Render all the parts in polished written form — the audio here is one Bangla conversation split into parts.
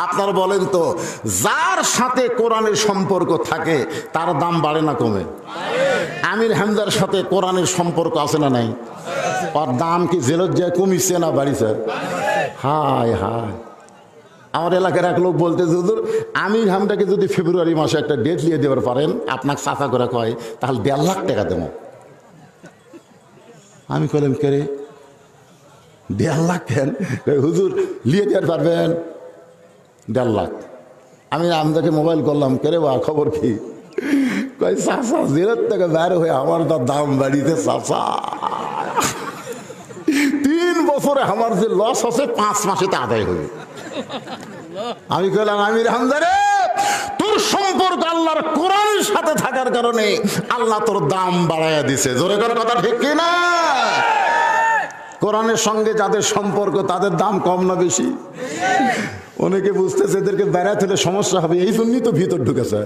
আপনারা বলেন তো, যার সাথে কোরআনের সম্পর্ক থাকে তার দাম বাড়ে না কমে? আমির হামজার সাথে কোরআনের সম্পর্ক আছে না নাই? ওর দাম কি জেলত যায় কমিছে না বাড়িছে? হায় হায়, আমার এলাকার এক লোক বলতে, হুজুর আমির হামজাকে যদি ফেব্রুয়ারি মাসে একটা ডেট নিয়ে দেওয়ার পারেন, আপনাকে চাচা করে কয়, তাহলে 1.5 লাখ টাকা দেবো। আমি কইলাম কে রে, 1.5 লাখ কেন? হুজুর নিয়ে দেওয়ার পারবেন? 1.5 লাখ। আমি আমদাকে মোবাইল করলাম, কে রে বা খবর কি? কয় চাচা জেলের থেকে বের হয়ে আমার তো দাম বাড়িতে চাচা, 3 বছরে আমার যে লস আছে 5 মাসেতে আদায় হবে। আমি কইলাম আমির হামজা রে, তোর সম্পর্ক আল্লাহর কোরআনের সাথে থাকার কারণে আল্লাহ তোর দাম বাড়াইয়া দিছে। জোরে করে কথা ঠিক কি না? কোরআনের সঙ্গে যাদের সম্পর্ক তাদের দাম কম না বেশি? অনেকে বুঝতেছে এদেরকে বেড়াতে হলে সমস্যা হবে, এই জন্যই তো ভিতর ঢুকেছে।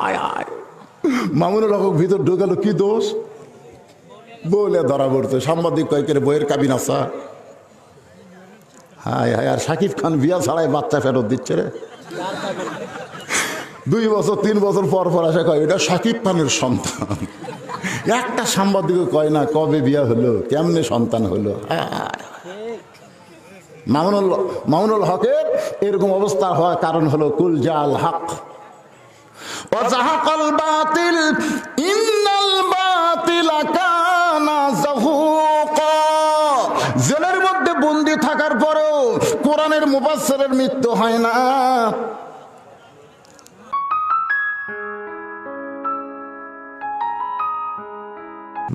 আয় আয়, মামুনুল হক ভিতর ঢুকালো কি দোষ বলে ধরা পড়ছে। সাংবাদিক কয়েকের বইয়ের কাবিন আসা। হায় হায়, আর শাকিব খান বিয়া ছাড়াই বাচ্চা ফেরত দিচ্ছে রে। 2 বছর 3 বছর পর পর আসে কয় এটা শাকিব খানের সন্তান। একটা সাংবাদিক কয় না কবে বিয়া হলো, কেমনে সন্তান হলো। মামুনুল হকের এরকম অবস্থা হওয়ার কারণ হলো কুল জাল হক ওয়া যাহাকাল বাতিল ইন্নাল বাতিলা কানা যাহুকা। জেলের মধ্যে বন্দী থাকার পরেও কোরআনের মুফাসসিরের মৃত্যু হয় না।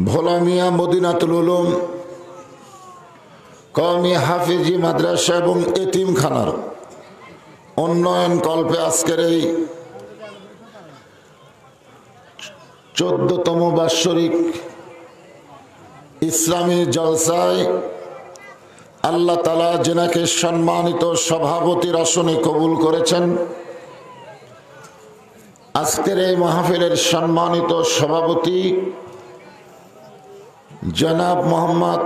ভোলা মিয়া মদিনাতুল উলুম কওমি হাফিজি মাদ্রাসা এবং এতিমখানার উন্নয়ন কল্পে আজকের এই 14তম বাৎসরিক ইসলামী জলসায় আল্লাহ তাআলা যেনাকে সম্মানিত সভাপতির আসনে কবুল করেছেন, আজকের এই মাহফিলের সম্মানিত সভাপতি জনাব মোহাম্মদ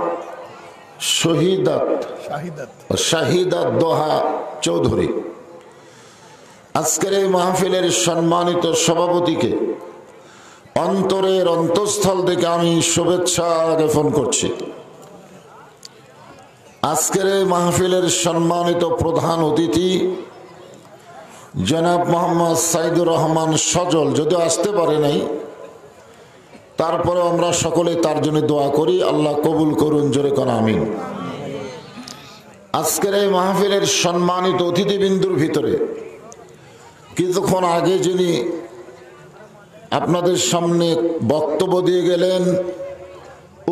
শাহিদাত দোহা চৌধুরী, আজকের এই মাহফিলের সম্মানিত সভাপতিকে অন্তরের অন্তঃস্থল থেকে আমি শুভেচ্ছা জ্ঞাপন করছি। আজকের এই মাহফিলের সম্মানিত প্রধান অতিথি জনাব মোহাম্মদ সাইদুর রহমান সজল, যদিও আসতে পারে নাই, তারপরে আমরা সকলে তার জন্য দোয়া করি, আল্লাহ কবুল করুন, জোরে কোন আমিন। আজকের এই মাহফিলের সম্মানিত অতিথিবৃন্দুর ভিতরে কিছুক্ষণ আগে যিনি আপনাদের সামনে বক্তব্য দিয়ে গেলেন,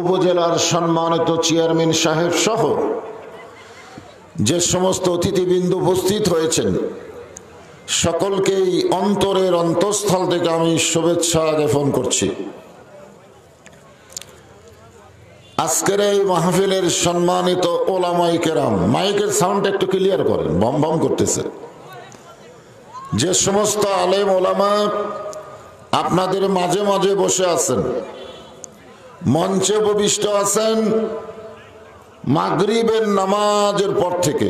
উপজেলার সম্মানিত চেয়ারম্যান সাহেব সহ যে সমস্ত অতিথিবৃন্দ উপস্থিত হয়েছেন, সকলকেই অন্তরের অন্তঃস্থল থেকে আমি শুভেচ্ছা জ্ঞাপন করছি। আজকের এই মাহফিলের সম্মানিত ওলামায়ে কেরাম, মাইকের সাউন্ড একটু ক্লিয়ার করেন, বম বম করতেছে। যে সমস্ত আলেম ওলামা আপনাদের মাঝে মাঝে বসে আছেন, মঞ্চে উপবিষ্ট আছেন, মাগরিবের নামাজের পর থেকে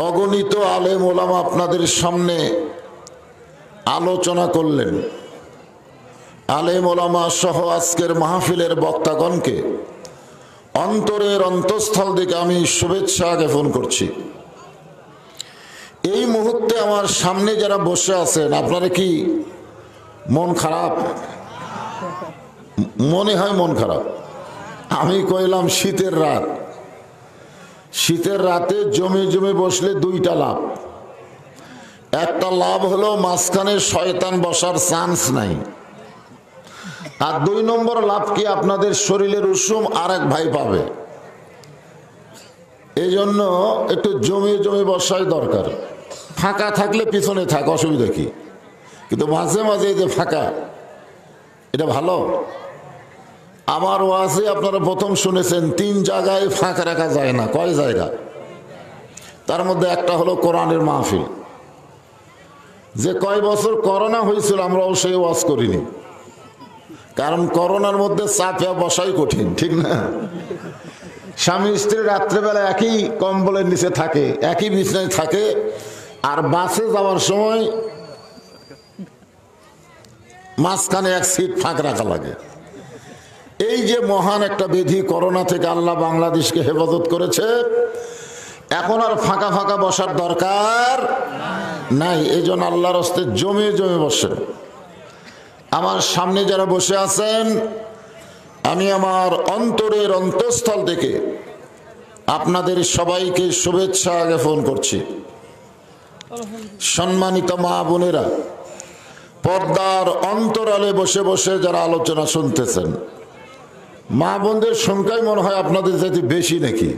অগণিত আলেম ওলামা আপনাদের সামনে আলোচনা করলেন। আলেম ওলামা সহ আজকের মাহফিলের বক্তাগণকে অন্তরের অন্তঃস্থল থেকে আমি শুভেচ্ছা জ্ঞাপন করছি। এই মুহূর্তে আমার সামনে যারা বসে আছেন, আপনারা কি মন খারাপ? মনে হয় মন খারাপ। আমি কইলাম শীতের রাত, শীতের রাতে জমে জমে বসলে 2টা লাভ। একটা লাভ হলো মাঝখানে শয়তান বসার চান্স নাই, আর 2 নম্বর লাভ কি আপনাদের শরীরের উষুম আর এক ভাই পাবে। এই জন্য একটু জমে জমে বসাই দরকার। ফাঁকা থাকলে পিছনে থাক, অসুবিধা কি, কিন্তু মাঝে মাঝে যে ফাঁকা, এটা ভালো। আমার ওয়াজে আপনারা প্রথম শুনেছেন 3 জায়গায় ফাঁকা রাখা যায় না। কয় জায়গা? তার মধ্যে একটা হলো কোরআনের মাহফিল। যে কয় বছর করোনা হয়েছিল আমরা অবশ্যই ওয়াজ করিনি, কারণ করোনার মধ্যে চাপে বসাই কঠিন, ঠিক না? স্বামী স্ত্রী রাত্রেবেলা একই কম্বলের নিচে থাকে, একই বিছানায় থাকে, আর বাসে যাওয়ার সময় মাঝখানে এক সিট ফাঁক রাখা লাগে। এই যে মহান একটা বিধি, করোনা থেকে আল্লাহ বাংলাদেশকে হেফাজত করেছে, এখন আর ফাঁকা ফাঁকা বসার দরকার নাই। এই জন্য আল্লাহর হস্তে জমে জমে বসেন। আমার সামনে যারা বসে আছেন, আমি আমার অন্তরের অন্তঃস্থল থেকে আপনাদের সবাইকে শুভেচ্ছা জ্ঞাপন করছি। সম্মানিত মা বোনেরা, পর্দার অন্তরালে বসে বসে যারা আলোচনা শুনতেছেন, মা বোনদের সংখ্যাই মনে হয় আপনাদের চাইতে বেশি নাকি?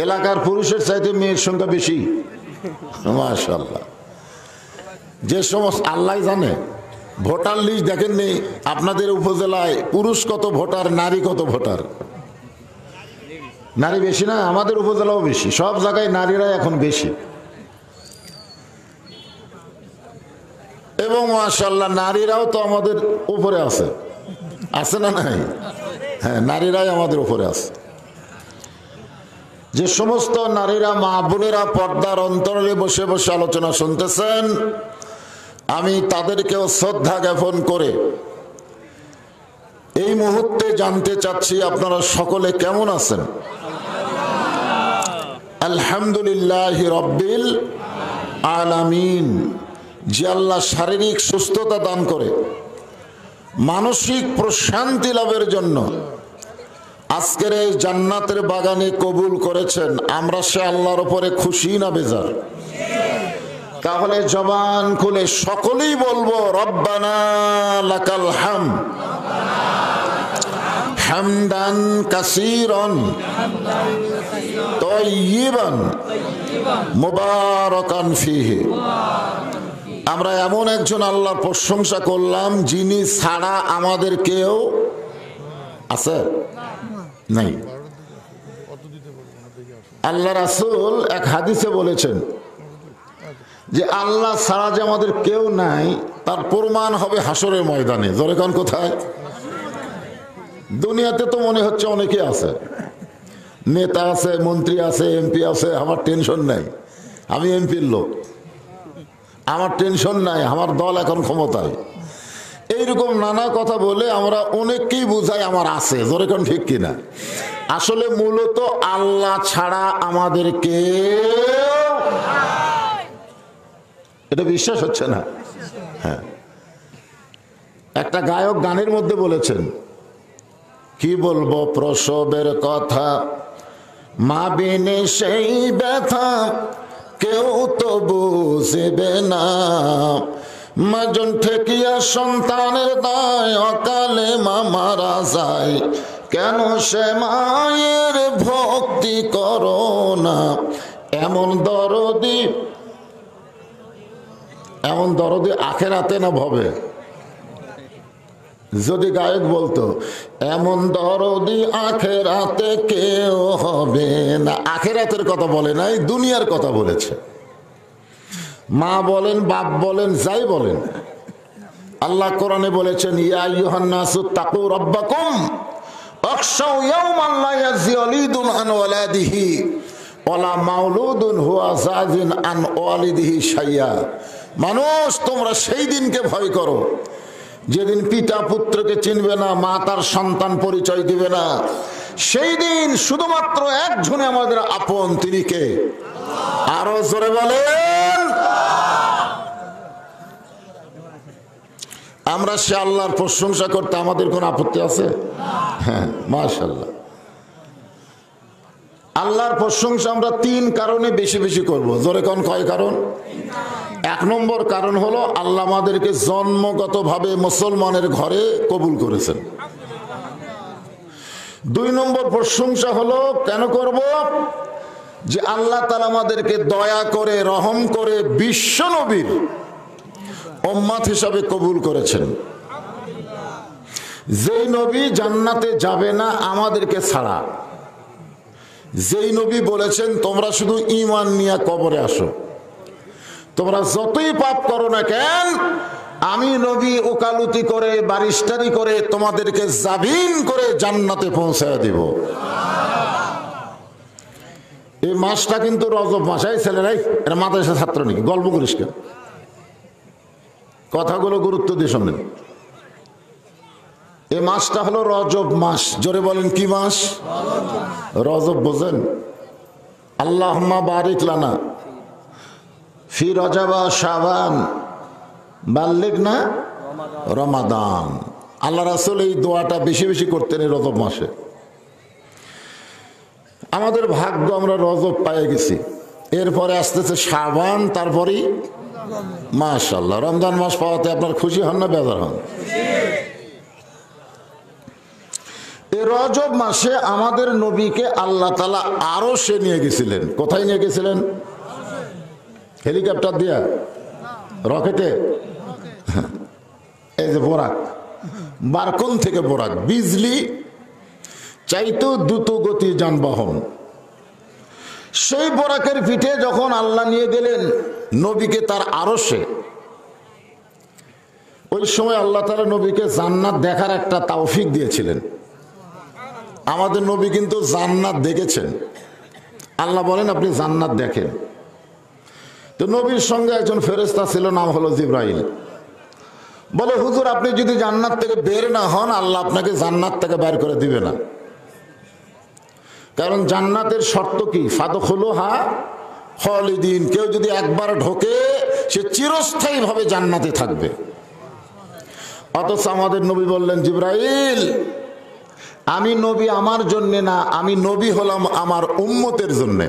এলাকার পুরুষের চাইতে মেয়ের সংখ্যা বেশি। মাশাআল্লাহ। যে সমস্ত আল্লাহ জানে, ভোটার লিস্ট দেখেননি আপনাদের উপজেলায় পুরুষ কত ভোটার, নারী কত ভোটার? নারী বেশি না? আমাদের উপজেলাও বেশি, সব জায়গায় নারীরাই এখন বেশি। এবং মাশাআল্লাহ নারীরাও তো আমাদের উপরে আছে, আছে না নাই? হ্যাঁ, নারীরাই আমাদের উপরে আছে। যে সমস্ত নারীরা, মা বোনেরা পর্দার অন্তরালে বসে বসে আলোচনা শুনতেছেন, আমি তাদেরকেও শ্রদ্ধা জ্ঞাপন করে এই মুহূর্তে জানতে চাচ্ছি আপনারা সকলে কেমন আছেন? আলহামদুলিল্লাহ রাব্বিল আলামিন। যে আল্লাহ শারীরিক সুস্থতা দান করে মানসিক প্রশান্তি লাভের জন্য আজকের এই জান্নাতের বাগানে কবুল করেছেন, আমরা সে আল্লাহর উপরে খুশি না বেজার? তাহলে জবান খুলে সকলেই বলবো রব্বানা লাকাল হামদ হামদান কাসীরান তাইয়িবান মুবারাকান ফীহি। আমরা এমন একজন আল্লাহর প্রশংসা করলাম যিনি ছাড়া আমাদের কেউ আছে নাই। আল্লাহ রাসূল এক হাদিসে বলেছেন যে আল্লাহ ছাড়া যে আমাদের কেউ নাই তার প্রমাণ হবে হাসরের ময়দানে। জোরে কান কোথায়? দুনিয়াতে তো মনে হচ্ছে অনেকে আছে, নেতা আছে, মন্ত্রী আছে, এমপি আছে, আমার টেনশন নাই, আমি এমপির লোক, আমার টেনশন নাই, আমার দল এখন ক্ষমতায়। এইরকম নানা কথা বলে আমরা অনেককেই বুঝাই আমার আছে। জোরে কান ঠিক কিনা? আসলে মূলত আল্লাহ ছাড়া আমাদেরকে, এটা বিশ্বাস হচ্ছে না? হ্যাঁ, একটা গায়ক গানের মধ্যে বলেছেন, কি বলবো প্রসবের কথা, মা বিনে সেই ব্যথা কেউ তো বুঝবে না, মাজন ঠেকিয়া সন্তানের দায় অকালে মা মারা যায়, কেন সে মায়ের ভক্তি করো না, এমন দরদি, এমন দরদি আখেরাতে না ভবে। যদি গায়ক বলতো এমন দরদি আখেরাতে কেউ হবে না, আখেরাতের কথা বলে নাই, দুনিয়ার কথা বলেছে। মা বলেন, বাপ বলেন, যাই বলেন, আল্লাহ কোরআনে বলেছেন ইয়া আইয়ুহান নাসু তাকু রাব্বাকুম আখশাউ ইয়াওমান লা ইয়াজি ওয়ালিদুন আন ওয়ালাদিহি ওয়ালা মাউলুদুন হুয়া জাজিন আন ওয়ালিদিহি শাইয়া। মানুষ, তোমরা সেই দিনকে ভয় করো যেদিন পিতা পুত্রকে চিনবে না, মা তার সন্তান পরিচয় দিবে না। সেই দিন শুধুমাত্র একজনে আমাদের আপন, তিনি কে? আরো জোরে বলেন। আমরা সে আল্লাহর প্রশংসা করতে আমাদের কোন আপত্তি আছে? হ্যাঁ, মাশাআল্লাহ। আল্লাহর প্রশংসা আমরা তিন কারণে বেশি বেশি করব। জোরে কোন কয় কারণ? এক নম্বর কারণ হলো আল্লাহ আমাদেরকে জন্মগতভাবে মুসলমানের ঘরে কবুল করেছেন। দুই নম্বর প্রশংসা হলো কেন করব? যে আল্লাহ তাআলা আমাদেরকে দয়া করে, রহম করে বিশ্ব নবীর উম্মত হিসাবে কবুল করেছেন। যেই নবী জান্নাতে যাবে না আমাদেরকে ছাড়া, যেই নবী বলেছেন তোমরা শুধু ঈমান নিয়ে কবরে আসো, তোমরা যতই পাপ করো না কেন, আমি নবী ওকালতি করে, বারিস্টারি করে তোমাদেরকে জামিন করে জান্নাতে পৌঁছায় দিব। এই মাসটা কিন্তু রজব মাস। এই ছেলেরাই এরা মাদ্রাসা ছাত্র নাকি, গল্প করিস কেন? কথাগুলো গুরুত্ব দিয়ে শোনেন। এই মাসটা হলো রজব মাস। জোরে বলেন কি মাস? রজব বোঝেন? আল্লাহুম্মা বারিক লানা ফি রজব শাবান বাল্লিগনা রমাদান। আল্লাহ রাসূল এই দোয়াটা বেশি বেশি করতেন এই রজব মাসে। আমাদের ভাগ্য আমরা রজব পেয়ে গেছি, এরপরে আসতেছে শাবান, তারপরেই মাশাআল্লাহ রমজান মাস পাওয়াতে আপনার খুশি হন না বেজার হন? এই রজব মাসে আমাদের নবীকে আল্লাহ তাআলা আরশে নিয়ে গেছিলেন। কোথায় নিয়ে গেছিলেন? হেলিকপ্টার দিয়া, রকেটে, এই যে বোরাক, বারকুন থেকে বোরাক, বিজলি চাইতো দ্রুত গতি যানবাহন, সেই বোরাকের পিঠে যখন আল্লাহ নিয়ে গেলেন নবীকে তার আরশে, ওই সময় আল্লাহ তাআলা নবীকে জান্নাত দেখার একটা তৌফিক দিয়েছিলেন। আমাদের নবী কিন্তু জান্নাত দেখেছেন। আল্লাহ বলেন আপনি জান্নাত দেখেন। তো নবীর সঙ্গে একজন ফেরেশতা ছিল, নাম হলো জিবরাইল। বলে হুজুর আপনি যদি জান্নাত থেকে বের না হন, আল্লাহ আপনাকে জান্নাত থেকে বের করে দিবে না। কারণ জান্নাতের শর্ত কি? ফাদখুলুহা খালিদিন। কেউ যদি একবার ঢোকে সে চিরস্থায়ী ভাবে জান্নাতে থাকবে। অথচ আমাদের নবী বললেন, জিবরাইল আমি নবী আমার জন্য না, আমি নবী হলাম আমার উম্মতের জন্য।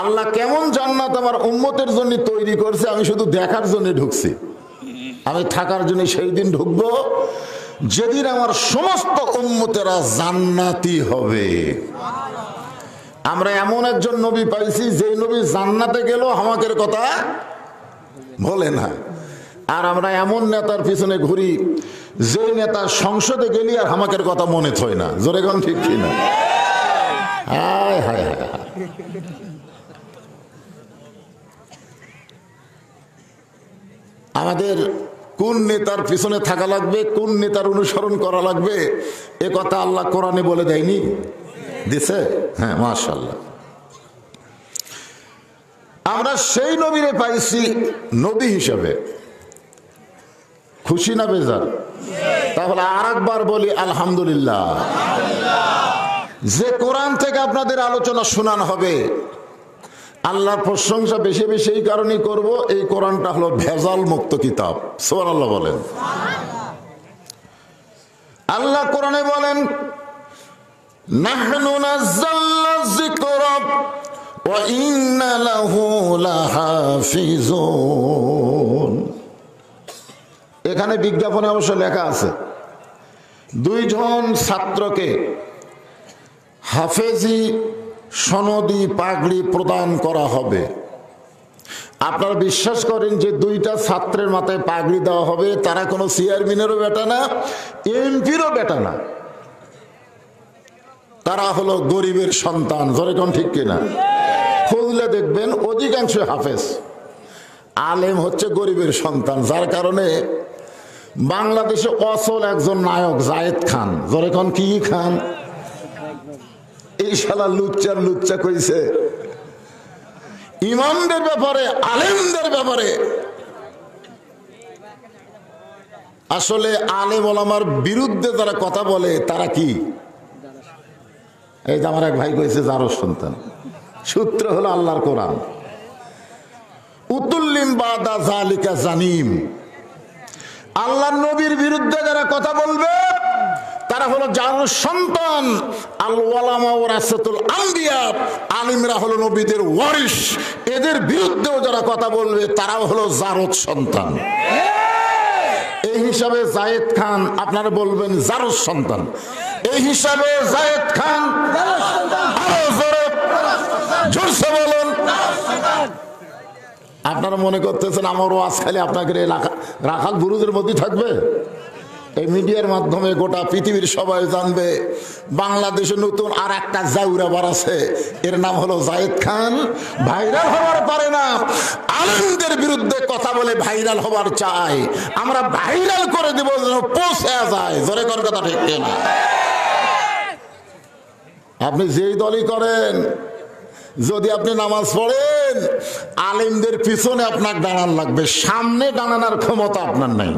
আল্লাহ কেমন জান্নাত আমার উম্মতের জন্য তৈরি করছে আমি শুধু দেখার জন্য ঢুকছি। আমি থাকার জন্য সেই দিন ঢুকবো যেদিন আমার সমস্ত উম্মতেরা জান্নাতি হবে। আমরা এমন একজন নবী পাইছি যে নবী জান্নাতে গেল আমাদের কথা বলে না। আর আমরা এমন নেতার পিছনে ঘুরি যে নেতা সংসদে গেলি আর আমাদের কথা মনে থয় না। জোরে কোন ঠিক কিনা? হায় হায় হায়। আমাদের কোন নেতার পিছনে থাকা লাগবে, কোন নেতার অনুসরণ করা লাগবে, এ কথা আল্লাহ কোরআনে বলে দেয়নি? দিছে? হ্যাঁ মাশাআল্লাহ। আমরা সেই নবীরে পাইছি নবী হিসাবে। খুশি না বেজার? তাহলে আরেকবার বলি আলহামদুলিল্লাহ। যে কোরআন থেকে আপনাদের আলোচনা শোনানো হবে, আল্লাহর প্রশংসা বেশি বেশি এই কারণেই করব, এই কোরআনটা হলো ভেজাল মুক্ত কিতাব। সুবহানাল্লাহ বলেন। আল্লাহ কোরআনে বলেন, নাহনু নাযালনা যিকরা ওয়া ইন্না লাহু লাহাফিজুন। এখানে বিজ্ঞাপনে অবশ্য লেখা আছে দুইজন ছাত্রকে হাফেজি সনদি পাগড়ি প্রদান করা হবে। আপনারা বিশ্বাস করেন যে দুইটা ছাত্রের মাথায় পাগড়ি দেওয়া হবে, তারা কোনো চেয়ারম্যানেরও বেটা না, এমপিরও বেটা না, তারা হলো গরিবের সন্তান। জোরে কোন ঠিক কিনা? খুঁজলে দেখবেন অধিকাংশ হাফেজ আলেম হচ্ছে গরিবের সন্তান। যার কারণে বাংলাদেশে অচল একজন নায়ক জায়েদ খান। জোরে কোন কি খান? এই শালা লুচ্চার লুচ্চা কইছে ইমামদের ব্যাপারে, আলেমদের ব্যাপারে। আসলে আলেম ওলামার বিরুদ্ধে যারা কথা বলে তারা কি? এই যে আমার এক ভাই কইছে যারও সন্তান। সূত্র হলো আল্লাহর কোরআন। উতুল্লিম বাদা জালিকা জানিম। আল্লাহর নবীর বিরুদ্ধে যারা কথা বলবে তারা হলো জারুর সন্তান। আল ওয়ালামা ওয়ারাসাতুল আম্বিয়া, আলিমরা হলো নবীদের ওয়ারিস। এদের বিরুদ্ধেও যারা কথা বলবে তারাও হলো জারুর সন্তান। এই হিসাবে জায়েদ খান আপনারা বলবেন জারুর সন্তান। এই হিসাবে জায়েদ খান আরো জোরে জোরসে বলুন। আপনারা মনে করতেছেন আমার ওয়াজ খালি আপনাকে রাখাল বুরুজের মধ্যে থাকবে? এই মিডিয়ার মাধ্যমে গোটা পৃথিবীর সবাই জানবে বাংলাদেশে নতুন আর একটা জাউরা বাড়াছে, এর নাম হলো জায়েদ খান। ভাইরাল হওয়ার পারে না, আলেমদের বিরুদ্ধে কথা বলে ভাইরাল হওয়ার চাই। আমরা ভাইরাল করে দেব যেন পৌঁছে যায়। জোরে কোন কথা ঠিক না? আপনি যেই দলই করেন, যদি আপনি নামাজ পড়েন আলেমদের পিছনে আপনার দাঁড়ান লাগবে, সামনে দাঁড়ানোর ক্ষমতা আপনার নাই।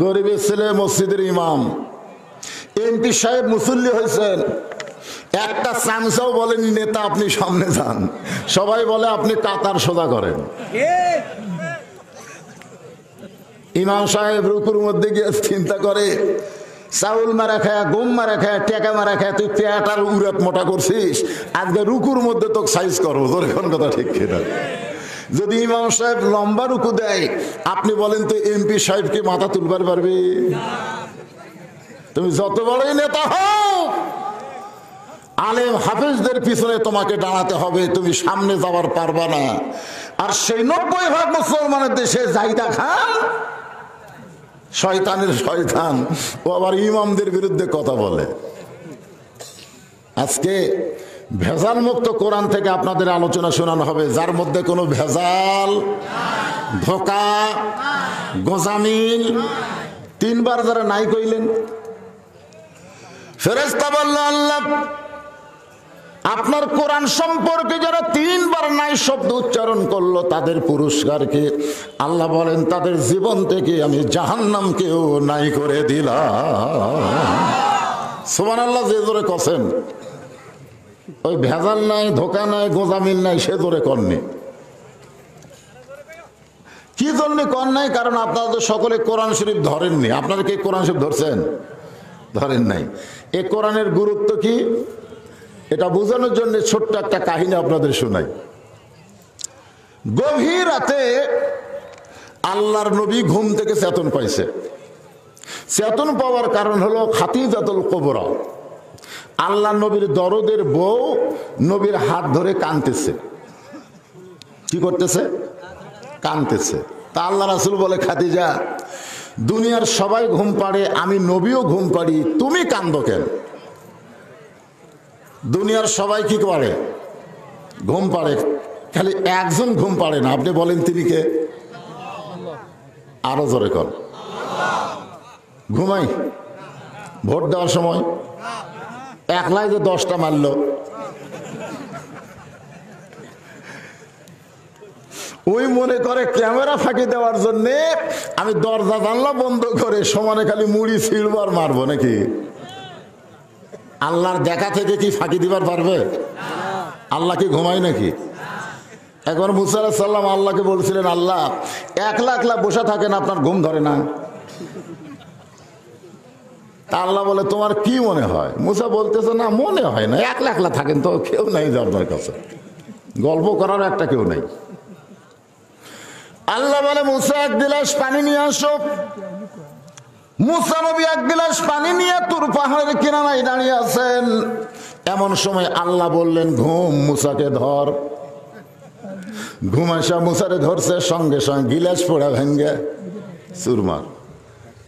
গরিবের ছেলে মসজিদের ইমাম, এমপি সাহেব মুসল্লি হয়েছেন, একটা চামচাও বলেনি নেতা আপনি সামনে যান, সবাই বলে আপনি কাতার সোজা করেন। ইমাম সাহেব রুকুর মধ্যে গিয়ে চিন্তা করে, চাউল মারা খায়, গম মারা খায়, টেকা মারা খায়, তুই পেট আর উরাত মোটা করছিস, আজকে রুকুর মধ্যে তোকে সাইজ করবো। তোর এখন কথা ঠিক কিনা? যদি ইমাম সাহেব লম্বা রুকু দেয়, আপনি বলেন তো এমপি সাহেবকে মাথা তুলবার পারবে? তুমি যত বড়ই নেতা হও, আলেম হাফেজদের পিছনে তোমাকে দাঁড়াতে হবে, তুমি সামনে যাবার পারবা না। আর সেই 90% মুসলমানের দেশে জাহিদা খান শয়তানের শয়তান, ও আবার ইমামদের বিরুদ্ধে কথা বলে। আজকে ভেজাল মুক্ত কোরআন থেকে আপনাদের আলোচনা শোনানো হবে, যার মধ্যে কোনো ভেজাল, ধোঁকা, গোজামিল। 3 বার যারা নাই কইলেন, ফেরেশতা বলল আল্লাহ আপনার কোরআন সম্পর্কে যারা 3 বার নাই শব্দ উচ্চারণ করলো তাদের পুরস্কারকে, আল্লাহ বলেন তাদের জীবন থেকে আমি জাহান্নামকেও নাই করে দিলাম। সুবহানাল্লাহ। যে জোরে কছেন, ওই ভেজাল নাই, ধোকা নাই, গোজামিল নাই, সে জোরে কননি। কি জন্য কন নাই? কারণ আপনারা তো সকলে কোরআন শরীফ ধরেননি। আপনারা কি কোরআন শরীফ ধরছেন? ধরেন নাই। এই কোরআনের গুরুত্ব কি এটা বোঝানোর জন্য ছোট্ট একটা কাহিনী আপনাদের শোনাই। গভীর রাতে আল্লাহর নবী ঘুম থেকে চেতন পাইছে। চেতন পাওয়ার কারণ হলো খাতিজাতুল কুবরা, আল্লাহ নবীর দরদের বউ নবীর হাত ধরে কাঁদতেছে। কি করতেছে? কাঁদতেছে। তা আল্লাহ রাসূল বলে, খাদিজা দুনিয়ার সবাই ঘুম পাড়ে, আমি নবীও ঘুম পাড়ি, তুমি কাঁদো কেন? দুনিয়ার সবাই কি করে? ঘুম পাড়ে, খালি একজন ঘুম পাড়ে না। আপনি বলেন তিনি কে? আরো জোরে কর। ঘুমাই ভোট দেওয়ার সময় একলাই যে 10টা মারল, ওই মনে করে ক্যামেরা ফাঁকি দেওয়ার জন্য আমি দরজা জানলা বন্ধ করে সমানে খালি মুড়ি ছিড়বার মারবো নাকি? আল্লাহর দেখা থেকে কি ফাঁকি দিবার পারবে? আল্লাহ কি ঘুমায় নাকি? একবার মুসা আলাইহিস সালাম আল্লাহকে বলছিলেন, আল্লাহ একলা একলা বসে থাকেন, আপনার ঘুম ধরে না? তা আল্লাহ বলে, তোমার কি মনে হয়? মুসা বলতেছে, না মনে হয় না, একলা একলা থাকেন তো, কেউ নাই যে আপনার কাছে, গল্প করার একটা কেউ নাই। আল্লাহ বলে, মুসা 1 গিলাস পানি নিয়ে আসো। মুসা নবী 1 গিলাস পানি নিয়ে তুর পাহাড়ের কিনারায় দাঁড়িয়ে আছেন। এমন সময় আল্লাহ বললেন, ঘুম, মুসাকে ধর। ঘুম আসা মুসারে ধরছে, সঙ্গে সঙ্গে গিলাস পড়া ভেঙ্গে চুরমার।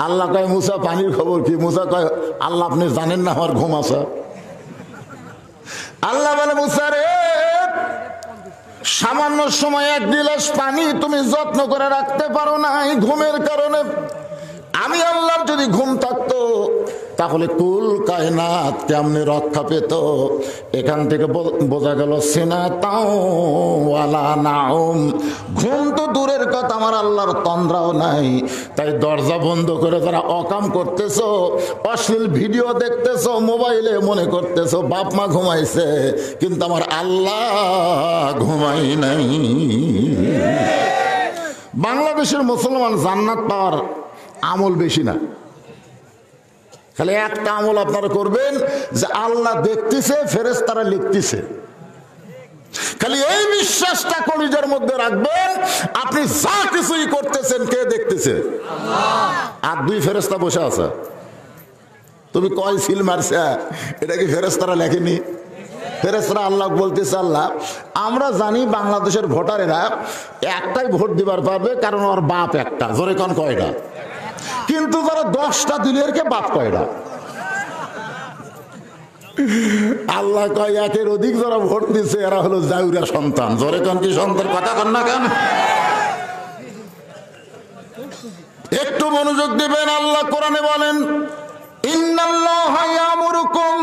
আল্লাহ কয়, মুসা পানির খবর কি? মুসা কয়, আল্লাহ আপনি জানেন না আমার ঘুম আসা? আল্লাহ বলে, মুসা রে, সামান্য সময় 1 গিলাস পানি তুমি যত্ন করে রাখতে পারো না ঘুমের কারণে। আমি আল্লাহর যদি ঘুম থাকতো তাহলে কুল কায়নাত কেমনে রক্ষা পেত? এখান থেকে বোঝা গেল সিনা তাও ওয়ালা নাউম, ঘুম তো দূরের কথা, আমার আল্লাহর তন্দ্রাও নাই। তাই দরজা বন্ধ করে যারা অকাম করতেছো, অশ্লীল ভিডিও দেখতেছো মোবাইলে, মনে করতেছো বাপ মা ঘুমাইছে, কিন্তু আমার আল্লাহ ঘুমাই নাই। বাংলাদেশের মুসলমান জান্নাত পাওয়ার আমল বেশি না, খালি একটা আমল আপনারা করবেন যে আল্লাহ দেখতেছে, ফেরেশতারা লিখতেছে। খালি এই বিশ্বাসটা কলিজার মধ্যে রাখবেন, আপনি যা কিছুই করতেছেন কে দেখতেছে? আল্লাহ। আর 2 ফেরেশতা বসে আছে। তুমি কয় সিল মারছে, এটা কি ফেরেশতারা লেখেনি? ফেরেশতারা আল্লাহ বলতেছে, আল্লাহ আমরা জানি বাংলাদেশের ভোটারেরা একটাই ভোট দিবার পারবে, কারণ ওর বাপ একটা। জোরে কোন কয়টা? কিন্তু যারা 10টা দিলের কে বাপ কয়টা? আল্লাহ কয় 1-এর অধিক যারা ভোট দিচ্ছে এরা হলো জাউরা সন্তান। জোরে কোন কি সন্তান? কথা কন না কেন? একটু মনোযোগ দিবেন। আল্লাহ কোরআনে বলেন, ইন্নাল্লাহা ইয়ামুরুকুম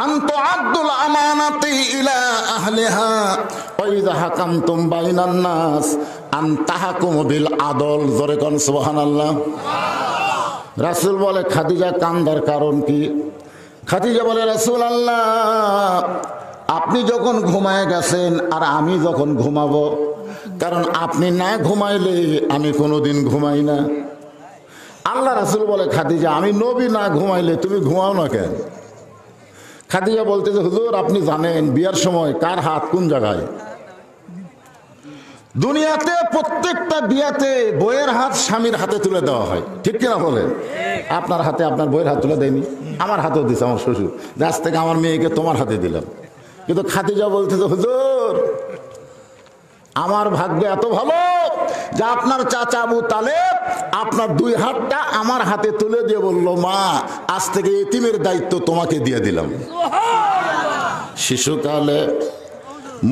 আন তুআদ্দুল আমানাতি ইলা আহলিহা ওয়া ইযা হাকামতুম বাইনান নাস আন তাহকুমু বিল আদল। জোরে কোন সুবহানাল্লাহ। রাসূল বলে খাদিজা কান্দার কারণ কি? খাদিজা বলে রাসূলুল্লাহ, আপনি যখন ঘুমায় গেছেন আর আমি যখন ঘুমাবো, কারণ আপনি না ঘুমাইলে আমি কোনোদিন ঘুমাই না। আল্লাহ রাসূল বলে খাদিজা, আমি নবী না ঘুমাইলে তুমি ঘুমাও না কেন? খাদিজা বলতেছে হুজুর, আপনি জানেন বিয়ার সময় কার হাত কোন জায়গায়? দুনিয়াতে প্রত্যেকটা বিয়াতে বইয়ের হাত স্বামীর হাতে তুলে দেওয়া হয়, ঠিক কিনা বলেন? আপনার হাতে আপনার বইয়ের হাত তুলে দেয়নি, আমার হাতেও দিছে আমার শ্বশুর, আজ থেকে আমার মেয়েকে তোমার হাতে দিলাম। কিন্তু খাদিজা বলতেছে হুজুর, আমার ভাগ্য এত ভালো যে আপনার চাচা আবু তালেব আপনার দুই হাতটা আমার হাতে তুলে দিয়ে বলল, মা আজ থেকে এতিমের দায়িত্ব তোমাকে দিয়ে দিলাম। শিশুকালে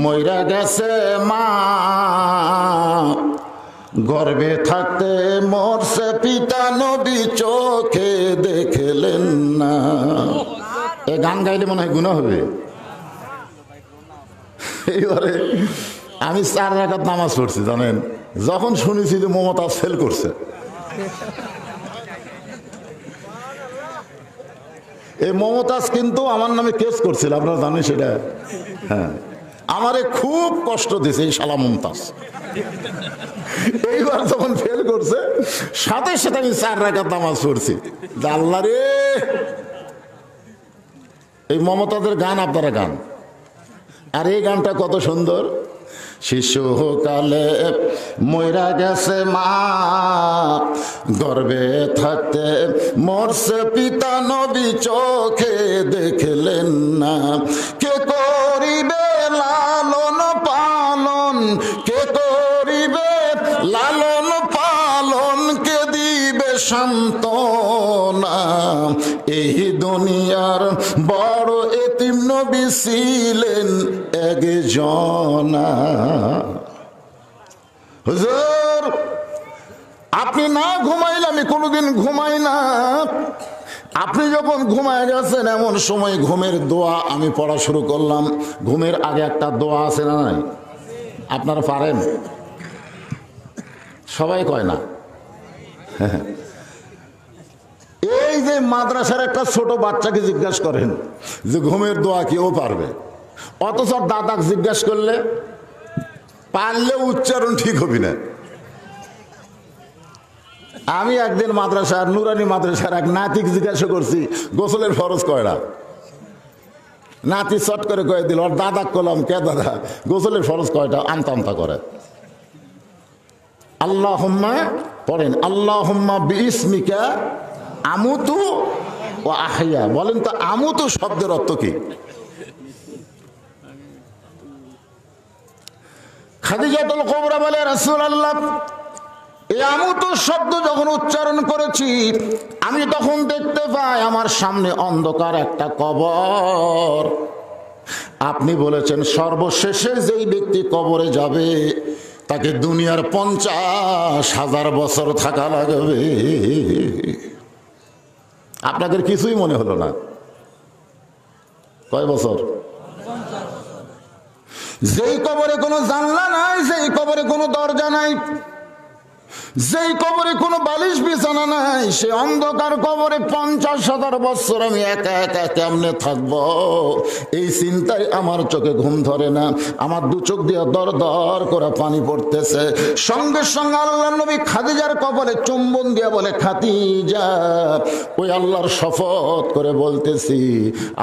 মইরা গেছে মা, গর্ভে থাকতে মরছে পিতা, নবী চোখে দেখলেন না। এ গান গাইলে মনে হয় গুনাহ হবে। এইবারে আমি 4 রাকাত নামাজ পড়ছি জানেন, যখন শুনেছি যে মমতাজ ফেল করছে, এই মমতাজ কিন্তু আমার নামে কেস করছিল, আপনারা জানেন সেটা। হ্যাঁ, আমারে খুব কষ্ট দিয়েছে এই শালা মমতাজ। এইবার যখন ফেল করছে সাথে সাথে আমি 4 রাকাত নামাজ পড়ছি। আল্লাহ রে, এই মমতাজের গান আপনারা গান, আর এই গানটা কত সুন্দর। শিশুকালে মইরা গেছে মা, গর্ভে থাকতে মরছে পিতা, নবী চোখে দেখলেন না। কে করিবে লালন পালন, কে করিবে লালন পালন, কে দিবে সান্ত্বনা? এই দুনিয়ার বড় এতিম নবী ছিলেন একজনা। হুজুর, আপনি না ঘুমাইলে আমি কোনোদিন ঘুমাই না। আপনি যখন ঘুমায় গেছেন এমন সময় ঘুমের দোয়া আমি পড়া শুরু করলাম। ঘুমের আগে একটা দোয়া আছে না নাই? আপনারা পারেন? সবাই কয় না। এই যে মাদ্রাসার একটা ছোট বাচ্চাকে জিজ্ঞাসা করেন যে ঘুমের দোয়া কি, ও পারবে। অথচ দাদাক জিজ্ঞাসা করলে পারলে উচ্চারণ ঠিক হবি না। আমি একদিন মাদ্রাসার নুরানি মাদ্রাসার এক নাতিকে জিজ্ঞাসা করছি গোসলের ফরজ কয়টা? নাতি চট করে কয়ে দিল। ওর দাদাক করলাম, কে দাদা গোসলের ফরজ কয়টা? আমতা আমতা করে। আল্লাহুম্মা পড়েন, আল্লাহুম্মা বিইসমিকা আমুতু ও আহইয়া। বলেন তো আমুতু শব্দের অর্থ কি? খাদিজাতুল কুবরা বলে রাসূলুল্লাহ, এই আমুতু শব্দ যখন উচ্চারণ করেছি আমি তখন দেখতে পাই আমার সামনে অন্ধকার একটা কবর। আপনি বলেছেন সর্বশেষে যেই ব্যক্তি কবরে যাবে তাকে দুনিয়ার 50,000 বছর থাকা লাগবে। আপনাদের কিছুই মনে হলো না? কয় বছর? যেই কবরে কোনো জানলা নাই, যেই কবরে কোনো দরজা নাই, যেই কবরে কোনো বালিশ বিছানা নাই, সে অন্ধকার কবরে 50,000 বছর আমি একা একা কেমনে থাকবো, এই চিন্তায় আমার চোখে ঘুম ধরে না। আমার দু চোখ দিয়ে দর দর করে পানি পড়তেছে। সঙ্গে সঙ্গে আল্লাহর নবী খাদিজার কপালে চুম্বন দিয়ে বলে, খাদিজা, ওই আল্লাহর শপথ করে বলতেছি,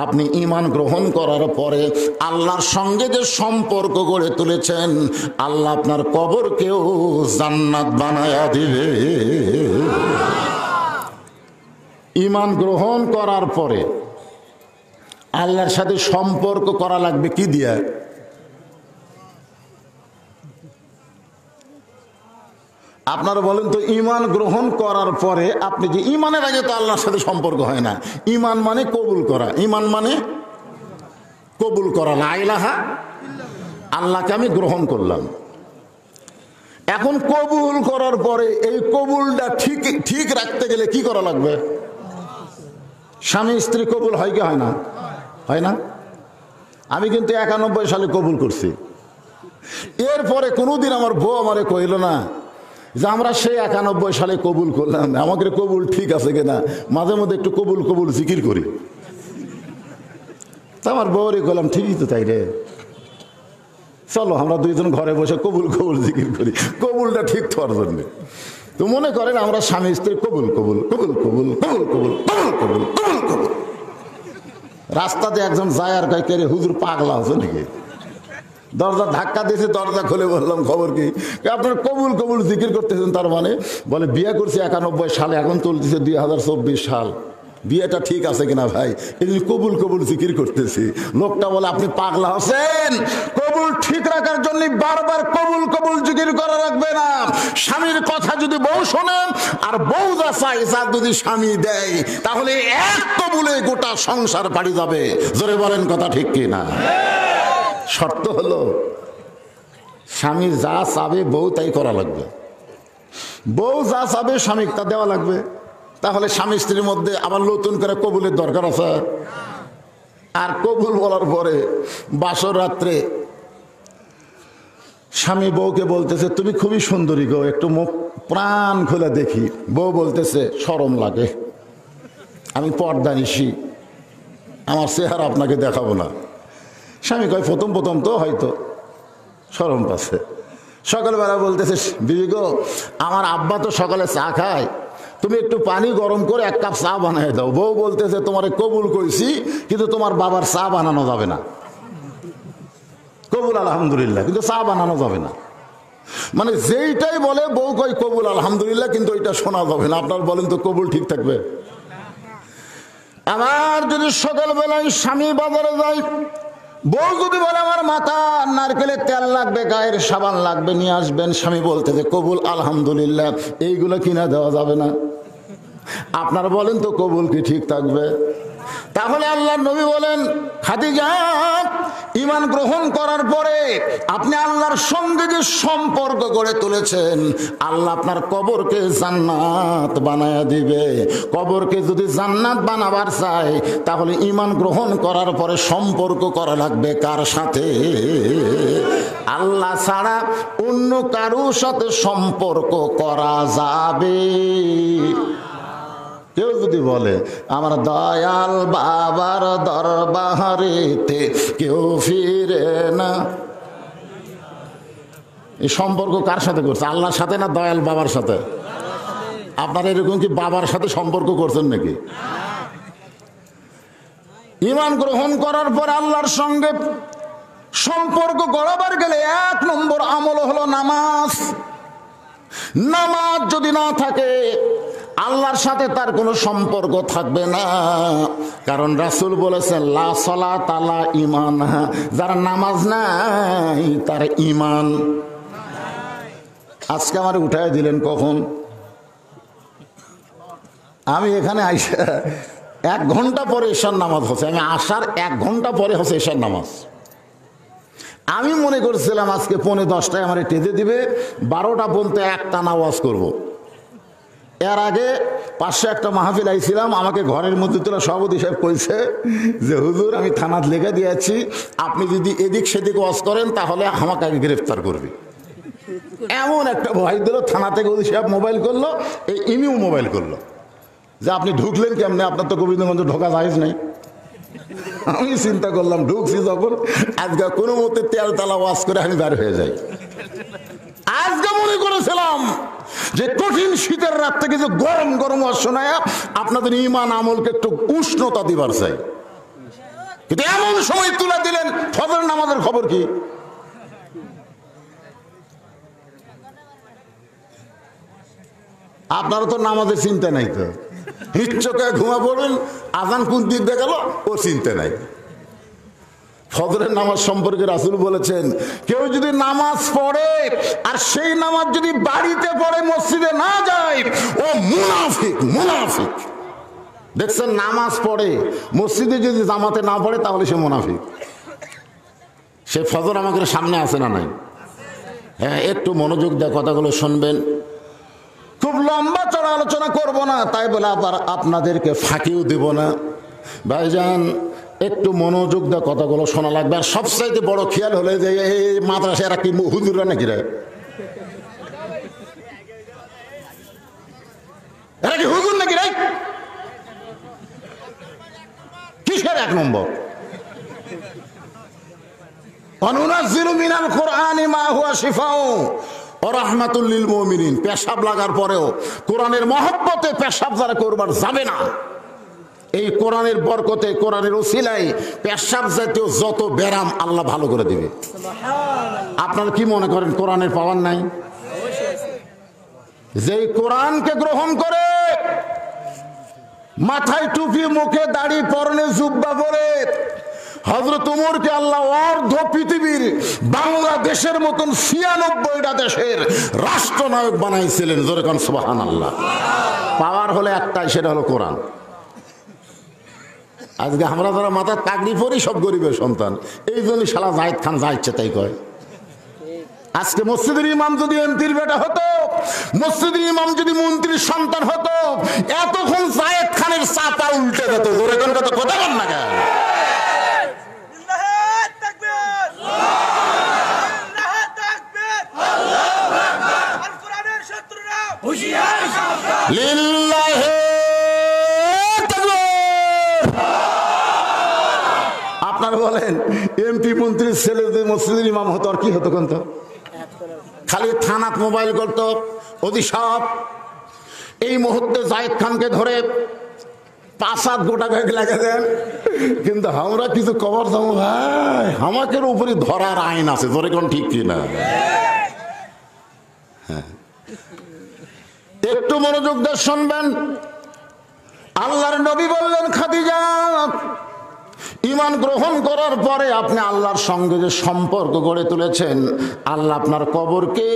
আপনি ঈমান গ্রহণ করার পরে আল্লাহর সঙ্গে যে সম্পর্ক গড়ে তুলেছেন, আল্লাহ আপনার কবরকেও জান্নাত বানায় দিবে। ঈমান গ্রহণ করার পরে আল্লাহর সাথে সম্পর্ক করা লাগবে কি দিয়া? আপনারা বলেন তো, ঈমান গ্রহণ করার পরে আপনি যে ঈমানের আগে তো আল্লাহর সাথে সম্পর্ক হয় না। ঈমান মানে কবুল করা, ঈমান মানে কবুল করা, লা ইলাহা, আল্লাহকে আমি গ্রহণ করলাম। এখন কবুল করার পরে এই কবুলটা ঠিক ঠিক রাখতে গেলে কি করা লাগবে? স্বামী স্ত্রী কবুল হয় কি হয় না? হয় না? আমি কিন্তু 91 সালে কবুল করছি। এরপরে কোনোদিন আমার বউ আমারে কইল না যে আমরা সেই 91 সালে কবুল করলাম, আমাদের কবুল ঠিক আছে কিনা, মাঝে মধ্যে একটু কবুল কবুল জিকির করি। তা আমার বউরে কইলাম ঠিকই তো তাই রে, চলো আমরা দুইজন ঘরে বসে কবুল কবুল জিকির করি, কবুলটা ঠিক হওয়ার জন্য। তো মনে করেন আমরা স্বামী স্ত্রী কবুল কবুল কবুল কবুল কবুল কবুল কবুল কবুল কবুল কবুল। রাস্তাতে একজন যায় আর কয় কে রে হুজুর পাগলা আছে নাকি? দরজা ধাক্কা দিয়েছে, দরজা খুলে বললাম খবর কি? আপনার কবুল কবুল জিকির করতেছেন তার মানে? বলে বিয়ে করছি 91 সালে, এখন চলতেছে 2024 সাল, বিয়েটা ঠিক আছে কিনা ভাই, এই জন্য কবুল কবুল জিকির করতেছি। লোকটা বলে আপনি পাগলা হচ্ছেন, কবুল ঠিক রাখার জন্য বারবার কবুল কবুল জিকির করা রাখবে না। স্বামীর কথা যদি বউ শোনেন আর বউ যা চাই যা যদি স্বামী দেয়, তাহলে এক কবুলে গোটা সংসার বাড়ি যাবে। জোরে বলেন কথা ঠিক কিনা? শর্ত হলো স্বামী যা চাবে বউ তাই করা লাগবে, বউ যা চাবে স্বামী তা দেওয়া লাগবে। তাহলে স্বামী স্ত্রীর মধ্যে আবার নতুন করে কবুলের দরকার আছে? আর কবুল বলার পরে বাসর রাত্রে স্বামী বউকে বলতেছে তুমি খুবই সুন্দরী গো, একটু মুখ প্রাণ খুলে দেখি। বউ বলতেছে শরম লাগে, আমি পর্দা নিশি, আমার চেহারা আপনাকে দেখাবো না। স্বামী কয় প্রথম প্রথম তো হয়তো শরম পাচ্ছে। সকালবেলা বলতেছে বিবি গো, আমার আব্বা তো সকালে চা খায়, তুমি একটু পানি গরম করে 1 কাপ চা বানিয়ে দাও। বউ বলতেছে তোমারে কবুল কইছি, কিন্তু তোমার বাবার চা বানানো যাবে না। কবুল আলহামদুলিল্লাহ, কিন্তু চা বানানো যাবে না। মানে যেইটাই বলে বউ কয় কবুল আলহামদুলিল্লাহ, কিন্তু ওইটা শোনা যাবে না। আপনার বলেন তো কবুল ঠিক থাকবে? আমার যদি সকালবেলায় স্বামী বাজারে যায়, বউ যদি বলে আমার মাথা নারকেলের তেল লাগবে, গায়ের সাবান লাগবে, নিয়ে আসবেন, স্বামী বলতে যে কবুল আলহামদুলিল্লাহ, এইগুলো কিনা দেওয়া যাবে না। আপনার বলেন তো কবুল কি ঠিক থাকবে? তাহলে আল্লাহর নবী বলেন খাদিজা, ঈমান গ্রহণ করার পরে আপনি আল্লাহর সঙ্গে যে সম্পর্ক গড়ে তুলেছেন, আল্লাহ আপনার কবরকে জান্নাত বানায়া দিবে। কবরকে যদি জান্নাত বানাবার চায়, তাহলে ঈমান গ্রহণ করার পরে সম্পর্ক করা লাগবে কার সাথে? আল্লাহ ছাড়া অন্য কারোর সাথে সম্পর্ক করা যাবে? কেউ যদি বলে আমার দয়াল বাবার দরবারেতে কেউ ফিরে না, এই সম্পর্ক কার সাথে করছে? আল্লাহর সাথে না দয়াল বাবার সাথে? আপনারা এরকম কি বাবার সাথে সম্পর্ক করছেন নাকি? ঈমান গ্রহণ করার পর আল্লাহর সঙ্গে সম্পর্ক গড়াবার গেলে 1 নম্বর আমল হলো নামাজ। নামাজ যদি না থাকে, আল্লাহর সাথে তার কোনো সম্পর্ক থাকবে না। কারণ রাসূল বলেছেন লা সালাতা লা ঈমান, যার নামাজ নাই তার ঈমান। আজকে আমার উঠায় দিলেন কখন? আমি এখানে আইসা 1 ঘন্টা পরে এশার নামাজ হচ্ছে, আমি আসার 1 ঘন্টা পরে হচ্ছে এশার নামাজ। আমি মনে করছিলাম আজকে 9:45 আমার টেজে দিবে, 12টা পর্যন্ত একটা নামাজ করব। এর আগে 500 একটা মাহফিল আইছিলাম, আমাকে ঘরের মধ্যে তোলা সভাপতি সাহেব কইছে যে হুজুর আমি থানাত লেখা দিয়েছি, আপনি যদি এদিক সেদিক ওয়াজ করেন তাহলে আমাকে আগে গ্রেফতার করবে। এমন একটা ভয় দিল, থানা থেকে ওই সাহেব মোবাইল করলো, এই ইনিও মোবাইল করলো যে আপনি ঢুকলেন কেমনে, আপনার তো গোবিন্দগঞ্জ ঢোকা জায়েজ নাই। আমি চিন্তা করলাম ঢুকছি যখন, আজকে কোনো মতে তেল তালা ওয়াজ করে আমি বের হয়ে যাই। আজকে মনে করেছিলাম যে কঠিন শীতের রাত থেকে যে গরম গরম ওয়াজ শোনায় আপনাদের ঈমান আমলকে একটু উষ্ণতা দিবার চাই, কিন্তু এমন সময় তুলে দিলেন ফজর নামাজের খবর কি? আপনারা তো নামাজের চিন্তা নাই, তো নিশ্চয় ঘুমা পড়বেন, আজান কোন দিক দিয়ে গেল ও চিন্তা নাই। ফজরের নামাজ সম্পর্কে রাসূল বলেছেন কেউ যদি নামাজ পড়ে আর সেই নামাজ যদি বাড়িতে পড়ে, মসজিদে না যায়, ও মুনাফিক। মুনাফিক দেখছেন, নামাজ পড়ে মসজিদে যদি জামাতে না পড়ে তাহলে সে মুনাফিক। সে ফজর আমাদের সামনে আছে না নাই? হ্যাঁ, একটু মনোযোগ দিয়ে কথাগুলো শুনবেন। খুব লম্বা চড়া আলোচনা করব না, তাই বলে আবার আপনাদেরকে ফাঁকিও দেব না। ভাইজান একটু মনোযোগ দিয়ে কথাগুলো শোনা লাগবে। আর সবচাইতে বড় খেয়াল হলে যে এই মাদ্রাসা এরা কি হুজুররা নাকি রে, এরা কি হুজুর নাকি রে? কিসের এক নম্বর? অনুনাজ্জিলু মিনাল কুরআনি মা হুয়া শিফাউ ওয়া রাহমাতুল লিল মুমিনিন। পেশাব লাগার পরেও কোরআনের মহব্বতে পেশাব যারা করবার যাবে না, এই কোরআনের বরকতে, কোরআনের ওসিলায় পেশাব জাতীয় যত ব্যারাম আল্লাহ ভালো করে দিবে। আপনারা কি মনে করেন কোরআনের পাওয়ার নাই? যেই কোরআনকে গ্রহণ করে মাথায় টুপি, মুখে দাড়ি, পরনে জুব্বা পরে হযরত ওমরকে আল্লাহ অর্ধ পৃথিবীর বাংলাদেশের মতন ৯৬টা দেশের রাষ্ট্রনায়ক বানাইছিলেন। জোরে কোন সুবহানাল্লাহ। পাওয়ার হলে একটাই, সেটা হলো কোরআন। আজকে আমরা যারা মাথার পাগড়ি পরি সব গরিবের সন্তান, এই জন্য শালা জায়েদ খান যা ইচ্ছে তাই কয়। আজকে মসজিদের ইমাম যদি এমপির বেটা হতো, মসজিদের ইমাম যদি মন্ত্রীর সন্তান হতো, এতক্ষণ জায়েদ খানের চাপা উল্টে যেত। জোরে কোন কথা বল না কেন? আপনারা বলেন এমপি মন্ত্রীর ছেলে যদি মসজিদের ইমাম হতো আর কি হতো? কোন তো খালি থানাত মোবাইল করতো অতি সব। এই মুহূর্তে জায়েদ খানকে ধরে ৫-৭ গোটা ব্যাগ লাগা দেন, কিন্তু আমরা কিছু কবর দাম ভাই, আমাদের উপরে ধরার আইন আছে। ধরে কোন ঠিক কিনা? হ্যাঁ, একটু মনোযোগ দিয়ে শুনবেন। আল্লাহর নবী বললেন, খাদিজা ঈমান গ্রহণ করার পরে আপনি আল্লাহর সঙ্গে যে সম্পর্ক গড়ে তুলেছেন, আল্লাহ আপনার কবরকে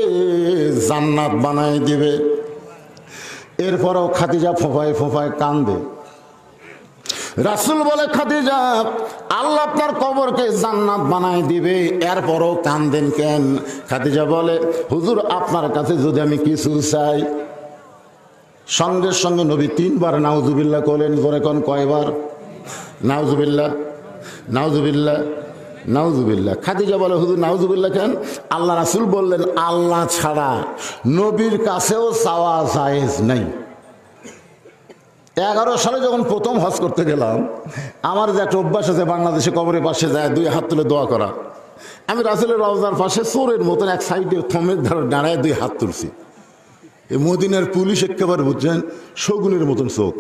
জান্নাত বানায় দিবে। এরপরও খাদিজা ফোঁফায় ফোঁফায় কান্দে। রাসূল বলে, খাদিজা আল্লাহ আপনার কবরকে জান্নাত বানায় দিবে, এরপরও কান্দেন কেন? খাদিজা বলে, হুজুর আপনার কাছে যদি আমি কিছু চাই। সঙ্গে সঙ্গে নবী ৩ বার নাউজুবিল্লাহ করলেন। ধরে কোন কয়বার? নাউজুবিল্লাহ, নাউজুবিল্লাহ, নাউজুবিল্লাহ। খাদিজা বলে, হুজুর নাউজুবিল্লাহ কেন? আল্লাহ রাসূল বললেন, আল্লাহ ছাড়া নবীর কাছেও চাওয়া জায়েজ নাই। 11 সালে যখন প্রথম হজ করতে গেলাম, আমার যে একটা অভ্যাস আছে বাংলাদেশে কবরের পাশে যায় 2 হাত তুলে দোয়া করা। আমি রাসূলের রওজার পাশে চোরের মতন এক সাইডে থমের ধারে দাঁড়ায় 2 হাত তুলছি। এই মদিনার পুলিশ একেবারে বুঝছেন শগুনের মতন চোখ,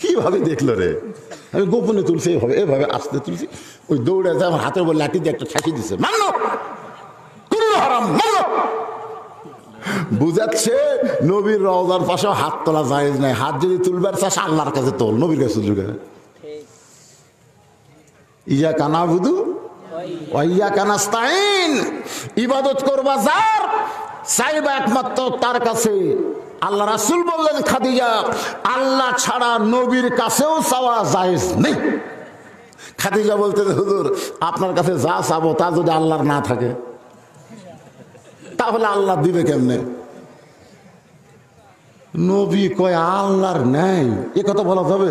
কিভাবে দেখলো রে? আমি গোপনে তুলছি, এইভাবে এভাবে আসতে তুলছি। ওই দৌড়ে যায়, আমার হাতের উপর লাঠি দিয়ে একটা ঠাকি দিছে, মানলো হারাম, মানলো। বুঝাচ্ছে নবীর রওজার পাশে হাত তোলা জায়েজ নাই। হাত যদি তুলবার চাস আল্লাহর কাছে তোল, নবীর কাছে তুলবে। ইয়াকা নাবুদু ওয়া ইয়াকা নাস্তাইন, ইবাদত করবা যার, চাইবা একমাত্র তার কাছে। আল্লাহ রাসূল বললেন, খাদিজা আল্লাহ ছাড়া নবীর কাছেও চাওয়া জায়েজ নেই। খাদিজা বলতে, হুজুর আপনার কাছে যা চাবো তা যদি আল্লাহর না থাকে তাহলে আল্লাহ দিবে কেমনে? নবী কয় আল্লাহর নাই, এ কথা বলা যাবে?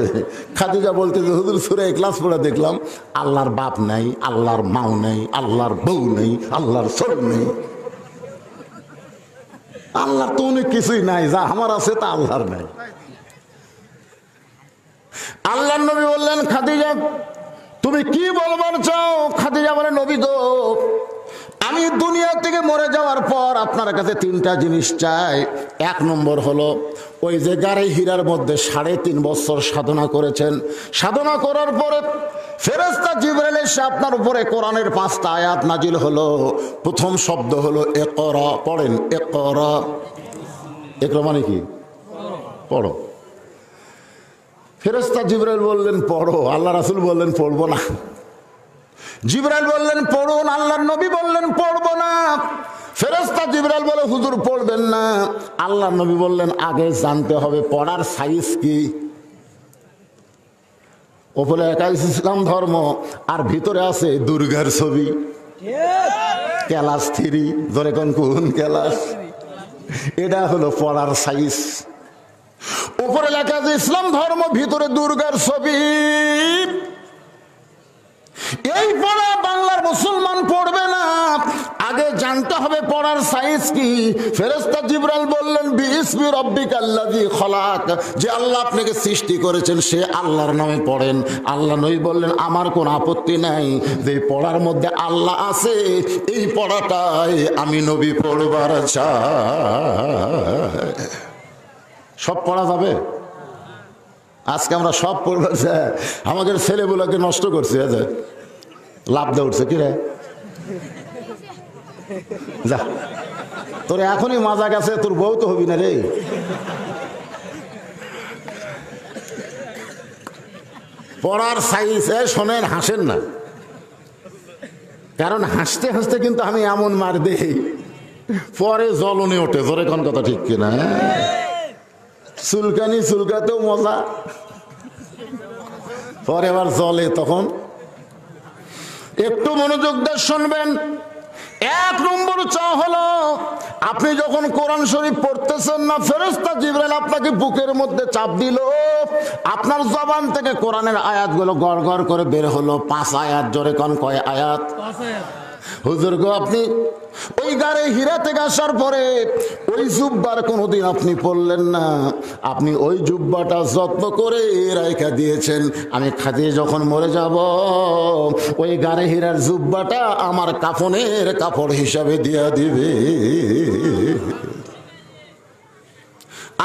খাদিজা বলতে, হুজুর সূরা ইখলাস পড়ে দেখলাম আল্লাহর বাপ নাই, আল্লাহর মাও নেই, আল্লাহর বউ নেই, আল্লাহর ছেলে নেই। আল্লাহর তো অনেক কিছুই নাই, যা আমার আছে তা আল্লাহর নাই। আল্লাহর নবী বললেন, খাদিজা তুমি কি বলবার চাও? খাদিজা বলে, নবী গো আমি দুনিয়া থেকে মরে যাওয়ার পর আপনার কাছে 3টা জিনিস চাই। 1 নম্বর হলো ওই যে গাড়ি হীরার মধ্যে 3.5 বছর সাধনা করেছেন, সাধনা করার পরে ফেরেশতা জিবরাইল এসে আপনার উপরে কোরআনের 5টা আয়াত নাজিল হলো। প্রথম শব্দ হলো ইকরা, পড়েন ইকরা। ইকরা মানে কি? পড়ো। ফেরেশতা জিবরাইল বললেন পড়ো, আল্লাহ রাসূল বললেন পড়বো না। জিবরাইল বললেন পড়ুন, আল্লাহর নবী বললেন পড়বো না। ফেরেশতা জিবরাইল বলে, হুজুর পড়বেন না। আল্লাহর নবী বললেন আগে জানতে হবে পড়ার সাইজ কি। ওপরে একাই ইসলাম ধর্ম আর ভিতরে আছে দুর্গার ছবি, ক্লাস 3। ধরে কোন ক্লাস? এটা হলো পড়ার সাইজ। উপরে লেখা আছে ইসলাম ধর্ম, ভিতরে দুর্গার ছবি। এই পড়া বাংলার মুসলমান পড়বে না, আগে জানতে হবে পড়ার সাইজ কি। ফেরেশতা জিবরাইল বললেন বিইসমি রাব্বিকাল্লাযী খলাক, যে আল্লাহ আপনাকে সৃষ্টি করেছেন সে আল্লাহর নামে পড়েন। আল্লাহ নবী বললেন আমার কোনো আপত্তি নাই, যে পড়ার মধ্যে আল্লাহ আছে এই পড়াটাই আমি নবী পড়বার চাই। সব পড়া যাবে? আজকে আমরা সব পড়বার চাই। আমাদের ছেলেগুলোকে নষ্ট করছে, লাভ দিয়ে উঠছে কি রে, যা তোর এখনই মাজা গেছে, তোর বউ তো হবি না রে। পড়ার সাইজ শোনেন, হাসেন না, কারণ হাসতে হাসতে কিন্তু আমি এমন মার দেই পরে জ্বলনে ওঠে। জোরে কোন কথা ঠিক কিনা? চুলকানি চুলকাতেও মজা, পরে আবার জ্বলে। তখন একটু মনোযোগ দিয়ে শুনবেন। এক নম্বর চা হলো, আপনি যখন কোরআন শরীফ পড়তেছেন না, ফেরেশতা জিবরাইল আপনাকে বুকের মধ্যে চাপ দিল, আপনার জবান থেকে কোরআনের আয়াতগুলো গড় গড় করে বের হলো। 5 আয়াত। জোরে কোন কয় আয়াত? 5 আয়াত। হুজুর গো, আপনি ওই গারে হীরা থেকে আসার পরে ওই জুব্বার কোনোদিন আপনি পড়লেন না, আপনি ওই জুব্বাটা যত্ন করে রাইখা দিয়েছেন। আমি খাদিজা যখন মরে যাব ওই গারে হীরার জুব্বাটা আমার কাফনের কাপড় হিসাবে দিয়া দিবে।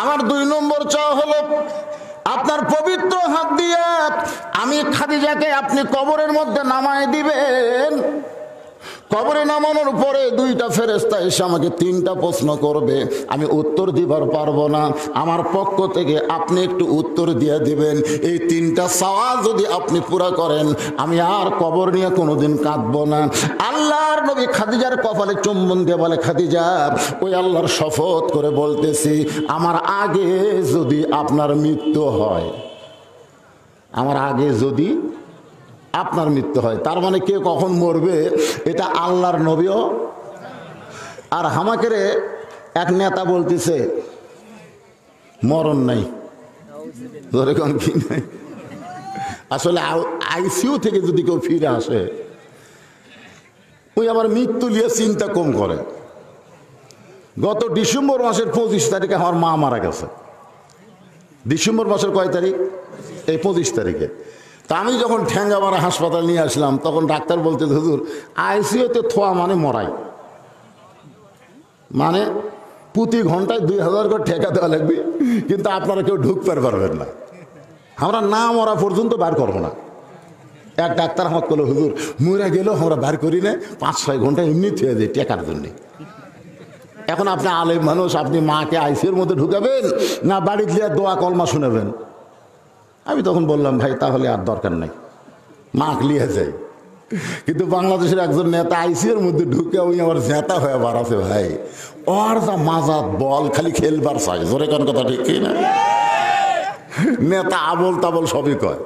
আমার 2 নম্বর চাওয়া হলো, আপনার পবিত্র হাত দিয়ে আমি খাদিজাকে আপনি কবরের মধ্যে নামায় দিবেন। কবরে নামানোর পরে 2টা ফেরেশতা এসে আমাকে 3টা প্রশ্ন করবে, আমি উত্তর দিবার পারবো না। আমার পক্ষ থেকে আপনি একটু উত্তর দিয়ে দিবেন। এই 3টা সওয়াল যদি আপনি পুরা করেন, আমি আর কবর নিয়ে কোনোদিন কাঁদবো না। আল্লাহর নবী খাদিজার কপালে চুম্বন দিয়ে বলে, খাদিজা, ওই আল্লাহর শপথ করে বলতেছি, আমার আগে যদি আপনার মৃত্যু হয়, আমার আগে যদি আপনার মৃত্যু হয়, তার মানে কে কখন মরবে এটা আল্লাহর নবীও। আর আমাকে এক নেতা বলতেছে মরণ নাই, ধরে কোন কি নাই। আসলে আইসিইউ থেকে যদি কেউ ফিরে আসে, ওই আবার মৃত্যু নিয়ে চিন্তা কম করে। গত ডিসেম্বর মাসের 25 তারিখে আমার মা মারা গেছে। ডিসেম্বর মাসের কয় তারিখ? এই 25 তারিখে। তা আমি যখন ঠ্যাঙ্গামারা হাসপাতাল নিয়ে আসলাম, তখন ডাক্তার বলতে, হুজুর আইসিইউতে থোয়া মানে মরাই, মানে প্রতি ঘন্টায় 2000 করে ঠেকা দেওয়া লাগবে, কিন্তু আপনারা কেউ ঢুকতে পারবেন না, আমরা না মরা পর্যন্ত বার করবো না। এক ডাক্তার আমাকে বললো, হুজুর মরে গেলেও আমরা বার করি না, 5-6 ঘন্টা এমনি থুয়ে দিই টেকার জন্য। এখন আপনি আলেম মানুষ, আপনি মাকে আইসিইউর মধ্যে ঢুকাবেন না বাড়িতে গিয়ে দোয়া কলমা শুনাবেন? আমি তখন বললাম, ভাই তাহলে আর দরকার নাই, মাক লিয়ে যাই। কিন্তু বাংলাদেশের একজন নেতা আইসিইউর মধ্যে ঢুকে ওই আমার জেতা হয়ে বাড়াছে। ভাই ওর যা মাজাত বল, খালি খেলবার চাই। জোরে কোন কথা ঠিক কি না? নেতা আবল তাবল সবই কয়।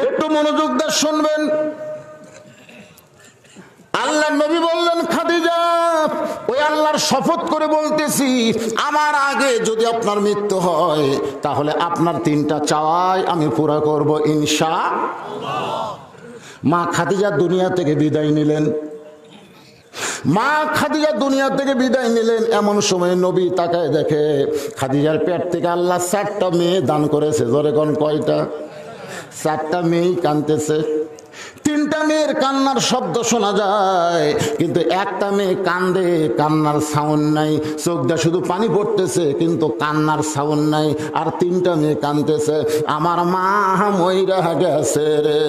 একটু মনোযোগ দিয়ে শুনবেন। আল্লাহ নবী বললেন, খাদিজা, ওই আল্লাহর শপথ করে বলতেছি, আমার আগে যদি আপনার মৃত্যু হয়, তাহলে আপনার 3টা চাওয়াই আমি পুরা করব ইনশাআল্লাহ। মা খাদিজা দুনিয়া থেকে বিদায় নিলেন। মা খাদিজা দুনিয়া থেকে বিদায় নিলেন। এমন সময় নবী তাকায় দেখে খাদিজার পেট থেকে আল্লাহ 4টা মেয়ে দান করেছে। জোরে কোন কয়টা? 4টা মেয়েই কাঁদতেছে। 3টা মেয়ের কান্নার শব্দ শোনা যায়, কিন্তু একটা মেয়ে কান্দে, কান্নার সাউন্ড নাই। চোখ দিয়ে শুধু পানি পড়তেছে, কিন্তু কান্নার সাউন্ড নাই। আর 3টা মেয়ে কান্দতেছে, আমার মা মইরা গেছে রে,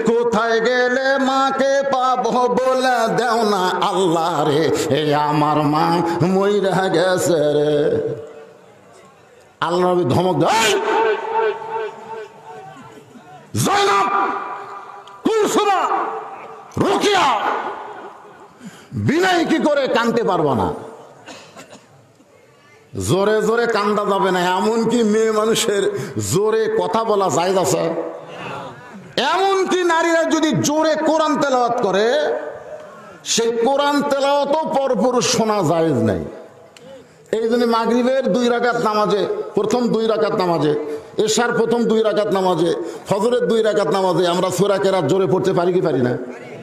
কোথায় গেলে মাকে পাবো বলে দেও না আল্লাহ রে, এ আমার মা মইরা গেছে রে। আল্লাহ নবী ধমক দেয়, জয়নাব, কুলসুমা, রুকিয়া, বিনয় কি করে কানতে পারবো না? জোরে জোরে কান্দা যাবে না। এমনকি মেয়ে মানুষের জোরে কথা বলা জায়েজ আছে? এমনকি নারীরা যদি জোরে কোরআন তেলাওয়াত করে, সেই কোরআন তেলাওয়াতও পরপর শোনা জায়েজ নাই। এই জন্য মাগরিবের 2 রাকাত নামাজে, প্রথম 2 রাকাত নামাজে, এশার প্রথম 2 রাকাত নামাজে, ফজরের 2 রাকাত নামাজে আমরা সূরা কেরাত জোরে পড়তে পারি কি পারি না?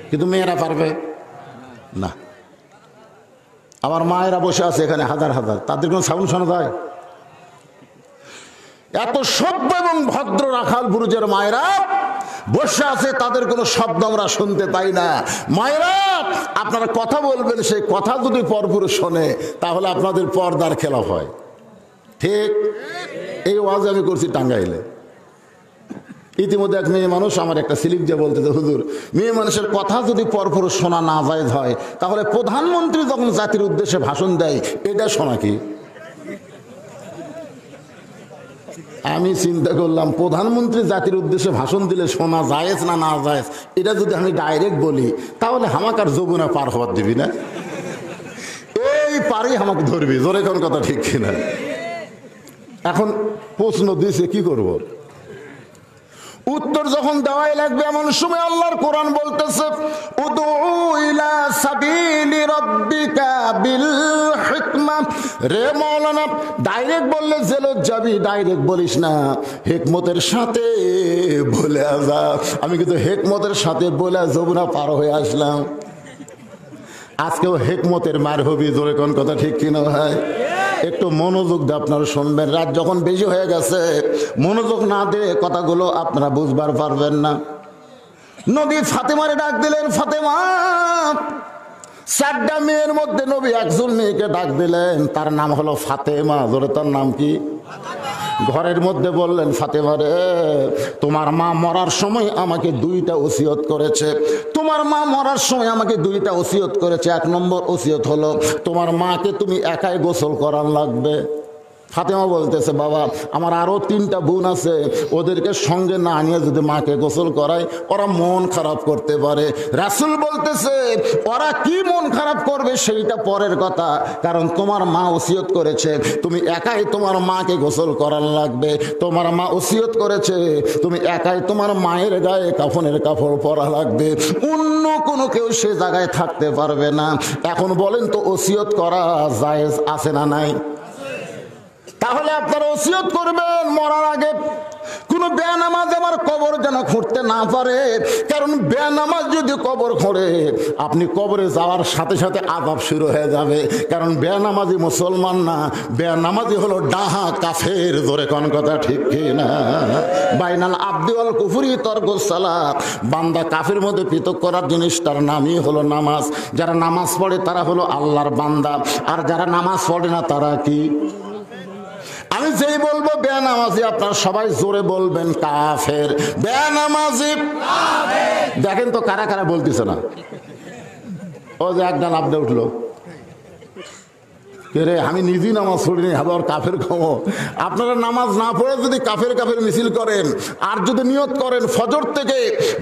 কিন্তু মেয়েরা পারবে না। আমার মায়েরা বসে আছে এখানে হাজার হাজার, তাদের কোনো সাউন্ড শোনা যায়? এত সভ্য এবং ভদ্র রাখাল বুরুজের মায়েরা বসে আছে, তাদের কোনো শব্দ আমরা শুনতে পাই না। মায়েরা, আপনারা কথা বলবেন, সেই কথা যদি পরপুরুষ শোনে তাহলে আপনাদের পর্দার খেলাফ হয়। ঠিক এই ওয়াজ আমি করছি টাঙ্গাইলে। ইতিমধ্যে এক মেয়ে মানুষ আমার একটা স্লিপ দিয়ে বলতেছে, হুজুর, মেয়ে মানুষের কথা যদি পরপুরুষ শোনা না জায়েজ হয়, তাহলে প্রধানমন্ত্রী যখন জাতির উদ্দেশ্যে ভাষণ দেয় এটা শোনা কি? আমি চিন্তা করলাম, প্রধানমন্ত্রী জাতির উদ্দেশ্যে ভাষণ দিলে শোনা জায়েজ না না জায়েজ, এটা যদি আমি ডাইরেক্ট বলি তাহলে আমাকে আর যমুনা পার হওয়ার দিবি না, এই পারেই আমাকে ধরবি। জোরে কোন কথা ঠিক কিনা? এখন প্রশ্ন দিয়েছে, কি করব? উত্তর যখন দেওয়াই লাগবে এমন সময় আল্লাহর কোরআন বলতেছে, উদউ ইলা সাবিলি রাব্বিকা বিল হিকমা। রে মাওলানা, ডাইরেক্ট বললে জেলত যাবি, ডাইরেক্ট বলিস না, হিকমতের সাথে বলে যা। আমি কিন্তু হিকমতের সাথে বলে যমুনা পার হয়ে আসলাম। আজকেও হিকমতের মার হবি। জোরে কোন কথা ঠিক কিনা ভাই? একটু মনোযোগ দিয়ে আপনারা শুনবেন। রাত যখন বেশি হয়ে গেছে, মনোযোগ না দিয়ে কথাগুলো আপনারা বুঝবার পারবেন না। নবী ফাতেমারে ডাক দিলেন, ফাতেমা। 4টা মেয়ের মধ্যে নবী একজন মেয়েকে ডাক দিলেন, তার নাম হলো ফাতেমা। জোরে, তার নাম কি? ঘরের মধ্যে বললেন, ফাতেমা রে, তোমার মা মরার সময় আমাকে 2টা ওসিয়ত করেছে। তোমার মা মরার সময় আমাকে 2টা ওসিয়ত করেছে। 1 নম্বর ওসিয়ত হলো, তোমার মাকে তুমি একাই গোসল করার লাগবে। ফাতেমা বলতেছে, বাবা, আমার আরো 3টা বোন আছে, ওদেরকে সঙ্গে না নিয়ে যদি মাকে গোসল করাই ওরা মন খারাপ করতে পারে। রাসূল বলতেছে, ওরা কি মন খারাপ করবে সেইটা পরের কথা, কারণ তোমার মা ওসিয়ত করেছে তুমি একাই তোমার মাকে গোসল করার লাগবে। তোমার মা ওসিয়ত করেছে তুমি একাই তোমার মায়ের গায়ে কাফনের কাপড় পরা লাগবে, অন্য কোনো কেউ সে জায়গায় থাকতে পারবে না। এখন বলেন তো, ওসিয়ত করা জায়েজ আছে না নাই? তাহলে আপনারা ওসিয়ত করবেন মরার আগে, কোন বেনামাজ আমার কবর যেন খুঁড়তে না পারে। কারণ বেনামাজ যদি কবর খোঁড়ে, আপনি কবরে যাওয়ার সাথে সাথে আযাব শুরু হয়ে যাবে। কারণ বেনামাজি মুসলমান না, বেনামাজি হলো ডাহা কাফের। জোরে কোন কথা ঠিক কি না? বাইনাল আবদি ওয়াল কুফরি তরকুস সালাত। বান্দা কাফের মধ্যে পৃথক করার জিনিসটার নামই হলো নামাজ। যারা নামাজ পড়ে তারা হলো আল্লাহর বান্দা, আর যারা নামাজ পড়ে না তারা কি? আমি যেই বলবো বেনামাজি, আপনারা সবাই জোরে বলবেন কাফের। বেনামাজি দেখেন তো কারা কারা বলতেছে না। ও যে একটা লাভটা উঠলো, রে আমি নিজেই নামাজ পড়িনি, আবার কাফের খাবো। আপনারা নামাজ না পড়ে যদি কাফের কাফের মিছিল করেন, আর যদি নিয়ত করেন ফজর থেকে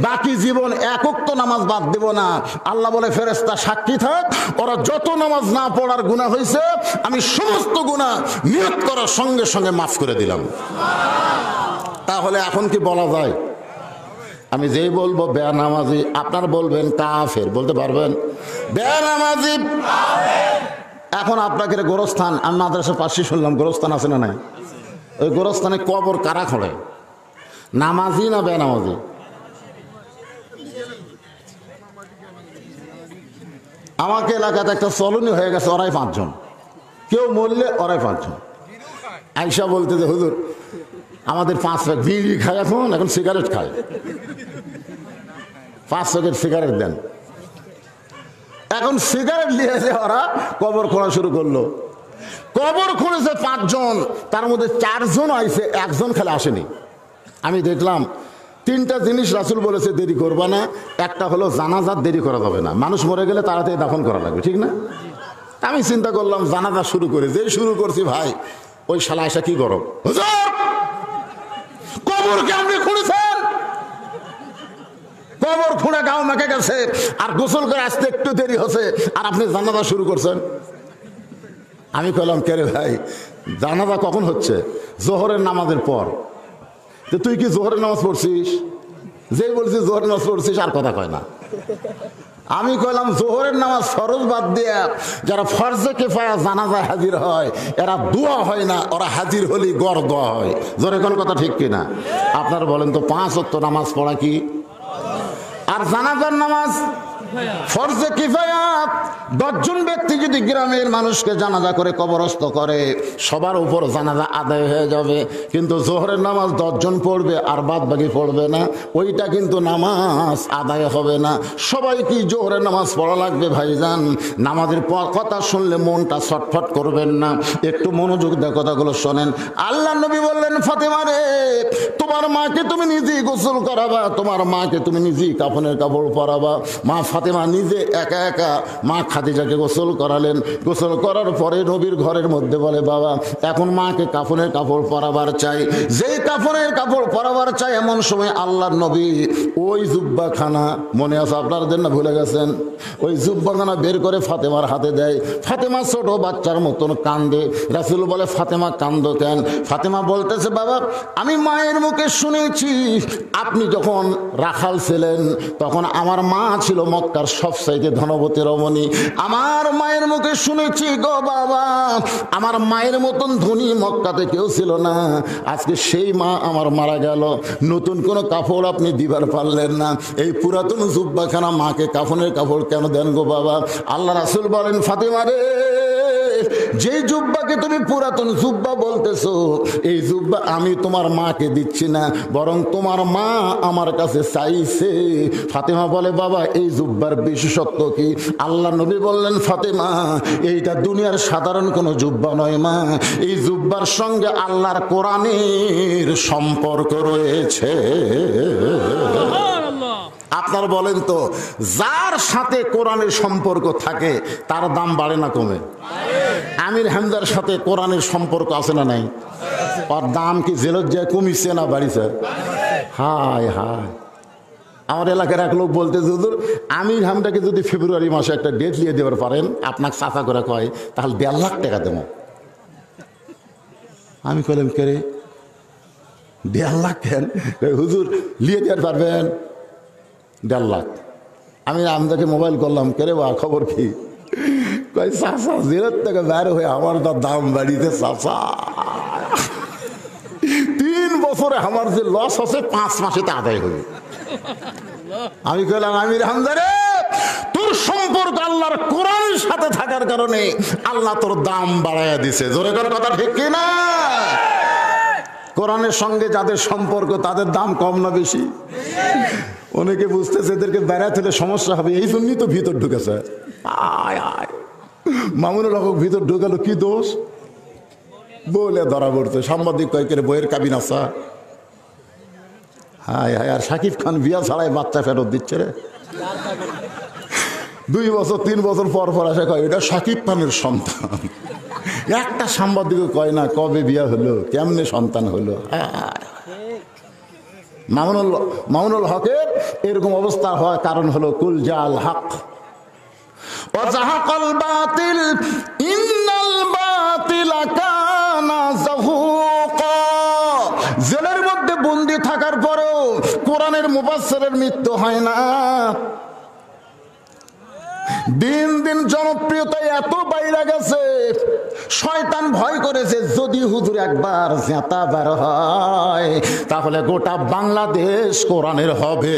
বাকি জীবন এক ওয়াক্ত নামাজ বাদ দেব না, আল্লাহ বলে ফেরেশতা সাক্ষী থাক, ওরা যত নামাজ না পড়ার গুনাহ হয়েছে আমি সমস্ত গুনাহ নিয়ত করার সঙ্গে সঙ্গে মাফ করে দিলাম। তাহলে এখন কি বলা যায়? আমি যেই বলবো বেনামাজি, আপনারা বলবেন কাফের। বলতে পারবেন? বেনামাজি এখন আপনাকে গোরস্থান, আমি মাদ্রাসার পাশে শুনলাম গোরস্থান আছে না নাই? ওই গোরস্থানে কবর কারা খোঁড়ে? নামাজি না বেনামাজি? আমাকে এলাকাতে একটা চলনি হয়ে গেছে, ওরাই 5 জন, কেউ মরলে ওরাই 5 জন। আইসা বলতে যে হুজুর আমাদের 5 প্যাক বিড়ি খায়, এখন সিগারেট খায়, 5 প্যাকেট সিগারেট দেন। এখন সিগারেট নিয়েছে, ওরা কবর খোঁড়া শুরু করলো। কবর খুঁড়েছে 5 জন, তার মধ্যে 4 জন আইছে, 1 জন খালি আসেনি। আমি দেখলাম 3টা জিনিস রাসূল বলেছে দেরি করবা না। একটা হলো জানাজাত দেরি করা যাবে না, মানুষ মরে গেলে তাড়াতাড়ি দাফন করা লাগবে, ঠিক না? আমি চিন্তা করলাম জানাজা শুরু করে, যে শুরু করছি ভাই, ওই শালা এসে কি গরম, হুজুর কবর কেমনে খুঁড়েছেন? কবর খুঁড়ে গাও মেখে গেছে, আর গোসল করে আসতে একটু দেরি হচ্ছে, আর আপনি জানাজা শুরু করছেন। আমি কইলাম, কে রে ভাই, জানাজা কখন হচ্ছে? জোহরের নামাজের পর। তো তুই কি জোহরের নামাজ পড়ছিস? যেই বলছিস জোহরের নামাজ পড়ছিস, আর কথা কয় না। আমি কইলাম জোহরের নামাজ ফরজ বাদ দিয়া যারা ফরজে কিফায়া জানাজায় হাজির হয় এরা দোয়া হয় না, ওরা হাজির হলেই গড় দোয়া হয়। জোরে কোন কথা ঠিক কিনা? আপনারা বলেন তো 5 ওয়াক্ত নামাজ পড়া কি? আর জানাজার নামাজ ফরজে কিফায়াত। 10 জন ব্যক্তি যদি গ্রামের মানুষকে জানাজা করে কবরস্থ করে সবার উপর জানাজা আদায় হয়ে যাবে, কিন্তু জোহরের নামাজ 10 জন পড়বে আর বাদ বাকি পড়বে না, ওইটা কিন্তু নামাজ আদায় হবে না। সবাই কি জোহরের নামাজ পড়া লাগবে? ভাইজান, নামাজের কথা শুনলে মনটা ছটফট করবেন না, একটু মনোযোগ দিয়ে কথাগুলো শোনেন। আল্লাহ নবী বললেন, ফাতেমা রে, তোমার মাকে তুমি নিজেই গোসল করাবা, তোমার মাকে তুমি নিজেই কাফনের কাপড় পরাবা। মা ফাতেমা নিজে একা একা মা খাদিজাকে গোসল করালেন। গোসল করার পরে নবীর ঘরের মধ্যে বলে, বাবা এখন মাকে কাফনের কাপড় পরাবার চাই। যেই কাফনের কাপড় পরাবার চাই এমন সময় আল্লাহর নবী ওই জুব্বাখানা, মনে আছে আপনাদের না ভুলে গেছেন, ওই জুব্বাখানা বের করে ফাতেমার হাতে দেয়। ফাতেমা ছোট বাচ্চার মতন কান্দে। রাসূল বলে, ফাতেমা কান্দো কেন? ফাতেমা বলতেছে, বাবা আমি মায়ের মুখে শুনেছি আপনি যখন রাখাল ছিলেন তখন আমার মা ছিল মক্কার সবচাইতে ধনবতী রমণী। আমার মায়ের মুখে শুনেছি গো বাবা, আমার মায়ের মতন ধনী মক্কাতে কেউ ছিল না। আজকে সেই মা আমার মারা গেল, নতুন কোনো কাপড় আপনি দিবার পারলেন না, এই পুরাতন জুব্বাখানা মাকে কাফনের কাপড় কেন দেন গো বাবা? আল্লাহ রাসূল বলেন, ফাতেমা রে, যেই জুব্বাকে তুমি পুরাতন জুব্বা বলতেছো, এই জুব্বা আমি তোমার মাকে দিচ্ছি না, বরং তোমার মা আমার কাছে চাইছে। ফাতেমা বলে, বাবা এই জুব্বার বিশেষত্ব কি? আল্লাহ নবী বললেন, ফাতেমা এইটা দুনিয়ার সাধারণ কোনো জুব্বা নয় মা, এই জুব্বার সঙ্গে আল্লাহর কোরআনের সম্পর্ক রয়েছে। আপনার বলেন তো, যার সাথে কোরআনের সম্পর্ক থাকে তার দাম বাড়ে না কমে? আমির হামজার সাথে কোরআনের সম্পর্ক আছে না নাই? ওর দাম কি জেলত যায় কমিছে না বাড়িছে? হায় হায়, আমার এলাকার এক লোক বলতে, হুজুর আমির হামজাকে যদি ফেব্রুয়ারি মাসে একটা ডেট নিয়ে দেবার পারেন, আপনাকে চাচা করে কয়, তাহলে 1.5 লাখ টাকা দেবো। আমি কইলাম, কে রে 1.5 লাখ কেন? হুজুর লিয়ে দেওয়ার পারবেন 1.5 লাখ। আমি আমদাকে মোবাইল করলাম, কে রে বা খবর কি? কয় চাচা জেলের থেকে বের হয়ে আমার তার দাম বাড়িতে চাচা 3 বছরে আমার যে লস আছে 5 মাসেতে আদায় হবে। আমি কইলাম, আমির হামজা রে, তোর সম্পর্ক আল্লাহর কোরআনের সাথে থাকার কারণে আল্লাহ তোর দাম বাড়াইয়া দিছে। জোরে করে কথা ঠিক কিনা? কোরআনের সঙ্গে যাদের সম্পর্ক তাদের দাম কম না বেশি? অনেকে বুঝতেছে এদেরকে বেড়াতে হলে সমস্যা হবে, এই জন্যই তো ভিতর ঢুকেছে। আয় আয়, মামুনুল হক ভিতর ঢুকালো কি দোষ বলে ধরা পড়ছে। সাংবাদিক কয়েকের বইয়ের কাবিন আসা। হায় হায়, আর শাকিব খান বিয়া ছাড়াই বাচ্চা ফেরত দিচ্ছে রে। 2 বছর 3 বছর পর পর আসে, কয় এটা শাকিব খানের সন্তান। একটা সাংবাদিকও কয় না কবে বিয়া হলো, কেমনে সন্তান হলো। মামুনুল হকের এরকম অবস্থা হওয়ার কারণ হলো কুল জাল হক ওয়া যাহাকাল বাতিল ইন্নাল বাতিলা কানা যাহুকা। জেলের মধ্যে বন্দী থাকার পরেও কোরআনের মুফাসসিরের মৃত্যু হয় না। দিন দিন জনপ্রিয়তায় এত বাইরে গেছে, শয়তান ভয় করেছে যদি হুজুর একবার জেতা বের হয় তাহলে গোটা বাংলাদেশ কোরআনের হবে।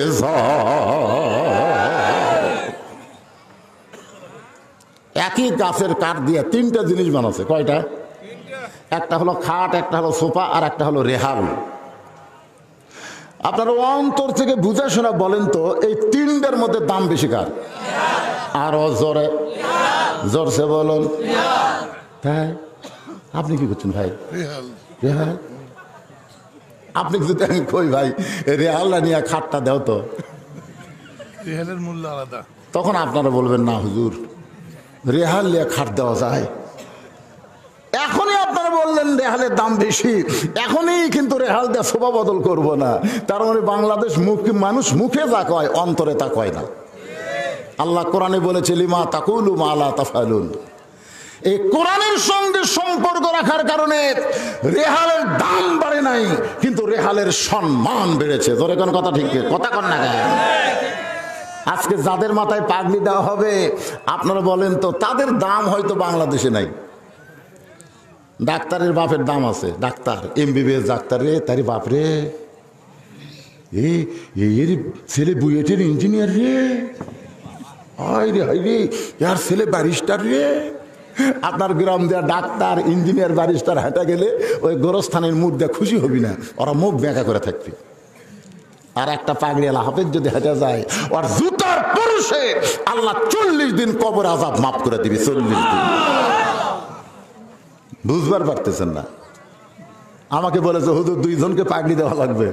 একই গাছের কাঠ দিয়ে 3টা জিনিস বানাচ্ছে। কয়টা? একটা হলো খাট, একটা হলো সোফা, আর একটা হলো রেহাল। আপনারা অন্তর থেকে বুঝে শোনা বলেন তো, এই 3টার মধ্যে দাম বেশি কার? আরো জোরে জোরসে বলুন। তাই আপনি কি করছেন ভাই? রেহাল। আপনি যদি আমি কই ভাই রেহালটা নিয়ে খাটটা দাও তো, রেহালের মূল্য আলাদা, তখন আপনারা বলবেন না হুজুর রেহাল নিয়ে খাট দেওয়া যায়। এখনই আপনারা বললেন রেহালের দাম বেশি, এখনই কিন্তু রেহাল দিয়ে শোভা বদল করবো না। তার মানে বাংলাদেশ মানুষ মুখে যা কয় অন্তরে তা কয় না। আল্লাহ কোরআনে বলেছে, লিমা তাকুলু মা লা তাফআলুন। এই কোরআনের সঙ্গে সম্পর্ক রাখার কারণে রেহালের দাম বাড়ে নাই, কিন্তু রেহালের সম্মান বেড়েছে। ধরে কোন কথা ঠিক কথা কন না? আজকে যাদের মাথায় পাগড়ি দেওয়া হবে আপনারা বলেন তো তাদের দাম হয়তো বাংলাদেশে নাই। ডাক্তারের বাপের দাম আছে, ডাক্তার এমবিবিএস ডাক্তার রে, তারই বাপ রে, এর ছেলে বুয়েটের ইঞ্জিনিয়ার রে, হাই রে হাই রে, ইয়ার ছেলে ব্যারিস্টার রে। আপনার গ্রাম দেওয়া ডাক্তার ইঞ্জিনিয়ার ব্যারিস্টার হাঁটা গেলে ওই গোরস্থানের মুখ দিয়ে খুশি হবি না, ওরা মুখ বেঁকা করে থাকবে। আর একটা পাগড়িওয়ালা হাফেজ যদি হেঁটে যায় ওর জুতার পরশে আল্লাহ 40 দিন কবর আযাব মাফ করে দিবি। 40 দিন বুঝবার পারতেছেন না। আমাকে বলেছে হুজুর 2 জনকে পাগড়ি দেওয়া লাগবে।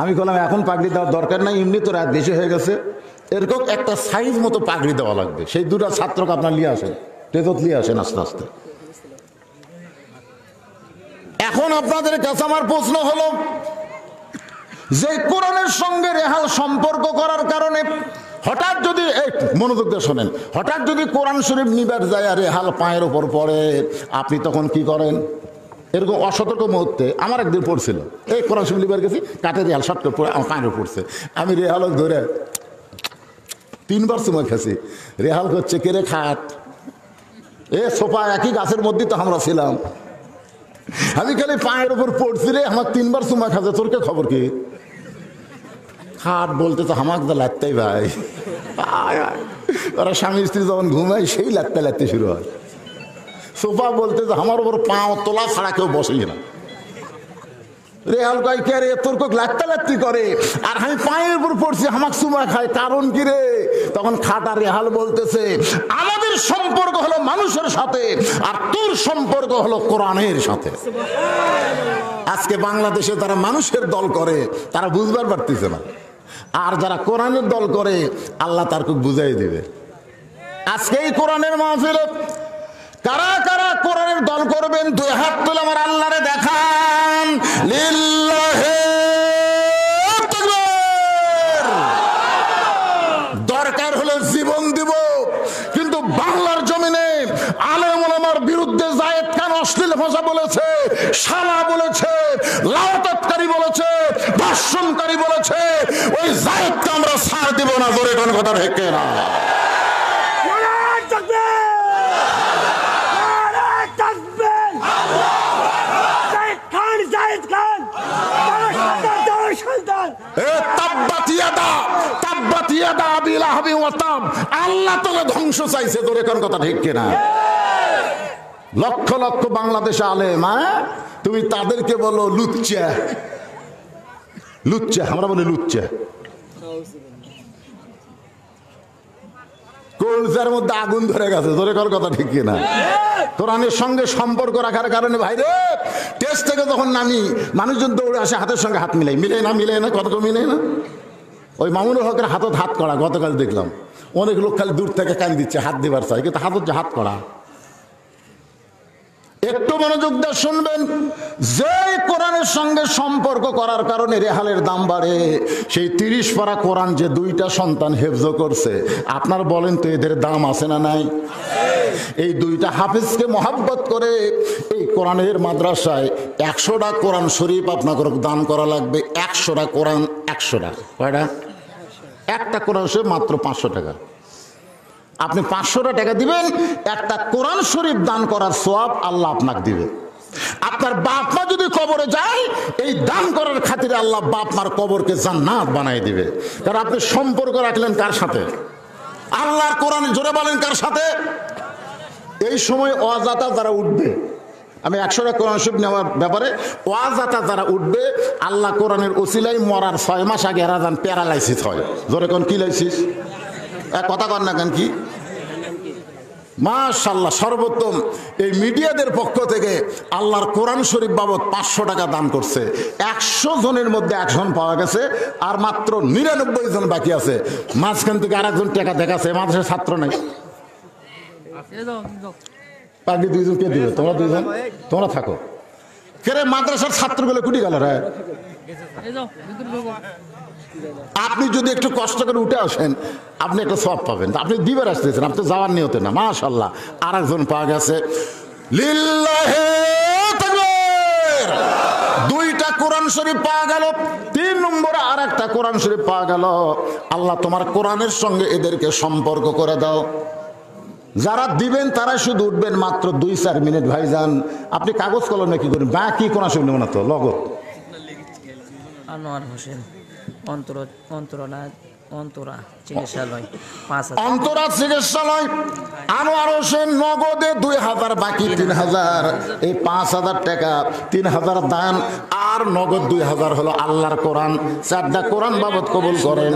আমি বললাম এখন পাগড়ি দেওয়ার দরকার নাই, এমনি তো রাত বেশি হয়ে গেছে, এরকম একটা সাইজ মতো পাগড়ি দেওয়া লাগবে। সেই 2টা ছাত্রকে আপনার নিয়ে আসেন, টেজত নিয়ে আসেন আস্তে আস্তে। এখন আপনাদের কাছে আমার প্রশ্ন হলো যে কোরআনের সঙ্গে রেহাল সম্পর্ক করার কারণে হঠাৎ যদি মনোযোগ দিয়ে শোনেন, হঠাৎ যদি কোরআন শরীফ নিবার যায় আর রেহাল পায়ের ওপর পড়ে, আপনি তখন কি করেন? এরকম অসতর্ক মুহূর্তে আমার একদিন পড়ছিল, এই কোরআন শরীফ নিবার গেছি, কাঠের রেহাল শর্ট করে পড়ে আমার পায়ের পড়ছে। আমি রেহাল ধরে 3 বার সময় খেয়েছি। রেহাল করছে কেড়ে খাট, এ সোফা একই গাছের মধ্যে তো আমরা ছিলাম, আমি খালি পায়ের উপর পড়ছি রে, আমার 3 বার সময় খাচ্ছে, তোর কে খবর কি? খাট বলতে তো হামাক দা লাগতেই ভাই, ওরা স্বামী স্ত্রী যখন ঘুমায় সেই লাগতে লাগতে শুরু হয়। সোফা বলতে তো আমার উপর পাও তোলা ছাড়া কেউ বসেই না। রেহাল কয় কে রে, তোর কোক লাগতে লাগতে করে, আর আমি পায়ের উপর পড়ছি হামাক সুমা খায়, কারণ কি রে? তখন খাটা রেহাল বলতেছে আমাদের সম্পর্ক হলো মানুষের সাথে আর তোর সম্পর্ক হলো কোরআনের সাথে। আজকে বাংলাদেশে যারা মানুষের দল করে তারা বুঝবার পারতেছে না, আর যারা কোরআনের দল করে আল্লাহ তার খুব বুঝাই দিবে। আজকে এই কোরআনের মাহফিলে কারা কারা কোরআনের দল করবেন 2 হাত তুলে আমার আল্লাহরে দেখান। লিল্লাহি তাকবীর। দরকার হলে জীবন দিব, কিন্তু বাংলার জমিনে আলেম ওলামার বিরুদ্ধে জায়েদ খান অশ্লীল ভাষা বলেছে, শালা বলেছে, লাওতাতকারী বলেছে, ধর্ষণকারী বলেছে, ওই জায়েদকে আমরা ছাড় দিব না। জোরে কোন কথা ঠিক না? আল্লাহ তোকে ধ্বংস চাইছে। তোর এখন কথা ঠিক কিনা? লক্ষ লক্ষ বাংলাদেশে আলেম, তুমি তাদেরকে বলো লুচ্চা, লুচ্চা, আমরা বলি লুচ্চা। কলজার মধ্যে আগুন ধরে গেছে। তোর এখন কথা ঠিক কিনা? কোরআনের সঙ্গে সম্পর্ক রাখার কারণে ভাই রে, টেস্ট থেকে যখন নামি মানুষজন দৌড়ে আসে, হাতের সঙ্গে হাত মিলাই, মিলে না, মিলে না, কত মিলে না। ওই মামুনুল হকের হাতত হাত করা গতকাল দেখলাম, অনেক লোক খালি দূর থেকে কান দিচ্ছে, হাত দিবার চাই, কিন্তু হাতত যে হাত করা। একটু মনোযোগ দিয়ে শুনবেন, যে কোরআনের সঙ্গে সম্পর্ক করার কারণে রেহালের দাম বাড়ে, সেই 30 পারা কোরআন যে 2টা সন্তান হেফজ করছে, আপনার বলেন তো এদের দাম আছে না নাই? এই 2টা হাফেজকে মহাব্বত করে এই কোরআনের মাদ্রাসায় 100টা কোরআন শরীফ আপনাকে দান করা লাগবে। 100টা কোরআন, 100টা কয়টা? একটা কোরআন শরীফ মাত্র 500 টাকা। আপনি 500টা টাকা দিবেন, একটা কোরআন শরীফ দান করার সওয়াব আল্লাহ আপনাকে দিবে। আপনার বাপ মা যদি কবরে যায়, এই দান করার খাতিরে আল্লাহ বাপ মার কবরকে জান্নাত বানাই দিবে। কারণ আপনি সম্পর্ক রাখলেন কার সাথে? আল্লাহর কোরআন। জোরে বলেন কার সাথে? এই সময় অজাতা যারা উঠবে, আমি 100টা কোরআন শরীফ নেওয়ার ব্যাপারে, অজাতা যারা উঠবে, আল্লাহ কোরআনের ওসিলাই মরার 6 মাস আগে এরা যান প্যারালাইসিস হয়। জোরে কোন কি লাইসিস? কথা কর না কেন? কি মাশাআল্লাহ, সর্বোত্তম এই মিডিয়াদের পক্ষ থেকে আল্লাহর কোরআন শরীফ বাবদ 500 টাকা দান করছে। 100 জনের মধ্যে 1 জন পাওয়া গেছে, আর মাত্র 99 জন বাকি আছে। মাঝখান থেকে আরেকজন টাকা দেখাচ্ছে, মাদ্রাসার ছাত্র নাই। বাকি 2 জন কে দিবে? তোমরা 2 জন, তোমরা থাকো। কেরে মাদ্রাসার ছাত্রগুলো কুটি গেল রে? আপনি যদি একটু কষ্ট করে উঠে আসেন, আপনি একটা সওয়াব পাবেন। আপনি দিবার আসতেছেন, আপনি যাওয়ার নিয়তে না। মাশাআল্লাহ, আরেকজন পাওয়া গেছে। লিল্লাহি তাকবীর। দুইটা কোরআন শরীফ পাওয়া গেল, 3 নম্বরে আর একটা কোরআন শরীফ পাওয়া গেল। আল্লাহ তোমার কোরআনের সঙ্গে এদেরকে সম্পর্ক করে দাও। যারা দিবেন তারা শুধু উঠবেন মাত্র 2-4 মিনিট। ভাইজান আপনি কাগজ কলমে কি করেন? বাকি কোরআন শরীফ নেব না তো লগত। আনোয়ার হোসেন, অন্তরা চিকিৎসালয় 5,000। অন্তরা চিকিৎসালয়, আনোয়ার হোসেন নগদে 2,000, বাকি 3,000। এই 5,000 টাকা, 3,000 দান আর নগদ 2,000 হলো আল্লাহর কোরআন। 4টা কোরআন বাবদ কবুল করেন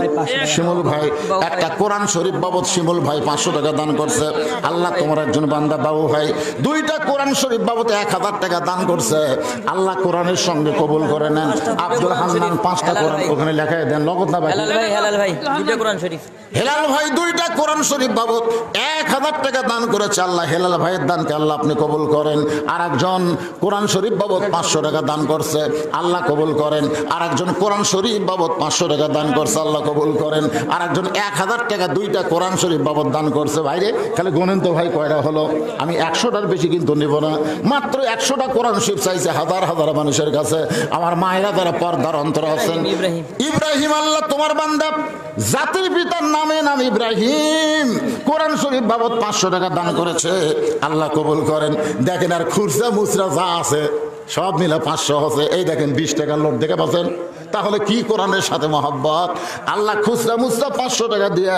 শিমুল ভাই। একটা কোরআন শরীফ বাবদ শিমুল ভাই 500 টাকা দান করছে। আল্লাহ তোমার একজন বান্দা বাবু ভাই 2টা কোরআন শরীফ বাবদ 1,000 টাকা দান করছে। আল্লাহ কোরআনের সঙ্গে কবুল করে নেন। আব্দুল হান্নান 5টা কোরআন ওখানে লেখায় দেন, নগদ না বাকি। হেলাল ভাই 2টা কোরআন শরীফ। হেলাল ভাই 2টা কোরআন শরীফ বাবদ 1,000 টাকা দান করেছে। আল্লাহ হেলাল ভাইয়ের দানকে আল্লাহ আপনি কবুল করেন। আর একজন কোরআন শরীফ বাবদ 500 টাকা দান করছে, আল্লাহ কবুল করেন। আর একজন কোরআন শরীফ বাবদ 500 টাকা দান করছে, আল্লাহ কবুল করেন। আর একজন 1,000 টাকা 2টা কোরআন শরীফ বাবদ দান করছে। ভাইরে খালি গোনেন তো ভাই কয়টা হলো? আমি 100টার বেশি কিন্তু নেব না, মাত্র 100টা কোরআন শরীফ চাইছে হাজার হাজার মানুষের কাছে। আমার মায়েরা যারা পর্দার অন্তর আছেন, ইব্রাহিম আল্লাহ তোমার বান্দা জাতির পিতার নামে নাম ইব্রাহিম, কোরআন শরীফ বাবদ 500 টাকা দান করেছে, আল্লাহ কবুল করেন। দেখেন আর খুরসা মুসরা যা আছে সব মিলে 500 হচ্ছে। এই দেখেন 20 টাকার নোট দেখে পাচ্ছেন? তাহলে কি কোরআনের সাথে মহব্বত। আল্লাহ খুচরা মুচরা 500 টাকা দিয়া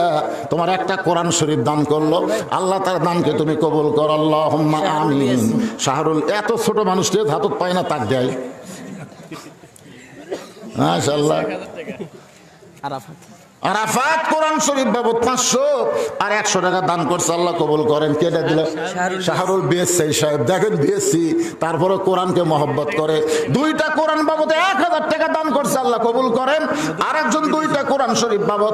তোমার একটা কোরআন শরীফ দান করলো। আল্লাহ তার দানকে তুমি কবুল কর, আল্লাহুম্মা আমিন। শাহরুল এত ছোট মানুষকে হাতত পায় না, তাক দেয় মাশাআল্লাহ। আরাফাত কোরআন শরীফ বাবদ 500 আর 100 টাকা দান করছে, আল্লাহ কবুল করেন। কেটে দিল শাহরুল বিএসসি সাহেব। দেখেন বিএসসি তারপরে কোরআনকে মহব্বত করে। 2টা কোরআন বাবদ 1,000 টাকা দান করছে, আল্লাহ কবুল করেন। আর একজন 2টা কোরআন শরীফ বাবদ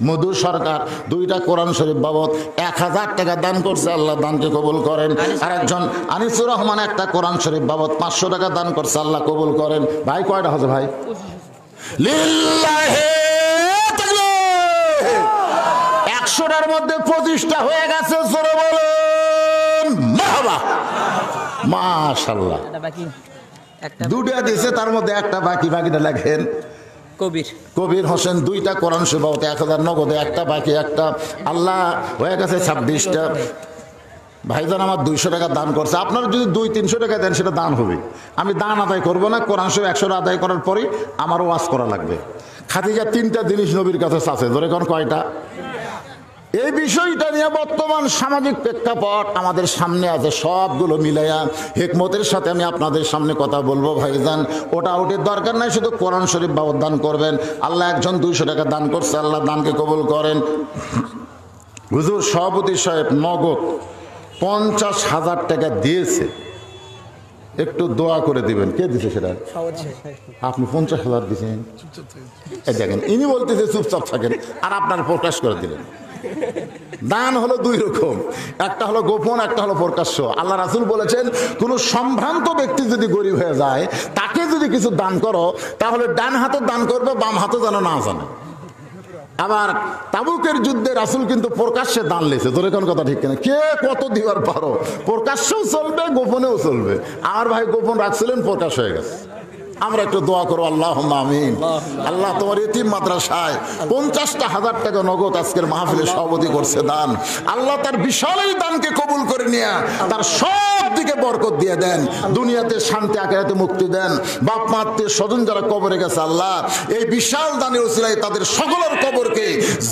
মধু সরকার 2টা কোরআন শরীফ বাবদ 1,000 টাকা দান করছে, আল্লাহ দানকে কবুল করেন। আর একজন আনিসুর রহমান একটা কোরআন শরীফ বাবদ 500 টাকা দান করছে, আল্লাহ কবুল করেন। ভাই কয়টা হচ্ছে ভাই? লিল্লাহি 100টার মধ্যে 25টা হয়ে গেছে। জোরে বলেন মারহাবা। মাশাআল্লাহ। 2টা দিয়েছে, তার মধ্যে একটা বাকি। বাকিটা লেখেন কবির হোসেন 2টা কোরআন শরীফ 1,000 নগদে, একটা বাকি একটা। আল্লাহ হয়ে গেছে 26টা। ভাইজান আমার 200 টাকা দান করছে। আপনারা যদি 200-300 টাকা দেন সেটা দান হবে। আমি দান আদায় করব না। কোরআন শরীফ 100 আদায় করার পরেই আমার ওয়াজ করা লাগবে। খাদিজা 3টা জিনিস নবীর কাছে আছে। ধরে কোন কয়টা? এই বিষয়টা নিয়ে বর্তমান সামাজিক প্রেক্ষাপট আমাদের সামনে আছে। সবগুলো মিলাইয়া হিকমতের সাথে আমি আপনাদের সামনে কথা বলবো। ভাইজান ওটা ওটির দরকার নাই, শুধু কোরআন শরীফ বাবদ দান করবেন। আল্লাহ একজন 200 টাকা দান করছে, আল্লাহ দানকে কবুল করেন। হুজুর সভাপতি সাহেব নগদ 50,000 টাকা দিয়েছে, একটু দোয়া করে দিবেন। কে দিছে সেটা? আপনি 50,000 দিয়েছেন। দেখেন ইনি বলতেছে চুপচাপ থাকেন, আর আপনার প্রকাশ করে দিলেন। দান হলো 2 রকম, একটা হলো গোপন, একটা হলো প্রকাশ্য। আল্লাহ রাসূল বলেছেন কোন সম্ভ্রান্ত ব্যক্তি যদি গরিব হয়ে যায়, তাকে যদি কিছু দান করো তাহলে ডান হাতে দান করবে, বাম হাতে যেন না জানে। আবার তাবুকের যুদ্ধে রাসূল কিন্তু প্রকাশ্যে দান লেছে। তোর কোন কথা ঠিক কিনা? কে কত দিবার পারো, প্রকাশ্যও চলবে, গোপনেও চলবে। আমার ভাই গোপন রাখছিলেন, প্রকাশ হয়ে গেছে। আমরা একটু দোয়া করো, আল্লাহুম্মা আমিন। আল্লাহ তোমার এতিম মাদ্রাসায় 50,000 টাকা নগদ আজকের মাহফিলে সভাপতি করছে দান। আল্লাহ তার বিশাল এই দানকে কবুল করে নিয়ে তার সব দিকে বরকত দিয়ে দেন, দুনিয়াতে শান্তি, আখিরাতে মুক্তি দেন। বাপ মা আত্মীয় স্বজন যারা কবরে গেছে, আল্লাহ এই বিশাল দানের ওসিলায় তাদের সকলের কবরকে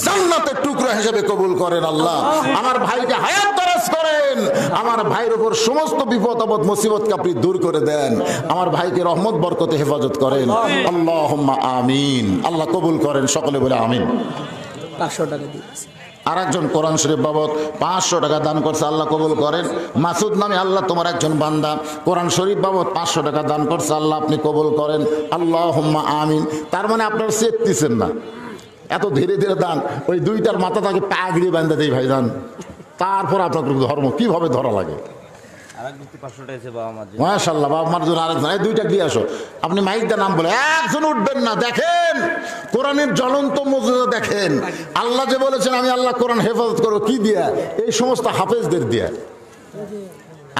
জান্নাতের টুকরা হিসেবে কবুল করেন। আল্লাহ আমার ভাইকে হায়াত দারাজ করেন, আমার ভাইয়ের উপর সমস্ত বিপদ আপদ মুসিবতকে আপনি দূর করে দেন, আমার ভাইকে রহমত বরকতে হেফাজত করেন। আল্লাহুম্মা আমিন। আল্লাহ কবুল করেন, সকলে বলে আমিন। 500 টাকা দিয়েছে। আর একজন কোরআন শরীফ বাবদ 500 টাকা দান করছে, আল্লাহ কবুল করেন। মাসুদ নামে আল্লাহ তোমার একজন বান্দা কোরআন শরীফ বাবদ 500 টাকা দান করছে, আল্লাহ আপনি কবুল করেন। আল্লাহুম্মা আমিন। তার মানে আপনারা চেক দিচ্ছেন না, এত ধীরে ধীরে দান। ওই 2টার মাথা তাকে পাগড়ি বান্ধা দেই ভাইজান, তারপর আপনার ধর্ম কিভাবে ধরা লাগে। মাশাআল্লাহ, বাবা মার জন্য আরেকজন। এই 2টা দিয়ে আসো। আপনি মাইক দা নাম বলে একজন উঠবেন না। দেখেন কোরআনের জ্বলন্ত মজুদা দেখেন। আল্লাহ যে বলেছেন আমি আল্লাহ কোরআন হেফাজত করবো, কি দিয়া? এই সমস্ত হাফেজদের দিয়া।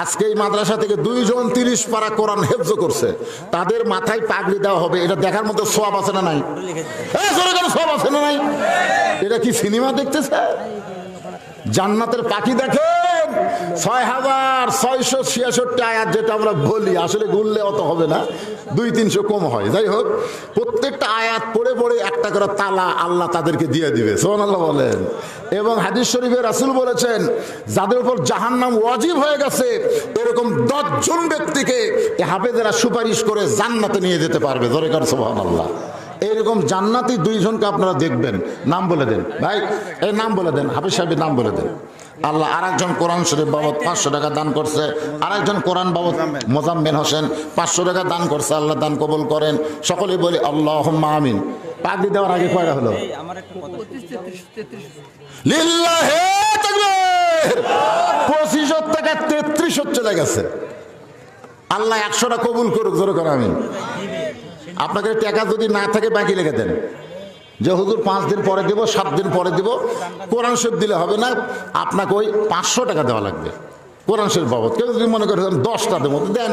আজকে এই মাদ্রাসা থেকে 2 জন 30 পারা কোরআন হেফজ করছে, তাদের মাথায় পাগড়ি দেওয়া হবে। এটা দেখার মতো সওয়াব আছে না নাই? সওয়াব আছে না নাই? এটা কি সিনেমা দেখতেছে? জান্নাতের পাখি দেখেন, 6666 আয়াত, যেটা আমরা বলি আসলে গুনলে অত হবে না, 200-300 কম হয়। যাই হোক, প্রত্যেকটা আয়াত পড়ে পড়ে একটা করে তালা আল্লাহ তাদেরকে দিয়ে দিবে। সুবহানাল্লাহ বলেন। এবং হাদিস শরীফে রাসূল বলেছেন, যাদের উপর জাহান্নাম ওয়াজিব হয়ে গেছে এরকম 10 জন ব্যক্তিকে এই হাফেজেরা সুপারিশ করে জান্নাতে নিয়ে যেতে পারবে। জোরে কার সুবহানাল্লাহ। এইরকম জান্নাতি 2 জনকে আপনারা দেখবেন। নাম বলে দেন ভাই, এই নাম বলে দেন, হাফিজ সাহেবের নাম বলে দেন। আল্লাহ আরেকজন কোরআন শরীফ বাবদ 500 টাকা দান করছে, আরেকজন কোরআন বাবদ মোজাম্মেল হোসেন 500 টাকা দান করছে। আল্লাহ দান কবুল করেন। সকলেই বলি আল্লাহুম্মা আমিন। পাগড়ি দেওয়ার আগে কয়টা হলো? লিল্লাহি তাকবীর। 25 টাকা 33 চলে গেছে। আল্লাহ 100টা কবুল করুক। জোরে করে আমিন। আপনাকে টাকা যদি না থাকে বাকি লিখে দেন, যে হুজুর 5 দিন পরে দিব, 7 দিন পরে দিব। কোরআন শরীফ দিলে হবে না, আপনাকে ওই 500 টাকা দেওয়া লাগবে কোরআন শরীফ বাবদ। কেউ যদি মনে করেন 10টার মধ্যে দেন।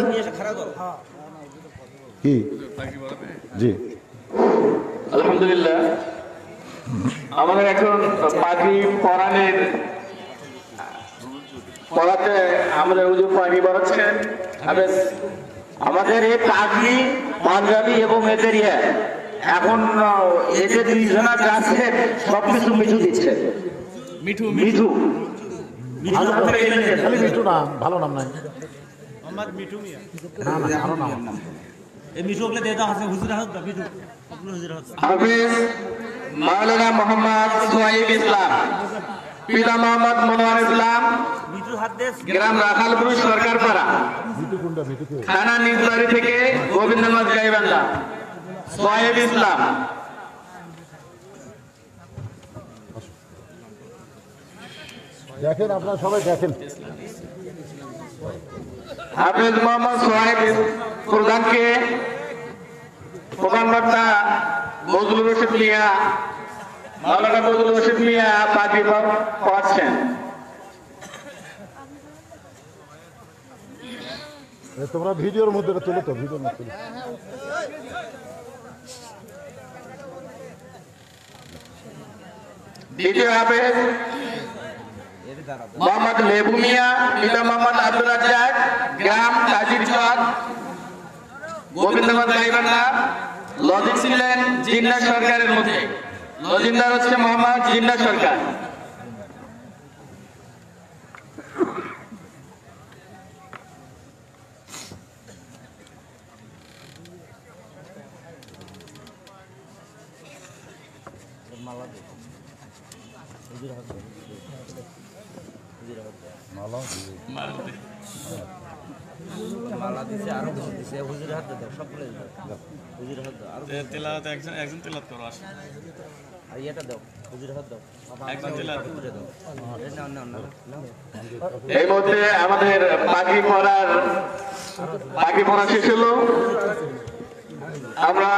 কি জি আলহামদুলিল্লাহ, আমাদের এখন পাখি পড়ানোর পড়াতে আমাদের হুজুর পাখি পড়াচ্ছেন। আমাদের এই পাখি পাঞ্জাবি এবং এদের এখন এদের 2 জনা যাচ্ছে সবকিছু মিঠু দিচ্ছে। মিঠু মিঠু মিঠু না, ভালো নাম নাই। হাফেজ মাওলানা মোহাম্মদ সোহাইব ইসলাম, পিতা মোহাম্মদ মনোয়ার ইসলাম, গ্রাম রাখালপুর সরকারপাড়া, থানা নিজবাড়ি থেকে গোবিন্দগঞ্জ গাইবান্ধা। সোহাইব ইসলাম, দেখেন, আপনারা সবাই দেখেন। হাফেজ মোহাম্মদ সোহাইব প্রধানকে প্রধান বক্তা বজলুর রশিদ মিয়া, মাওলানা বজলুর রশিদ মিয়া পাখি পড়াচ্ছেন। তোমরা ভিডিওর মধ্যে তুলে তো, ভিডিওর মধ্যে দ্বিতীয় হাফেজ মোহাম্মদ লেবু মিয়া, পিতা মোহাম্মদ আব্দুর রাজ্জাক, গ্রাম কাজিরচর, গোবিন্দগঞ্জ গাইবান্ধা। লজিক ছিলেন জিন্না সরকারের মধ্যে, লজিন্দার হচ্ছে মোহাম্মদ জিন্না সরকার। মালা দিছে, আরো কিছু দিছে। হুজুরের হাতে দাও, সবগুলো দাও। হুজুরের হাতে দাও, আরো তেলাওয়াত একজন তেলাওয়াত করো। আসো, আর ইয়েটা দাও, হুজুরের হাতে দাও। একজন তেলাওয়াত হুজুরে দাও। না না না না, এই মধ্যে আমাদের পাখি পড়া শেষ হলো। আমরা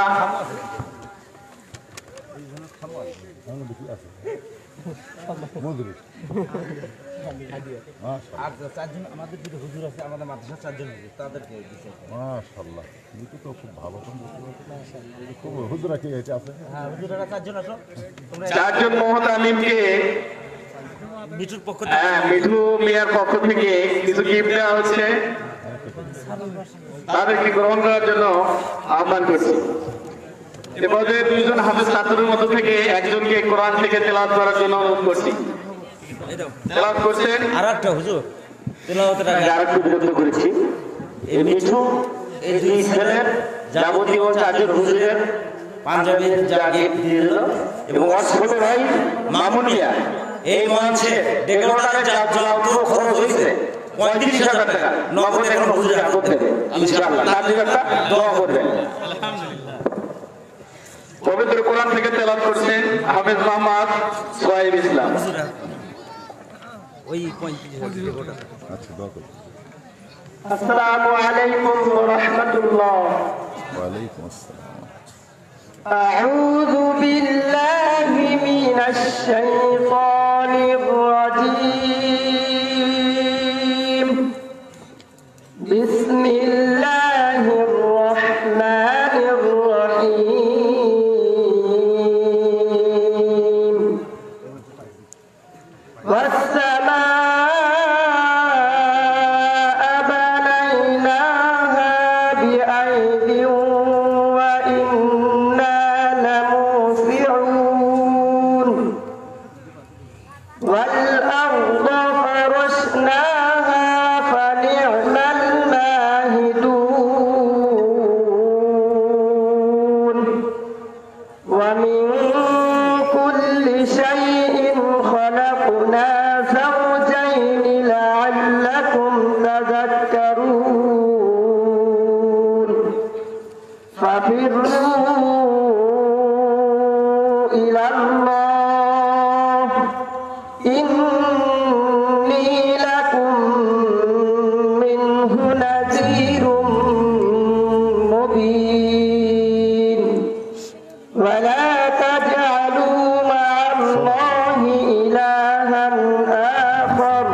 আর 4 জন আমাদের দুটো হুজুর আছে, আমাদের মাদ্রাসা 4 জন হুজুর, তাদেরকে দিছে। মাশাআল্লাহ, এটা তো খুব ভালো। খুব হুজুরা কি এটা আছে? হ্যাঁ, হুজুরেরা 4 জন আসো তোমরা। 4 জন মহতামিমকে মিঠুর পক্ষ মিঠু মিয়ার পক্ষ থেকে কিছু গিফট দেওয়া হচ্ছে, তাদেরকে গ্রহণ করার জন্য আহ্বান করছি। এরপরে 2 জন হাফেজ ছাত্রের মধ্য থেকে একজনকে কোরআন থেকে তেলাওয়াত করার জন্য অনুরোধ করছি। তেলাওয়াত করছেন আর একটা হুজুর তেলাওয়াতের আগে আরেকটু বিরক্ত করেছি। এই মিঠু এই 2 ছেলের যাবতীয় 4 জন হুজুরের পাঞ্জাবির যা গিফট দিয়ে দিল, এবং ওর ছোট ভাই মামুন মিয়া এই মঞ্চে ডেকোরেটরের যা পুরো খরচ হয়েছে 35,000 টাকা নগদ এখন হুজুরের হাতে দেবে ইনশাআল্লাহ। তার জন্য একটা দোয়া করবেন। পবিত্র কোরআন থেকে তেলাওয়াত করছেন হাফেজ মোহাম্মদ সোহাইব ইসলাম। ওই 35,000 গোটা। আচ্ছা, দোয়া করুন। আসসালামু আলাইকুম ওয়া রাহমাতুল্লাহ। ওয়া আলাইকুম আসসালাম। আউযু বিল্লাহি মিনাশ শাইতানির রাজীম। والسماء بنيناها بأيد وإنا لموسعون والأرض فرشناها فنعم الماهدون ومن كل شيء خلقنا زوجين لعلكم تذكرون ففروا إلى الله إني لكم منه نذير مبين ولا تجعلوا مع الله إلها آخر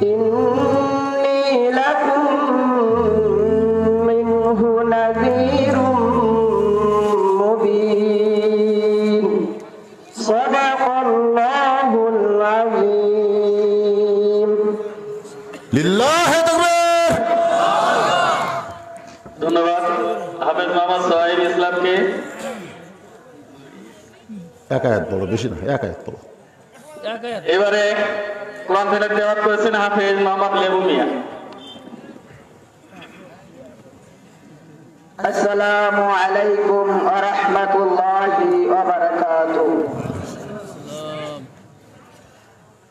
إني لكم منه نذير مبين صدق الله العظيم লিল্লাহে তাকবীর। ধন্যবাদ হাফেজ মোহাম্মদ সোহাইব ইসলামকে। এক আয়াত পড়ো, বেশি না, এক আয়াত পড়ো। এবারে কোরআন তেলাওয়াত করেছেন হাফেজ মোহাম্মদ লেবু মিয়া। السلام عليكم ورحمة الله وبركاته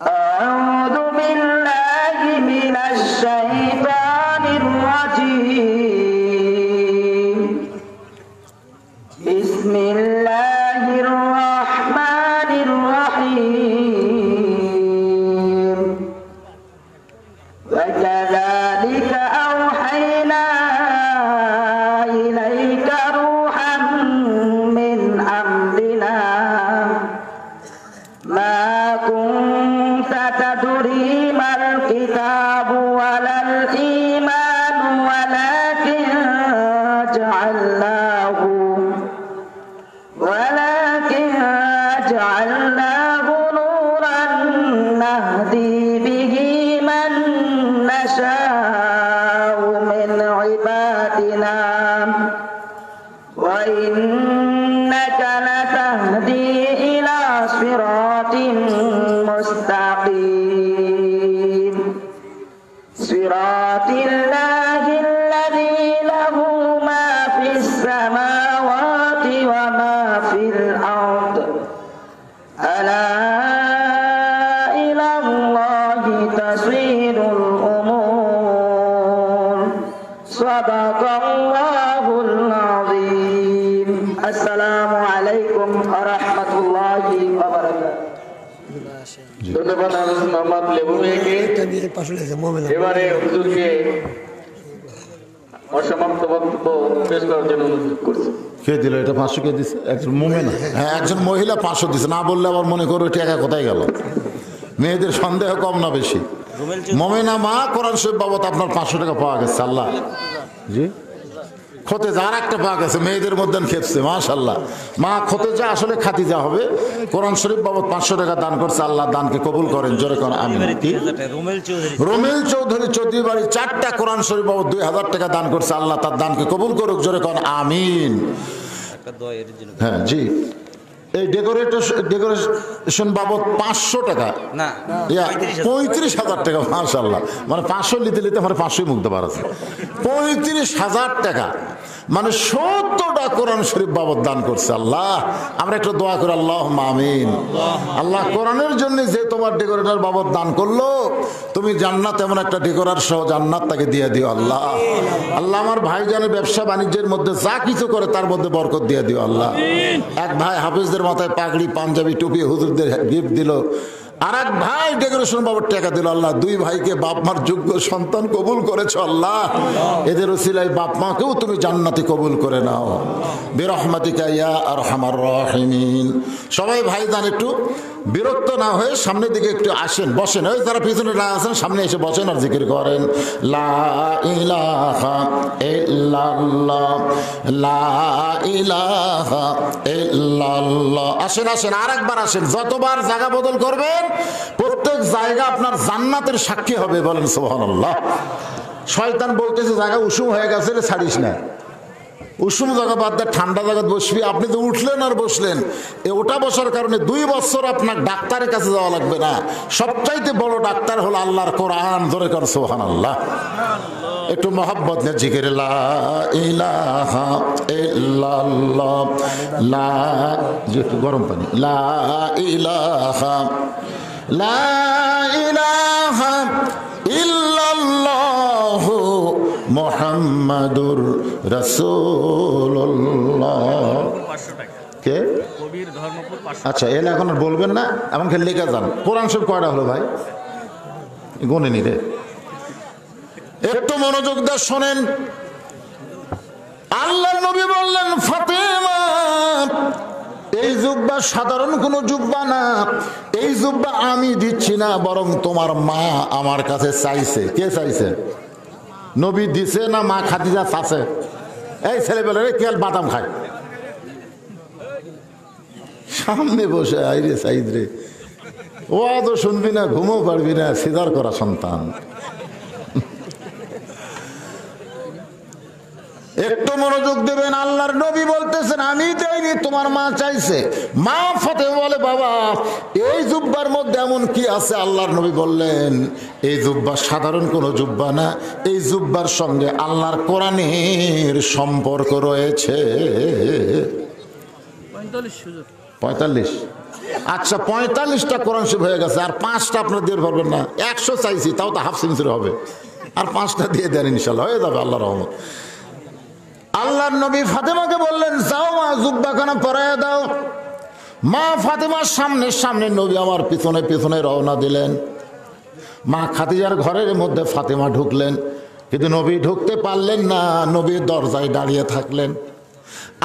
أعوذ بالله من الشيطان الرجيم بسم الله الرحمن الرحيم وكذلك أوحينا إليك روحا من أمرنا ما كنت تدري ما الكتاب ولا الإيمان ولكن جعلناه نورا نهدي به من نشاء من عبادنا وإنك لتهدي إلى صراط مستقيم صراط الله الذي له ما في السماوات وما في الأرض ألا إلى الله تصير الأمور صدق الله العظيم السلام عليكم ورحمة الله وبركاته ধন্যবাদ হাফেজ মোহাম্মদ লেবু মিয়াকে। এবারে হুজুরকে অসমাপ্ত বক্তব্য পেশ করার জন্য অনুরোধ করছি। কে দিল এটা? 500 কে দিছে? একজন মোমেনা, হ্যাঁ একজন মহিলা 500 দিছে। না বললে আবার মনে করো টাকা কোথায় গেল। মেয়েদের সন্দেহ কম না বেশি? মোমেনা মা কোরআন শরীফ বাবদ আপনার 500 টাকা পাওয়া গেছে। আল্লাহ জি খতে যার একটা পাওয়া গেছে মেয়েদের মধ্যে খেপছে মাশাআল্লাহ। মা খতে যা আসলে খাতিজা হবে, কোরআন শরীফ বাবদ 500 টাকা দান করছে। আল্লাহ দানকে কবুল করেন, জোরে করেন আমিন। কি রোমেল চৌধুরী চৌধুরী বাড়ি 4টা কোরআন শরীফ বাবদ 2000 টাকা দান করছে। আল্লাহ তার দানকে কবুল করুক, জোরে করেন আমিন। হ্যাঁ জি, এই ডেকোরেশন বাবদ 500 টাকা না 35,000 টাকা মাশাআল্লাহ। মানে 500 নিতে নিতে আমার 500 মুগ্ধ পারছে। 35,000 টাকা মানে 70টা কোরআন শরীফ বাবদ দান করছে। আল্লাহ আমরা একটু দোয়া করি, আল্লাহুম্মা আমিন। আল্লাহ কোরআনের জন্য যে তোমার ডেকোরেটর বাবদ দান করলো, তুমি জান্নাত এমন একটা ডেকোরার সহ জান্নাত তাকে দিয়ে দিও আল্লাহ। আল্লাহ আমার ভাইজানের ব্যবসা বাণিজ্যের মধ্যে যা কিছু করে তার মধ্যে বরকত দিয়ে দিও আল্লাহ। এক ভাই হাফেজদের মাথায় পাগড়ি পাঞ্জাবি টুপি হুজুরদের গিফট দিল, আর এক ভাই ডেকোরেশন বাবদ টাকা দিল। আল্লাহ দুই ভাইকে বাপ মার যোগ্য সন্তান কবুল করেছো আল্লাহ। এদের ওসিলায় বাপ মাকেও তুমি জান্নাতে কবুল করে নাও বিরহমাতিকা ইয়া আরহামার রাহিমিন। সবাই ভাইজান একটু বিরক্ত না হয়ে সামনের দিকে একটু আসেন, বসেন। ওই যারা পিছনে না আছেন সামনে এসে বসেন আর জিকির করেন লা ইলাহা ইল্লাল্লাহ, লা ইলাহা ইল্লাল্লাহ। আসেন আসেন, আরেকবার আসেন। যতবার জায়গা বদল করবেন প্রত্যেক জায়গা আপনার জান্নাতের সাক্ষী হবে। বলেন সুবহানাল্লাহ। শয়তান বলতেছে জায়গা উষুম হয়ে গেছে, ছাড়িস না। উষুম জায়গা বাদ দিয়ে ঠান্ডা জায়গা বসবি। আপনি তো উঠলেন আর বসলেন, ওটা বসার কারণে 2 বছর আপনার ডাক্তারের কাছে যাওয়া লাগবে না। সবচাইতে বড় ডাক্তার হলো আল্লাহর কোরআন। ধরে কর সুবহানাল্লাহ। একটু মহব্বত নিয়ে জিকির লা ইলাহা ইল্লাল্লাহ, লা, যে একটু গরম পানি, লা ইলাহা, লা ইলাহা ইল্লাল্লাহ মুহাম্মাদুর রাসূলুল্লাহ। 500 টাকা কে? কবির ধর্মপুর 500। আচ্ছা, এলে এখন আর বলবেন না, এমনকি লিখে যান। কোরআন শরীফ কয়টা হলো ভাই? গুনে নি রে। একটু মনোযোগ দিয়ে শোনেন। আল্লাহর নবী বললেন, ফাতেমা, এই জুব্বা সাধারণ কোনো জুব্বা না, এই জুব্বা আমি দিচ্ছি না, বরং তোমার মা আমার কাছে চাইছে। কে চাইছে? নবী দিছে না মা খাদিজা চাচ্ছে? এই ছেলেবেলা রে কেল বাদাম খায় সামনে বসে, আইরে সাইদ রে, ও তো শুনবি না, ঘুমও পারবি না, সিজার করা সন্তান। একটু মনোযোগ দেবেন। আল্লাহর নবী বলতেছেন, আমি চাইনি, তোমার মা চাইছে। মা ফাতেমা বলে, বাবা এই জুব্বার মধ্যে এমন কি আছে? আল্লাহর নবী বললেন, এই জুব্বা সাধারণ কোনো জুব্বা না, এই জুব্বার সঙ্গে আল্লাহর কোরআনের সম্পর্ক রয়েছে। 45? আচ্ছা, 45টা কোরআন শরীফ হয়ে গেছে, আর 5টা আপনার দিয়ে পারবেন না। 100 চাইছি, তাও তো হাফ সেঞ্চুরি হবে, আর 5টা দিয়ে দেন, ইনশাল্লাহ হয়ে যাবে আল্লাহর রহমত। আল্লাহর নবী ফাতেমাকে বললেন, যাও মা, জুব্বাখানা পরাইয়া দাও। মা ফাতেমার সামনে সামনে, নবী আমার পিছনে পিছনে রওনা দিলেন। মা খাদিজার ঘরের মধ্যে ফাতেমা ঢুকলেন, কিন্তু নবী ঢুকতে পারলেন না। নবী দরজায় দাঁড়িয়ে থাকলেন।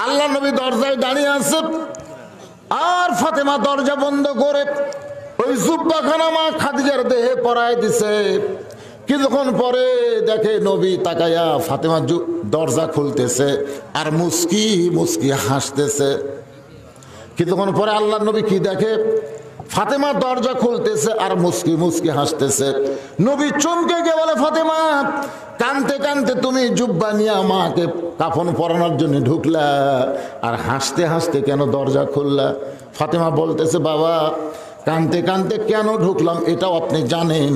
আল্লাহ নবী দরজায় দাঁড়িয়ে আছে, আর ফাতেমা দরজা বন্ধ করে ওই জুব্বাখানা মা খাদিজার দেহে পরায় দিছে। কিছুক্ষণ পরে দেখে নবী তাকায়া ফাতেমা দরজা খুলতেছে আর মুস্কি মুস্কি হাসতেছে। কিছুক্ষণ পরে আল্লাহ নবী কি দেখে? ফাতেমা দরজা খুলতেছে আর মুস্কি মুস্কি হাসতেছে। নবী চমকে গিয়ে বলে, ফাতেমা, কানতে কানতে তুমি জুব্বা নিয়ে আমাকে কাফন পরানোর জন্য ঢুকলা, আর হাসতে হাসতে কেন দরজা খুললা? ফাতেমা বলতেছে, বাবা কানতে কানতে কেন ঢুকলাম এটাও আপনি জানেন,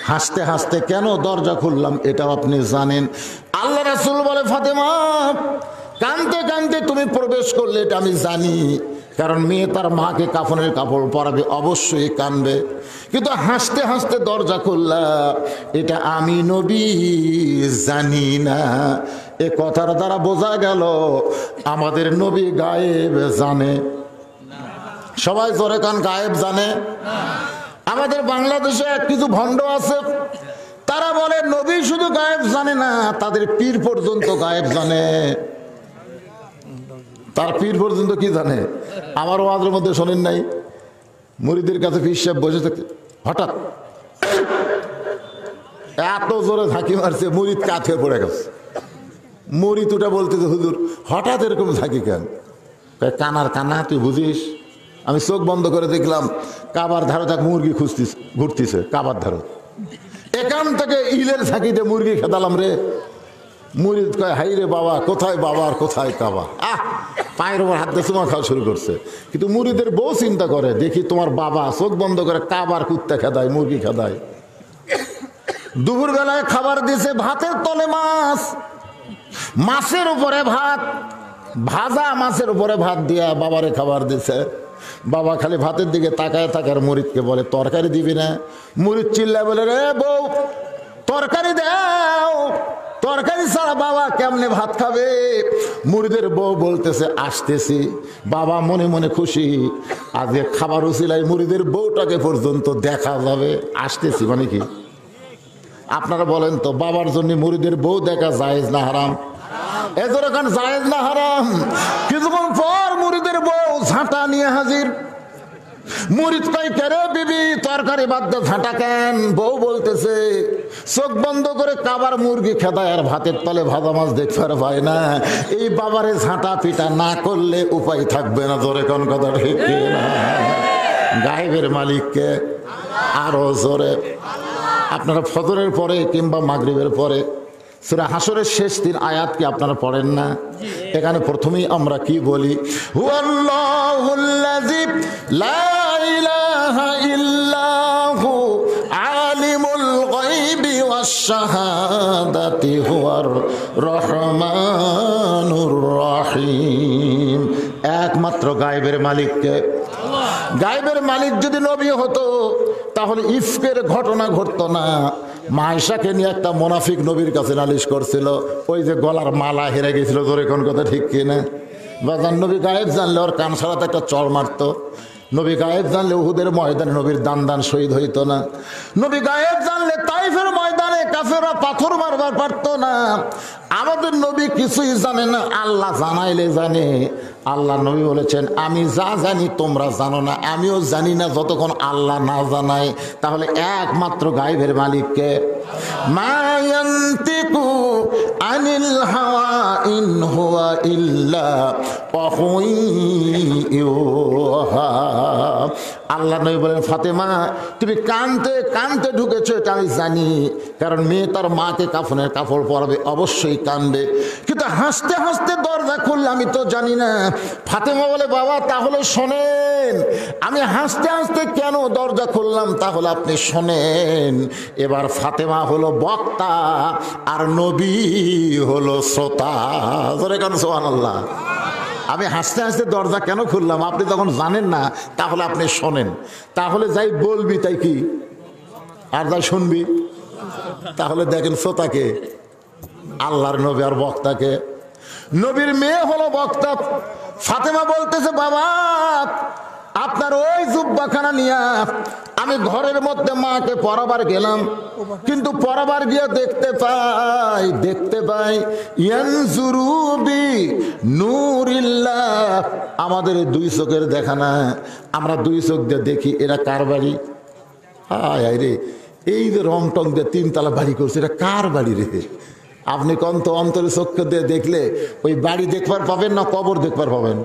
হাসতে হাসতে কেন দরজা খুললাম এটাও আপনি জানেন। আল্লাহ রাসূল বলে, ফাতেমা, কানতে কানতে তুমি প্রবেশ করলে এটা আমি জানি, কারণ মেয়ে তার মাকে কাফনের কাপড় পরাবে, অবশ্যই কানবে। কিন্তু হাসতে হাসতে দরজা খুললা, এটা আমি নবী জানি না। এ কথার দ্বারা বোঝা গেল আমাদের নবী গায়েব জানে। সবাই জোরে কান, গায়েব জানে। আমাদের বাংলাদেশে কিছু ভণ্ড আছে, তারা বলে নবী শুধু গায়েব জানে না, তাদের পীর পর্যন্ত গায়েব জানে। তার পীর পর্যন্ত কি জানে? আমার ওয়াজের মধ্যে শোনেন নাই, মুরিদের কাছে পীর সাহেব বসে থাকতে হঠাৎ এত জোরে ঝাঁকি মারছে, মুরিদ কাঁথে পড়ে গেছে। মুরিদ ওটা বলতেছে, হুজুর হঠাৎ এরকম ঝাঁকি কেন? কানার কানা, তুই বুঝিস? আমি চোখ বন্ধ করে দেখলাম কাবার ধারে তাক মুরগি খুঁজতেছে, ঘুরতেছে কাবার ধারে। এখান থেকে ইলের ঝাঁকিতে মুরগি খেদালাম রে। মুরিদ কয়, হাই রে বাবা, কোথায় বাবা আর কোথায় কাবা? পায়ের ওপর হাত দিয়ে চুমা খাওয়া শুরু করছে। কিন্তু মুরিদের বউ চিন্তা করে, দেখি তোমার বাবা চোখ বন্ধ করে কাবার কুত্তা খেদায়, মুরগি খেদায়। দুপুর বেলায় খাবার দিছে, ভাতের তলে মাছ, মাছের উপরে ভাত, ভাজা মাছের উপরে ভাত দিয়া বাবারে খাবার দিছে। বাবা খালি ভাতের দিকে তাকায় থাকার মুরিদকে বলে, তরকারি দিবি না? মুরিদ চিল্লায় বলে, রে বউ তরকারি দাও, তরকারি ছাড়া বাবা কেমনে ভাত খাবে? মুরিদের বউ বলতেছে, আসতেছি। বাবা মনে মনে খুশি, আজকে খাবার উছিলাই মুরিদের বউটাকে পর্যন্ত দেখা যাবে। আসতেছি মানে কি? আপনারা বলেন তো, বাবার জন্য মুরিদের বউ দেখা জায়েজ না হারাম? এজরকান জায়েজ না হারাম? কিছুক্ষণ পর মুরিদের বউ ঝাঁটা নিয়ে হাজির। মুরিদ কই কেরে বিবি তরকারি বাদ দে ঝাঁটা কেন? বউ বলতেছে চোখ বন্ধ করে কাবার মুরগি খেদায় আর ভাতের তলে ভাজা মাছ দেখবার পায় না। এই বাবারে ঝাঁটা পিটা না করলে উপায় থাকবে না। জোরে কোন কথা ঠিক না? গায়েবের মালিককে আরো জোরে। আপনারা ফজরের পরে কিংবা মাগরিবের পরে সূরা হাসরের শেষ 3 আয়াত কি আপনারা পড়েন না? এখানে প্রথমেই আমরা কি বলি? হুয়াল্লাহুল্লাযী লা ইলাহা ইল্লাহু আলিমুল গায়বি ওয়াশ শাহাদাতি হুয়ার রহমানুর রহিম। একমাত্র গায়েবের মালিককে। গায়েবের মালিক যদি নবী হতো তাহলে ইফকের ঘটনা ঘটতো না। মায়েশাকে নিয়ে একটা মুনাফিক নবীর কাছে নালিশ করছিল, ওই যে গলার মালা হেরে গেছিল। জোরে কোন কথা ঠিক কিনা? বাজান নবী গায়েব জানলে ওর কান ছাড়াতে একটা চড় মারতো। নবী গায়েব জানলে উহুদের ময়দানে নবীর দান শহীদ হইতো না। নবী গায়েব জানলে তাইফের ময়দানে কাফেররা পাথর মারবার পারতো না। আমাদের নবী কিছুই জানে না, আল্লাহ জানাইলে জানে। আল্লাহ নবী বলেছেন আমি যা জানি তোমরা জানো না, আমিও জানি না যতক্ষণ আল্লাহ না জানায়। তাহলে একমাত্র গায়েবের মালিককে। মা ইয়ান্তিকু আনিল হাওয়া ইন হুয়া ইল্লা ওয়াহয়ুহা। আল্লাহ নবী বলেন ফাতেমা তুমি কানতে কানতে ঢুকেছো এটা আমি জানি, কারণ মেয়ে তার মাকে কাফনের কাপড় পরাবে অবশ্যই কানবে, কিন্তু হাসতে হাসতে দরজা খুললে আমি তো জানি না। ফাতেমা বলে বাবা তাহলে শোনেন, আমি হাসতে হাসতে কেন দরজা খুললাম তাহলে আপনি শোনেন। এবার ফাতেমা হলো বক্তা আর নবী হলো শ্রোতা। জোরে কেন সুবহানাল্লাহ। আমি হাসতে হাসতে দরজা কেন খুললাম আপনি তখন জানেন না, তাহলে আপনি শোনেন। তাহলে যাই বলবি তাই কি আর যাই শুনবি? তাহলে দেখেন শ্রোতাকে আল্লাহর নবী আর বক্তাকে। নবীর মেয়ে হলো বক্তা। ফাতেমা বলতেছে বাবা আপনার ওই জুব্বাখানা নিয়া আমি ঘরের মধ্যে মাকে পরাবার গেলাম, কিন্তু পরাবার গিয়ে দেখতে পাই ইয়ানজুরু বি নূরিল্লাহ। আমাদের দুই চোখের দেখা না, আমরা দুই চোখ দিয়ে দেখি এরা কার বাড়ি। হায় রে, এই যে রং টং দিয়ে 3 তলা বাড়ি করছে, এটা কার বাড়ি রে? আপনি কন্ত অন্তরে চক্ষু দিয়ে দেখলে ওই বাড়ি দেখবার পাবেন না কবর দেখবার পাবেন?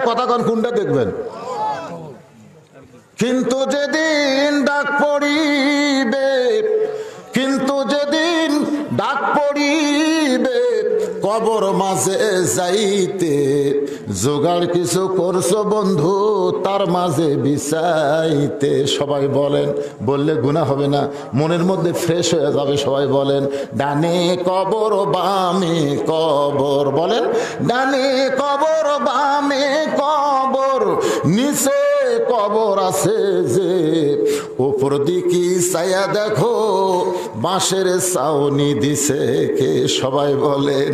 কথা কন কোনটা দেখবেন? কিন্তু যেদিন ডাক পড়িবে কবর মাঝে যাইতে, জোগাড় কিছু করছো বন্ধু তার মাঝে বিছাইতে। সবাই বলেন, বললে গুনাহ হবে না, মনের মধ্যে ফ্রেশ হয়ে যাবে। সবাই বলেন ডানে কবর বামে কবর। বলেন ডানে কবর বামে কবর, নিচে কবর আছে যে, উপর দিকে ছায়া দেখো বাঁশের ছাউনি দিছে কে। সবাই বলেন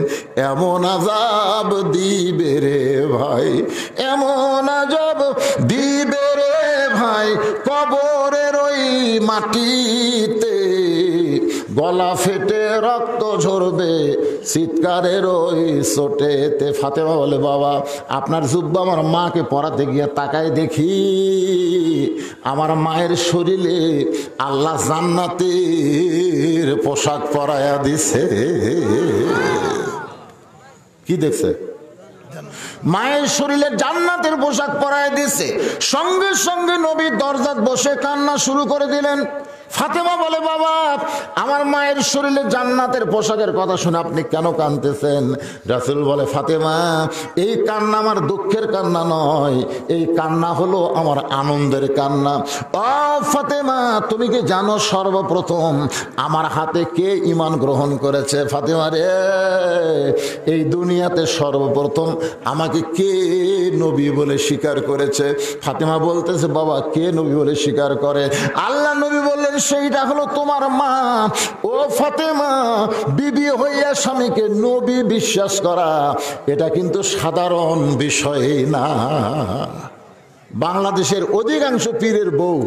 এমন আযাব দিবে রে ভাই, এমন আযাব দিবে রে ভাই কবরের ওই মাটিতে, গলা ফেটে রক্ত ঝরবে চিৎকারের ওই চোটেতে। ফাতেমা বলে বাবা আপনার জুব্বা আমার মাকে পরাতে গিয়ে তাকায় দেখি আমার মায়ের শরীরে আল্লাহ জান্নাতের পোশাক পরায়া দিছে। কি দেখছে? মায়ের শরীরে জান্নাতের পোশাক পরায় দিছে। সঙ্গে সঙ্গে নবী দরজাত বসে কান্না শুরু করে দিলেন। ফাতেমা বলে বাবা আমার মায়ের শরীরে জান্নাতের পোশাকের কথা শুনে আপনি কেন কাঁদতেছেন? রাসূল বলে ফাতেমা এই কান্না আমার দুঃখের কান্না নয়, এই কান্না হলো আমার আনন্দের কান্না। ও ফাতেমা তুমি কি জানো সর্বপ্রথম আমার হাতে কে ঈমান গ্রহণ করেছে? ফাতেমা রে এই দুনিয়াতে সর্বপ্রথম আমাকে কে নবী বলে স্বীকার করেছে? ফাতেমা বলতেছে বাবা কে নবী বলে স্বীকার করে? আল্লাহ নবী বললেন সেইটা হলো তোমার মা। ও ফাতেমা বিবি হইয়া স্বামীকে নবী বিশ্বাস করা এটা কিন্তু সাধারণ বিষয় না। বাংলাদেশের অধিকাংশ পীরের বউ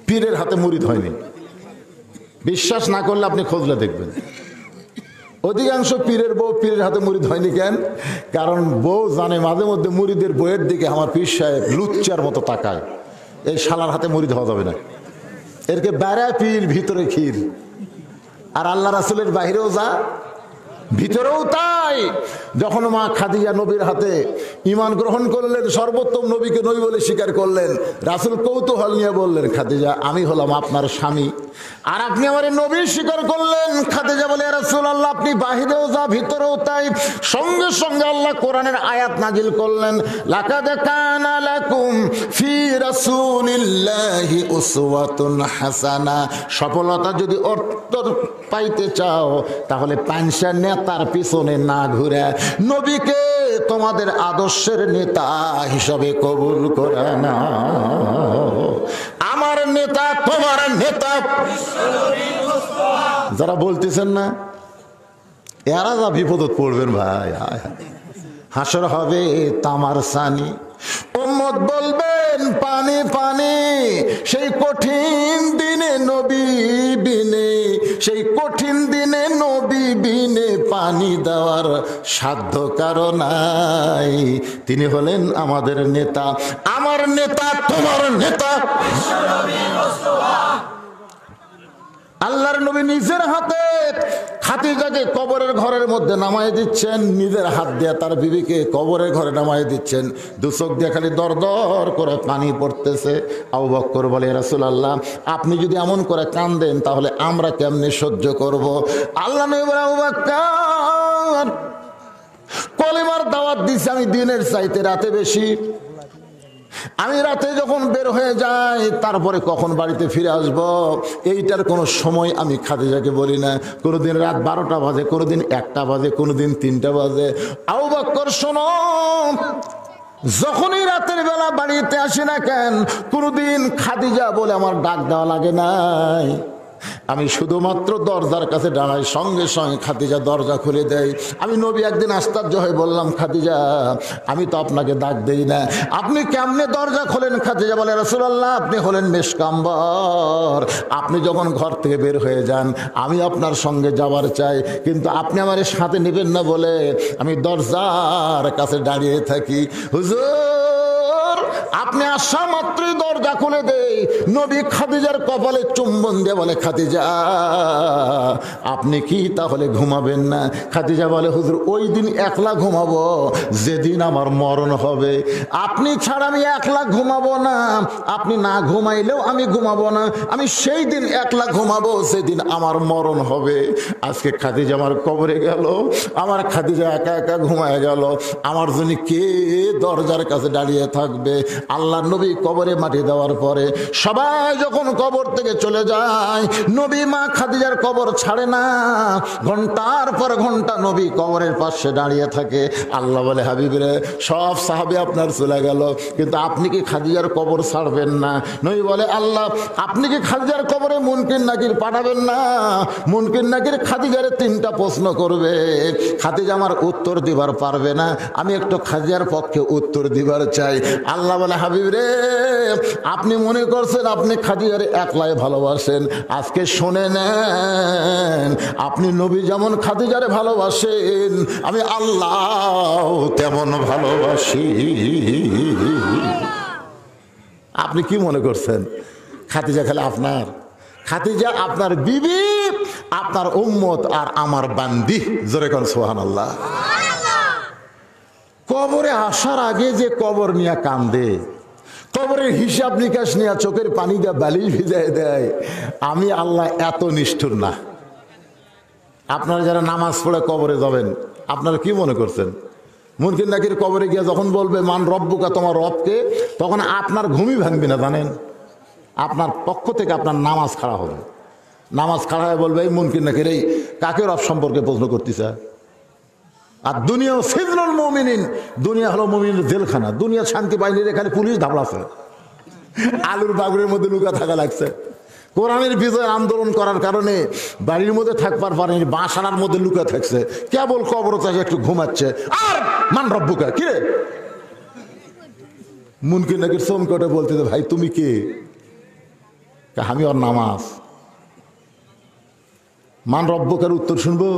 পীরের হাতে মুরিদ হয়নি। বিশ্বাস না করলে আপনি খোঁজলে দেখবেন অধিকাংশ পীরের বউ পীরের হাতে মুরিদ হয়নি। কেন? কারণ বউ জানে মাঝে মধ্যে মুরিদের বইয়ের দিকে আমার পীর সাহেব লুচ্চার মতো তাকায়। এই শালার হাতে মুড়ি দেওয়া যাবে না, এরকে বেড়ায় পীর ভিতরে ক্ষীর। আর আল্লাহ রাসূলের বাহিরেও যা ভিতরেও তাই। যখন মা খাদিজা নবীর হাতে ঈমান গ্রহণ করলেন, সর্বোত্তম নবীকে নবী বলে স্বীকার করলেন, রাসূল কৌতূহল নিয়ে বললেন, খাদিজা আমি হলাম আপনার স্বামী আর আপনি আমার নবী স্বীকার করলেন। খাদিজা বলে, ইয়া রাসূলুল্লাহ আপনি বাহিরেও যা ভিতরেও তাই। সঙ্গে সঙ্গে আল্লাহ কোরআনের আয়াত নাজিল করলেন, লাকাদ কানা লাকুম ফি রাসূলিল্লাহি উসওয়াতুন হাসানা। সফলতা যদি অর্থ পাইতে চাও তাহলে পাঁচটা নেতার পিছনে না ঘুরে নবীকে তোমাদের আদর্শের নেতা হিসাবে কবুল করে না। আমার নেতা তোমার নেতা। যারা বলতেছেন না এরা যা বিপদত পড়বেন ভাই, হাসর হবে তামার সানি, উম্মত বলবেন পানি পানি। সেই কঠিন দিনে নবী বিনে, সেই কঠিন দিনে নবী বিনে পানি দেওয়ার সাধ্য কারো নাই। তিনি হলেন আমাদের নেতা, আমার নেতা তোমার নেতা। আল্লাহর নবী নিজের হাতে খাদিজাকে কবরের ঘরের মধ্যে নামায় দিচ্ছেন, নিজের হাত দিয়ে তার বিবিকে কবরের ঘরে নামায় দিচ্ছেন। দু চোখ দিয়ে খালি দর দর করে পানি পড়তেছে। আবু বকর বলে, ইয়া রাসূলুল্লাহ আপনি যদি এমন করে কাঁদেন তাহলে আমরা কেমনে সহ্য করব? আল্লাহ নবী বলে, আবু বকর কলিমার দাওয়াত দিছি আমি দিনের চাইতে রাতে বেশি। আমি রাতে যখন বের হয়ে যাই তারপরে কখন বাড়িতে ফিরে আসব এইটার কোনো সময় আমি খাদিজাকে বলি না। কোনোদিন রাত 12টা বাজে, কোনোদিন 1টা বাজে, কোনোদিন 3টা বাজে। আবু বকর শোনো, যখনই রাতের বেলা বাড়িতে আসি না কেন কোনোদিন খাদিজা বলে আমার ডাক দেওয়া লাগে নাই। আমি শুধুমাত্র দরজার কাছে দাঁড়াই, সঙ্গে সঙ্গে খাদিজা দরজা খুলে দেয়। আমি নবী একদিন আশ্চর্য হয়ে বললাম, খাদিজা আমি তো আপনাকে ডাক দেই না, আপনি কেমনে দরজা খোলেন? খাদিজা বলে, রাসূলুল্লাহ আপনি হলেন মেশকাম্বর, আপনি যখন ঘর থেকে বের হয়ে যান আমি আপনার সঙ্গে যাবার চাই, কিন্তু আপনি আমার সাথে নেবেন না বলে আমি দরজার কাছে দাঁড়িয়ে থাকি। হুজুর আপনি আসা মাত্রই দরজা খুলে দেই। নবী খাদিজার কপালে চুম্বন দিয়ে বলে, খাদিজা আপনি কি তাহলে ঘুমাবেন না? খাদিজা বলে, হুজুর ওই দিন একলা ঘুমাবো যেদিন আমার মরণ হবে, আপনি ছাড়া আমি একলা ঘুমাবো না, আপনি না ঘুমাইলেও আমি ঘুমাবো না, আমি সেই দিন একলা ঘুমাবো যেদিন আমার মরণ হবে। আজকে খাদিজা আমার কবরে গেল, আমার খাদিজা একা একা ঘুমায় গেল, আমার জন্য কে দরজার কাছে দাঁড়িয়ে থাকবে? আল্লাহ নবী কবরে মাটি দেওয়ার পরে সবাই যখন কবর থেকে চলে যায়, নবী মা খাদিজার কবর ছাড়ে না, ঘন্টার পর ঘন্টা নবী কবরের পাশে দাঁড়িয়ে থাকে। আল্লাহ বলে, হাবিবরে সব সাহাবী আপনার চলে গেল, কিন্তু আপনি কি খাদিজার কবর ছাড়বেন না? নবী বলে, আল্লাহ আপনি কি খাদিজার কবরে মুনকির নাকির পাঠাবেন না? মুনকির নাকির খাদিজারে 3টা প্রশ্ন করবে, খাদিজা আমার উত্তর দিবার পারবে না, আমি একটু খাদিজার পক্ষে উত্তর দিবার চাই। আল্লাহ বলে, হাবিব রে আপনি মনে করছেন আপনি খাদিজারে একলাই ভালোবাসেন, আজকে শুনে নেন আপনি নবী যেমন খাদিজারে ভালোবাসেন আমি আল্লাহ তেমন ভালোবাসি। আপনি কি মনে করছেন খাদিজা খালি আপনার? খাদিজা আপনার বিবি, আপনার উম্মত আর আমার বান্দি। জোরে কোন সুবহানাল্লাহ। কবরে আসার আগে যে কবর নিয়ে কান্দে, কবরের হিসাব নিকাশ নিয়ে চোখের পানি দিয়ে বালি ভিজায় দেয়, আমি আল্লাহ এত নিষ্ঠুর না। আপনারা যারা নামাজ পড়ে কবরে যাবেন আপনারা কি মনে করছেন? মুনকির নাকির কবরে গিয়ে যখন বলবে মান রব্বুকা, তোমার রবকে, তখন আপনার ঘুমই ভাঙবে না জানেন? আপনার পক্ষ থেকে আপনার নামাজ খাড়া হবে, নামাজ খাড়া হয়ে বলবে এই মুনকির নাকির এই কাকে রব সম্পর্কে প্রশ্ন করতেছে? আর দুনিয়া সিজনুল মুমিনিন, দুনিয়া হলো মুমিনের জেলখানা, দুনিয়া শান্তি পায়নি, এখানে পুলিশ ধাবড়াছে, আলুর বাগুরের মধ্যে লুকা থাকা লাগছে। কোরআনের বিজয় আন্দোলন করার কারণে বাড়ির মধ্যে থাকবার পারেনি, বাসানার মধ্যে লুকা থাকছে, কেবল কবর চাষে একটু ঘুমাচ্ছে। আর মান রব্বুকা কি রে? মুনকির নাকির চমকটে বলতে, ভাই তুমি কে? আমি ওর নামাজ। মান রব্বুকার উত্তর শুনবো?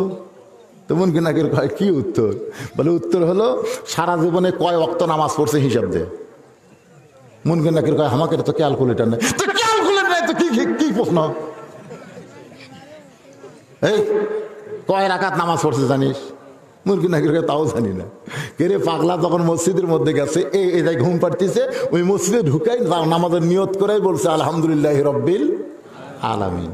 তেমন কি নাকি কি উত্তর? বলে উত্তর হলো সারা জীবনে কয় ওয়াক্ত নামাজ পড়ছে হিসাব দে। মুনকিন নাকির কয় আমাকে তো ক্যালকুলেটার নেই। তো ক্যালকুলেটার নেই তো কি প্রশ্ন? এই কয় রাকাত নামাজ পড়ছে জানিস? মুনকিন নাকির কয় তাও জানি না। কেরে পাগলা যখন মসজিদের মধ্যে গেছে, এই ঘুম পাড়তেছে, ওই মসজিদে ঢুকাই নামাজের নিয়ত করাই বলছে আলহামদুলিল্লাহ রব্বিল আলামিন।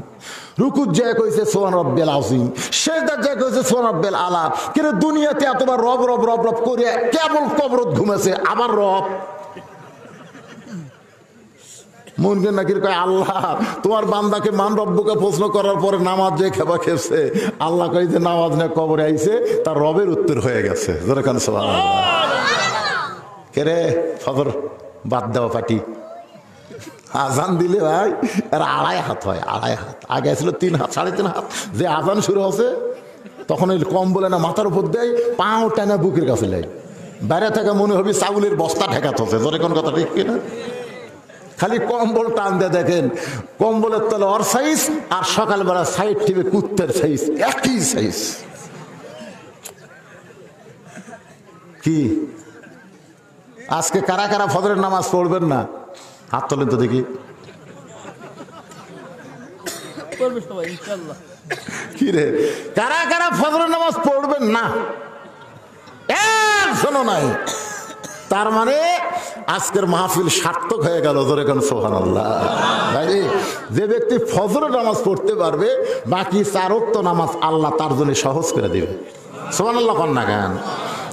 রুকুত যায় কইছে সুবহান রাব্বিল আযীম, সিজদাত যায় কইছে সুবহান রাব্বিল আলা। কিন্তু দুনিয়াতে এতবার রব রব রব রব করে কেবল কবরত ঘুমেছে, আবার রব। মুনকিন নাকির কয় আল্লাহ তোমার বান্দাকে মান রব্বুকে প্রশ্ন করার পরে নামাজ যে খেবা খেয়েছে, আল্লাহ কই যে নামাজ না কবরে আইছে, তার রবের উত্তর হয়ে গেছে। জোরে কান সুবহানাল্লাহ। কেরে ফজর বাদ দেওয়া পাটি আজান দিলে ভাই এর 2.5 হাত হয়, 2.5 হাত। আগে ছিল 3 হাত, 3.5 হাত। যে আজান শুরু হচ্ছে তখন ওই কম বলে না মাথার উপর দেয়, পাও টানা বুকের কাছে লাই, বাইরে থেকে মনে হবে চাউলের বস্তা ঠেকাতে হচ্ছে। ধরে কোন কথা ঠিক কিনা? খালি কম্বল টান দিয়ে দেখেন, কম্বলের তলে ওর সাইজ আর সকালবেলা সাইড টিপে কুত্তের সাইজ, একই সাইজ। কি আজকে কারা কারা ফজরের নামাজ পড়বেন না? হাত তোলেন তো দেখি। কি রে, কারা কারা ফজরের নামাজ পড়বেন না? শোনো নাই, তার মানে আজকের মাহফিল সার্থক হয়ে গেল। জোরে কোন সুবহানাল্লাহ। ভাই যে ব্যক্তি ফজরের নামাজ পড়তে পারবে, বাকি 4 ওয়াক্ত নামাজ আল্লাহ তার জন্য সহজ করে দিবে। সুবহানাল্লাহ কোন না কেন?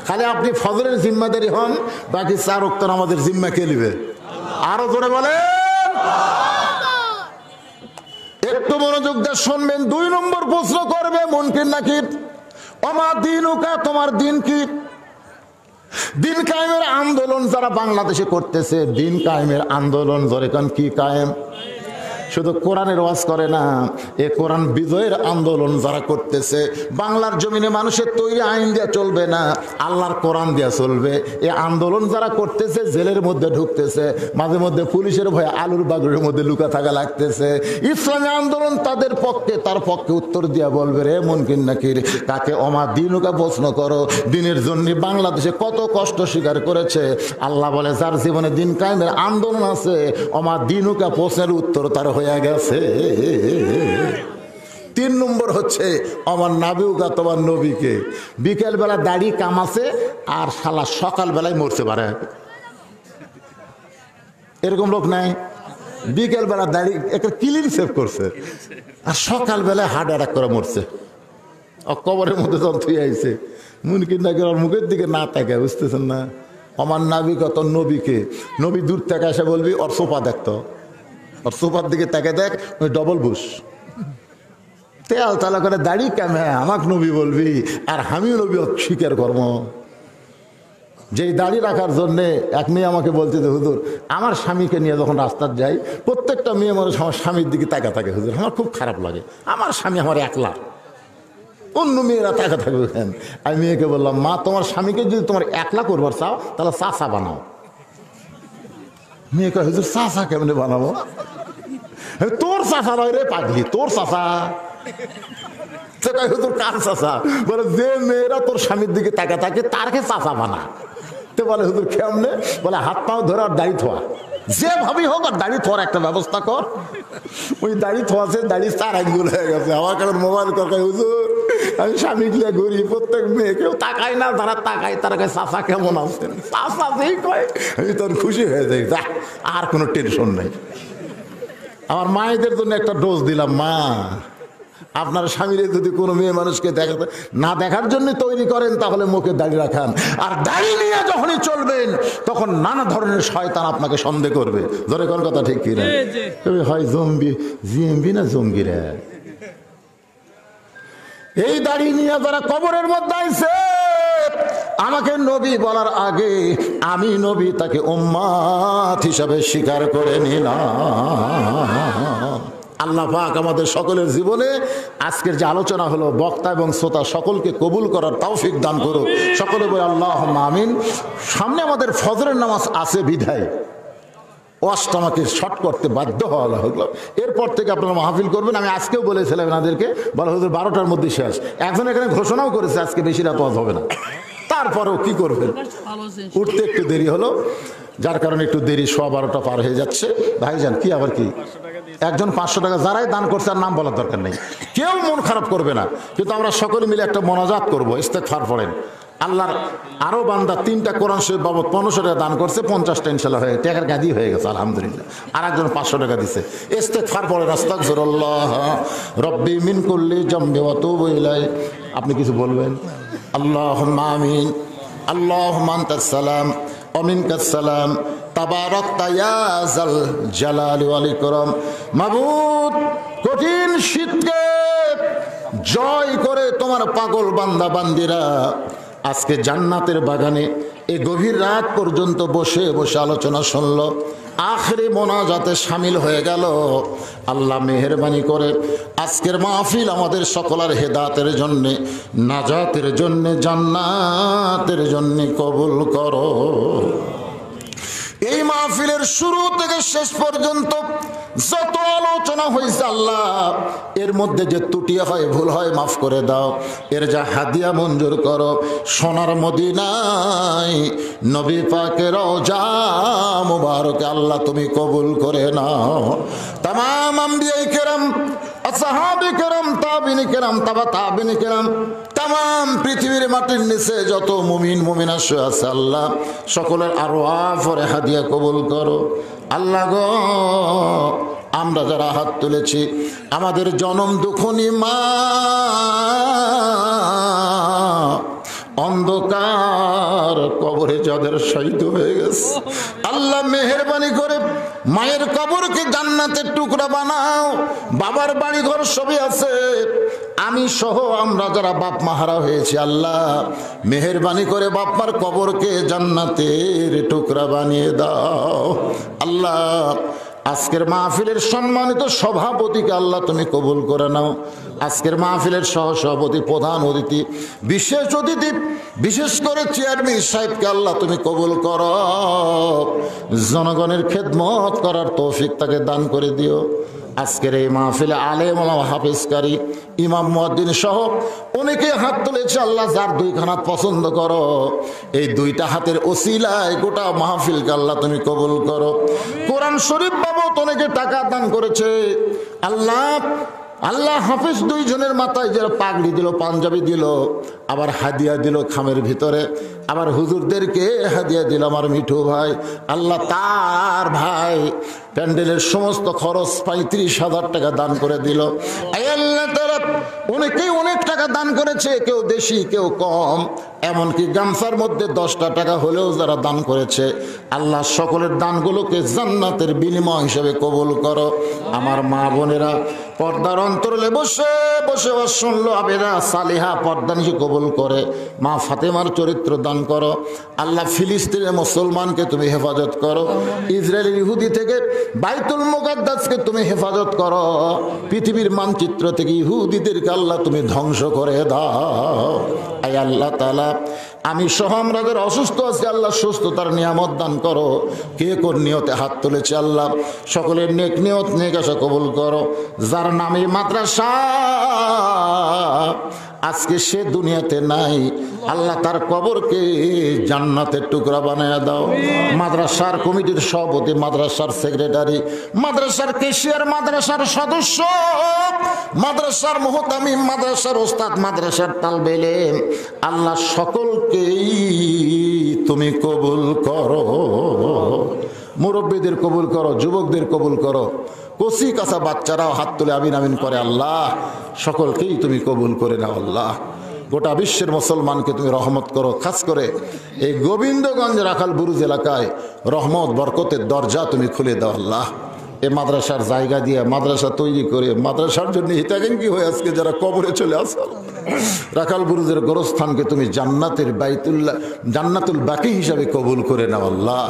খালি আপনি ফজরের জিম্মাদারি হন, বাকি 4 ওয়াক্ত নামাজের জিম্মা কে নিবে? আরো জোরে বলেন। একটু মনোযোগ দিয়ে শুনবেন। 2 নম্বর প্রশ্ন করবে মুনকির নাকির, ওমা দিনুকা, তোমার দিন কি? দিন কায়েমের আন্দোলন যারা বাংলাদেশে করতেছে, দিন কায়েমের আন্দোলন জোরে কান কি কায়েম? শুধু কোরআনের ওয়াজ করে না, এ কোরআন বিজয়ের আন্দোলন যারা করতেছে। বাংলার জমিনে মানুষের তৈরি আইন দিয়ে চলবে না, আল্লাহর কোরআন দিয়ে চলবে। এই আন্দোলন যারা করতেছে জেলের মধ্যে ঢুকতেছে, মাঝে মধ্যে পুলিশের ভয়ে আলুর বাগড়ের মধ্যে লুকা থাকা লাগতেছে। ইসলামী আন্দোলন তাদের পক্ষে, তার পক্ষে উত্তর দিয়া বলবে, রে মুনকির নাকির, কাকে ওমা দিনুকা প্রশ্ন করো। দিনের জন্য বাংলাদেশে কত কষ্ট স্বীকার করেছে। আল্লাহ বলে যার জীবনে দিন কায়েমের আন্দোলন আছে, ওমা দিনুকা প্রশ্নের উত্তর তার হয়ে গেছে। 3 নম্বর হচ্ছে আমার নাবিউকা, তোমার নবীকে। বিকেল বেলা দাড়ি কামাছে আর শালা সকাল বেলায় মরতে পারে, এরকম লোক নাই? বিকেল বেলা দাড়ি একটা ক্লিন সেভ করছে আর সকাল বেলায় হার্ট অ্যাটাক করে মরছে। কবরের মধ্যে যখন থুই আইছে, মুনকির নাকির ওর মুখের দিকে না তাকায়, বুঝতেছেন না? আমার নাবিউকা, তোর নবীকে। নবী দূর থেকে এসে বলবি ওর সোফা দেখতো, ওর সোফার দিকে তাকে দেখ, ওই ডবল বুশ তেল তালা করে দাড়ি কামে আমাকে নবী বলবি, আর আমিও নবী স্বীকার কর্ম। যেই দাড়ি রাখার জন্যে এক মেয়ে আমাকে বলতে যে হুজুর, আমার স্বামীকে নিয়ে যখন রাস্তার যাই, প্রত্যেকটা মেয়ে মানুষ আমার স্বামীর দিকে তাকা থাকে। হুজুর, আমার খুব খারাপ লাগে, আমার স্বামী আমার একলা, অন্য মেয়েরা তাকা থাকবে কেন? আমি মেয়েকে বললাম, মা তোমার স্বামীকে যদি তোমার একলা করবার চাও তাহলে চাচা বানাও। মেয়ে কয়, হুজুর চাচা কেমনে বানাবো? তোর চাচা নয় রে পাগলি, তোর চাচা। হুজুর কার চাচা? বলে যে মেয়েরা তোর স্বামীর দিকে তাকা থাকে তারকে চাচা বানা। তো বলে হুজুর কেমনে? বলে হাত পাও ধরে আর দাড়ি থোয়া, যেভাবেই হোক আর দাড়ি থোয়ার একটা ব্যবস্থা কর। ওই দাড়ি থোয়াছে, দাড়ি 4 আঙ্গুল হয়ে গেছে। আমার কারণ মোবাইল কথা, হুজুর আমি স্বামী গিয়ে ঘুরি, প্রত্যেক মেয়ে কেউ তাকায় না, যারা তাকায় তারা কয় চাচা কেমন আছেন, চাচা যেই কয় আমি তোর খুশি হয়ে যাই, যা আর কোনো টেনশন নেই। আমার মায়েদের জন্য একটা ডোজ দিলাম, মা আপনার স্বামীরে যদি কোনো মেয়ে মানুষকে দেখাতে না দেখার জন্য তৈরি করেন, তাহলে মুখে দাড়ি রাখান। আর দাড়ি নিয়ে যখনই চলবেন তখন নানা ধরনের শয়তান আপনাকে সন্দেহ করবে। ধরে কোন কথা ঠিক কিনা? হয় জম্বি, জিএমবি না জঙ্গিরা। এই দাড়ি নিয়ে যারা কবরের মধ্যে আইছে, আমাকে নবী বলার আগে আমি নবী তাকে উম্মাত হিসাবে স্বীকার করে নিলাম। আল্লাহ পাক আমাদের সকলের জীবনে আজকের যে আলোচনা হলো, বক্তা এবং শ্রোতা সকলকে কবুল করার তৌফিক দান করুক। সকলে বলে আল্লাহুম্মা আমিন। সামনে আমাদের ফজরের নামাজ আছে বিধায় ওয়াজটা আমাকে শর্ট করতে বাধ্য হওয়া হলো। এরপর থেকে আপনারা মাহফিল করবেন। আমি আজকেও বলেছিলাম এনাদেরকে, বলা হুজুর 12টার মধ্যে শেষ। এখন এখানে ঘোষণাও করেছে আজকে বেশি রাত ওয়াজ হবে না। তারপরেও কি করবেন, উঠতে একটু দেরি হলো। যার কারণে একটু দেরি 12:15 পার হয়ে যাচ্ছে। ভাইজান কি আবার কি একজন 500 টাকা যারাই দান করছে আর নাম বলার দরকার নেই, কেউ মন খারাপ করবে না, কিন্তু আমরা সকলে মিলে একটা মোনাজাত করবো, ইস্তেগফার পড়েন। আল্লাহর আরো বান্দা 3টা কোরআন শরীফ বাবদ 1500 টাকা দান করছে, 50টা ইনশাআল্লাহ হয়ে টাকার গাদি হয়ে গেছে আলহামদুলিল্লাহ। আর একজন 500 টাকা দিছে। ইস্তেগফার পড়েন, আস্তাগফিরুল্লাহ রব্বি মিন কুল্লি জামবি ওয়া তুবু ইলাইহি। আপনি কিছু বলবেন? আল্লাহুম্মা আমিন। আল্লাহুম্মা আনতাস সালাম ওয়া মিনকাস সালাম তাবারাকতা ইয়া যাল জালালি ওয়াল ইকরাম। মাবুদ, কঠিন শীতকে জয় করে তোমার পাগল বান্দা বান্দিরা আজকে জান্নাতের বাগানে এই গভীর রাত পর্যন্ত বসে বসে আলোচনা শুনল, আখেরি মোনাজাতে শামিল হয়ে গেল। আল্লাহ মেহেরবানি করে আজকের মাহফিল আমাদের সকলের হেদায়েতের জন্যে, নাজাতের জন্যে, জান্নাতের জন্যে কবুল করো। এই মাহফিলের শুরু থেকে শেষ পর্যন্ত যত আলোচনা হয়েছে আল্লাহ, এর মধ্যে যে ত্রুটি হয়, ভুল হয়, মাফ করে দাও। এর যা হাদিয়া মঞ্জুর করো। সোনার মদিনায় নবী পাকের রওজা মুবারকে আল্লাহ তুমি কবুল করে নাও। তামাম আম্বিয়ায়ে কেরাম, আসহাবে কেরাম, তাবিঈনে কেরাম, তাবা তাবিঈনে কেরাম, তামাম পৃথিবীর মাটির নিচে যত মুমিন মুমিনা শুয়ে আছে আল্লাহ সকলের আরওয়াহ পরে হাদিয়া কবুল করো। আল্লাহ গো, আমরা যারা হাত তুলেছি, আমাদের জনম দুঃখনী মা অন্ধকার কবরে যাদের শহীদ হয়ে গেছে, আল্লাহ মেহেরবানি করে মায়ের কবরকে জান্নাতের টুকরা বানাও। বাবার বাড়ি ঘর সবই আছে, আমি সহ আমরা যারা বাপ মাহারা হয়েছি আল্লাহ মেহেরবানি করে বাপ্পার কবরকে জান্নাতের টুকরা বানিয়ে দাও। আল্লাহ আজকের মাহফিলের সম্মানিত সভাপতিকে আল্লাহ তুমি কবুল করে নাও। আজকের মাহফিলের সহসভাপতি, প্রধান অতিথি, বিশেষ অতিথি, বিশেষ করে চেয়ারম্যান সাহেবকে আল্লাহ তুমি কবুল করো। জনগণের খেদমত করার তৌফিক তাকে দান করে দিও। আজকের এই মাহফিলে আলেম ওলামা, হাফেজকারী, ইমাম মুয়াজ্জিন সহ অনেকে হাত তুলেছে আল্লাহ, যার 2খান হাত পছন্দ করো, এই 2টা হাতের ওসিলায় গোটা মাহফিলকে আল্লাহ তুমি কবুল করো। কোরআন শরীফ বাবদ অনেকে টাকা দান করেছে আল্লাহ। আল্লাহ হাফেজ 2 জনের মাথায় যারা পাগড়ি দিল, পাঞ্জাবি দিল, আবার হাদিয়া দিল খামের ভিতরে, আবার হুজুরদেরকে হাদিয়া দিল আমার মিঠু ভাই। আল্লাহ তার ভাই প্যান্ডেলের সমস্ত খরচ 35,000 টাকা দান করে দিল। আল্লাহ তারা অনেকেই অনেক টাকা দান করেছে, কেউ বেশি কেউ কম, এমনকি গামছার মধ্যে 10টা টাকা হলেও যারা দান করেছে আল্লাহ সকলের দানগুলোকে জান্নাতের বিনিময় হিসেবে কবুল করো। আমার মা বোনেরা পর্দার অন্তরালে বসে বসে শুনলো, আবেদা সালিহা পর্দা নিয়ে কবুল করে। মা ফাতেমার চরিত্র দান করো আল্লাহ। ফিলিস্তিনের মুসলমানকে তুমি হেফাজত করো, ইসরায়েলের ইহুদি থেকে বাইতুল মুকাদ্দাসকে তুমি হেফাজত করো, পৃথিবীর মানচিত্র থেকে ইহুদিদেরকে আল্লাহ তুমি ধ্বংস করে দাও। আয় আল্লাহ তাআলা, আমি সহ আমরা যারা অসুস্থ আছি আল্লাহ সুস্থতার নিয়ামত দান করো। কে কোন নিয়তে হাত তুলেছে আল্লাহ সকলের নেক নিয়ত নেক আশা কবুল করো। যার নামে মাদ্রাসা আজকে সে দুনিয়াতে নাই আল্লাহ, তার কবরকে জান্নাতের টুকরা বানায় দাও। মাদ্রাসার কমিটির সভাপতি, মাদ্রাসার সেক্রেটারি, মাদ্রাসার ক্যাশিয়ার, মাদ্রাসার সদস্য, মাদ্রাসার মুহতামিম, মাদ্রাসার ওস্তাদ, মাদ্রাসার তালবে ইলম আল্লাহ সকলকেই তুমি কবুল করো। মুরব্বীদের কবুল করো, যুবকদের কবুল করো, কচি কাঁচা বাচ্চারাও হাত তুলে আমিন আমিন করে আল্লাহ সকলকেই তুমি কবুল করে নাও। আল্লাহ গোটা বিশ্বের মুসলমানকে তুমি রহমত করো। খাস করে এই গোবিন্দগঞ্জ রাখাল বুরুজ এলাকায় রহমত বরকতের দরজা তুমি খুলে দাও আল্লাহ। এই মাদ্রাসার জায়গা দিয়ে মাদ্রাসা তৈরি করে মাদ্রাসার জন্য হিতাকাঙ্ক্ষী হয়ে আজকে যারা কবরে চলে আসে রাখাল বুরুজের গোরস্থানকে তুমি জান্নাতের বাইতুল্লাহ, জান্নাতুল বাকি হিসাবে কবুল করে নাও আল্লাহ।